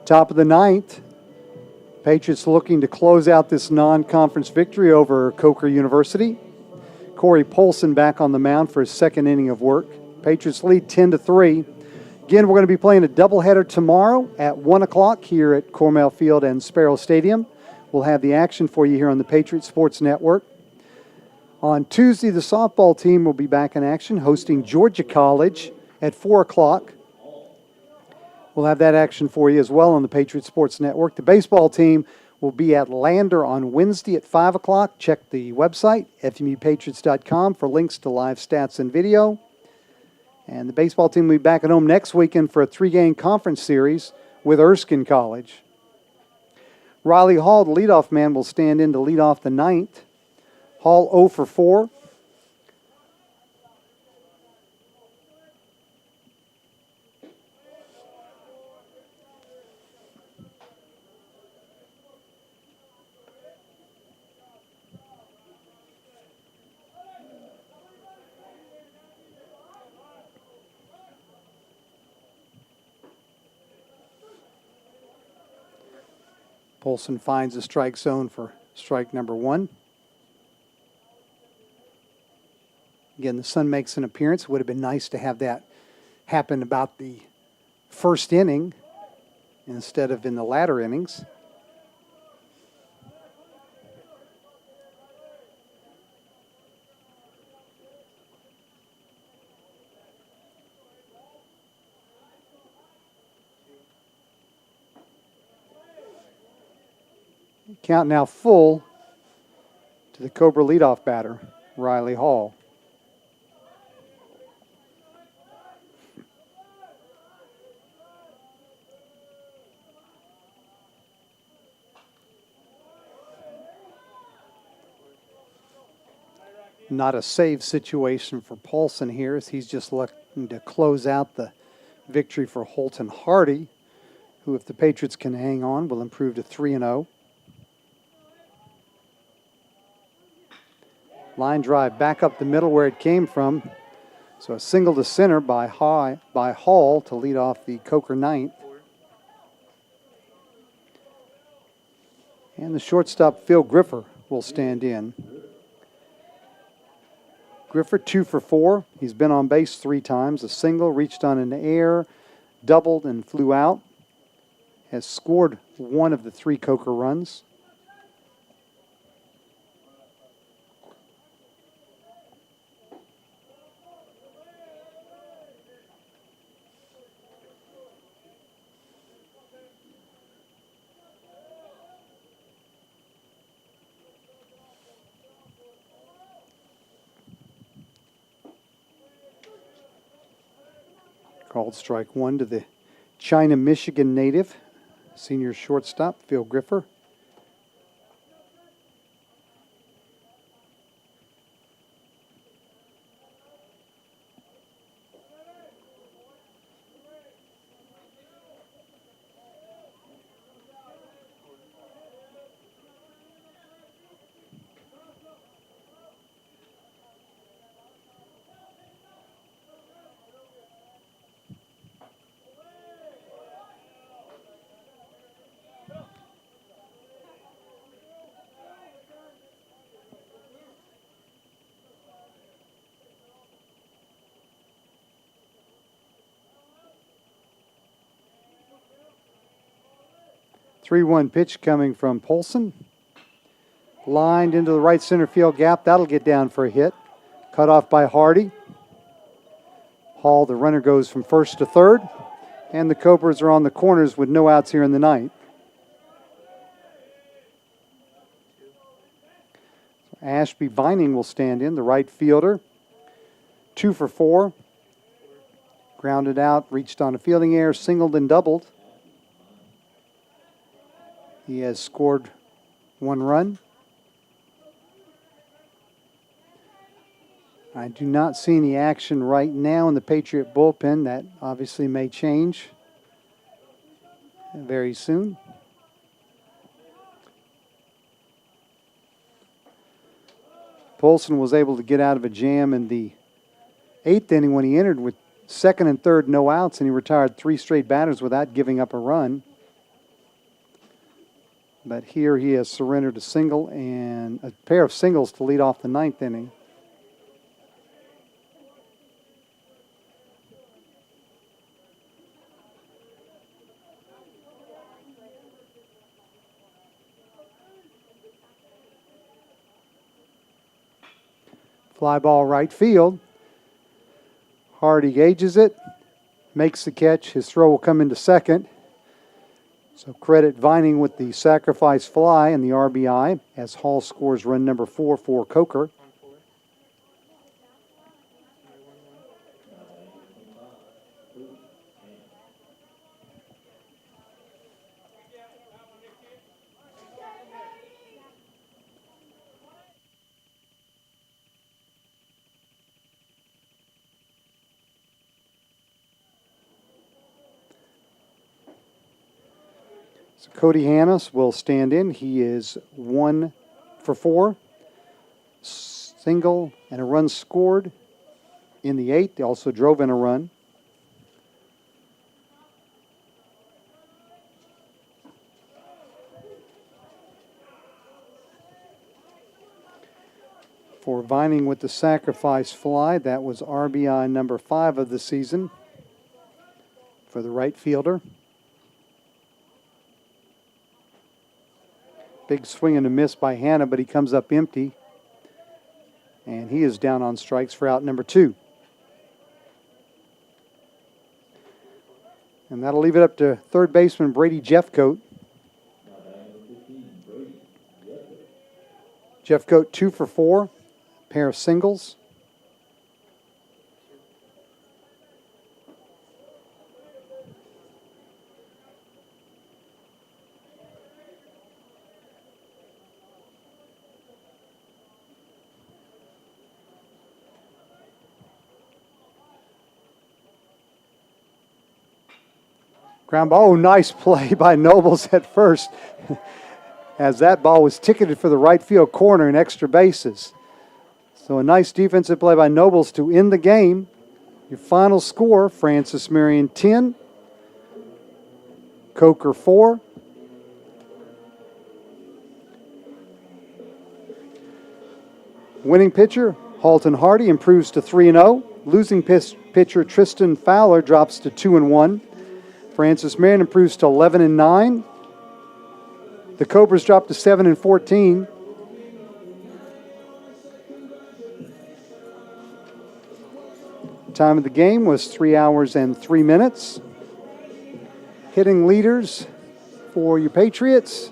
Speaker 1: Top of the ninth. Patriots looking to close out this non-conference victory over Coker University. Corey Polson back on the mound for his second inning of work. Patriots lead 10-3. Again, we're going to be playing a doubleheader tomorrow at 1 o'clock here at Cornell Field and Sparrow Stadium. We'll have the action for you here on the Patriot Sports Network. On Tuesday, the softball team will be back in action, hosting Georgia College at 4 o'clock. We'll have that action for you as well on the Patriot Sports Network. The baseball team will be at Lander on Wednesday at 5 o'clock. Check the website, FMUpatriots.com, for links to live stats and video. And the baseball team will be back at home next weekend for a 3-game conference series with Erskine College. Riley Hall, the leadoff man, will stand in to lead off the ninth. Hall 0 for 4. Polson finds the strike zone for strike number 1. Again, the sun makes an appearance. It would have been nice to have that happen about the first inning instead of in the latter innings. Count now full to the Cobra leadoff batter, Riley Hall. Not a save situation for Paulson here, as he's just looking to close out the victory for Holton Hardy, who, if the Patriots can hang on, will improve to 3-0. Line drive back up the middle where it came from. So a single to center by Hall to lead off the Coker ninth. And the shortstop, Phil Griffer, will stand in. Griffer 2 for 4. He's been on base 3 times. A single, reached on in the air, doubled and flew out. Has scored 1 of the 3 Coker runs. Called strike 1 to the China, Michigan native, senior shortstop, Phil Griffer. Three-one pitch coming from Polson. Lined into the right center field gap. That'll get down for a hit. Cut off by Hardy. Hall, the runner, goes from first to third. And the Cobras are on the corners with no outs here in the ninth. Ashby Vining will stand in, the right fielder. 2 for 4. Grounded out, reached on a fielding error, singled and doubled. He has scored 1 run. I do not see any action right now in the Patriot bullpen. That obviously may change very soon. Polson was able to get out of a jam in the 8th inning when he entered with 2nd and 3rd no outs, and he retired 3 straight batters without giving up a run. But here he has surrendered a single and a pair of singles to lead off the 9th inning. Fly ball right field. Hardy gauges it, makes the catch. His throw will come into second. So credit Vining with the sacrifice fly and the RBI as Hall scores run number 4 for Coker. So Cody Hannes will stand in. He is 1 for 4. Single and a run scored in the 8th. They also drove in a run. For Vining with the sacrifice fly, that was RBI number 5 of the season for the right fielder. Big swing and a miss by Hanna, but he comes up empty. And he is down on strikes for out number 2. And that'll leave it up to third baseman Brady Jeffcoat. Jeffcoat 2 for 4, pair of singles. Ground ball. Oh, nice play by Nobles at first as that ball was ticketed for the right field corner and extra bases. So a nice defensive play by Nobles to end the game. Your final score, Francis Marion 10, Coker 4. Winning pitcher, Halton Hardy, improves to 3-0. Losing pitcher, Tristan Fowler, drops to 2-1. Francis Marion improves to 11-9. The Cobras drop to 7-14. Time of the game was 3 hours and 3 minutes. Hitting leaders for your Patriots: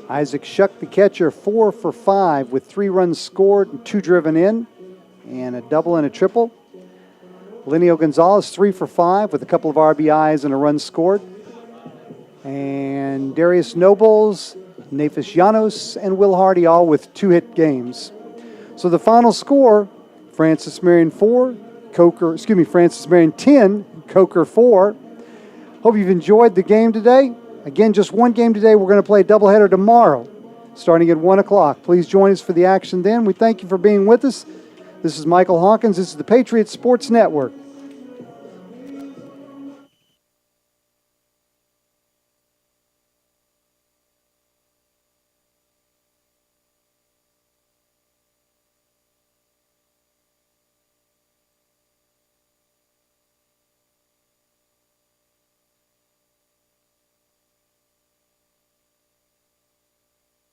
Speaker 1: Isaac Shuck, the catcher, 4 for 5 with 3 runs scored and 2 driven in, and a double and a triple. Lenio Gonzalez, 3 for 5 with a couple of RBIs and a run scored. And Darius Nobles, Nafis Llanos, and Will Hardy all with 2-hit games. So the final score, Francis Marion 10, Coker 4. Hope you've enjoyed the game today. Again, just one game today. We're going to play a doubleheader tomorrow, starting at 1 o'clock. Please join us for the action then. We thank you for being with us. This is Michael Hawkins. This is the Patriots Sports Network.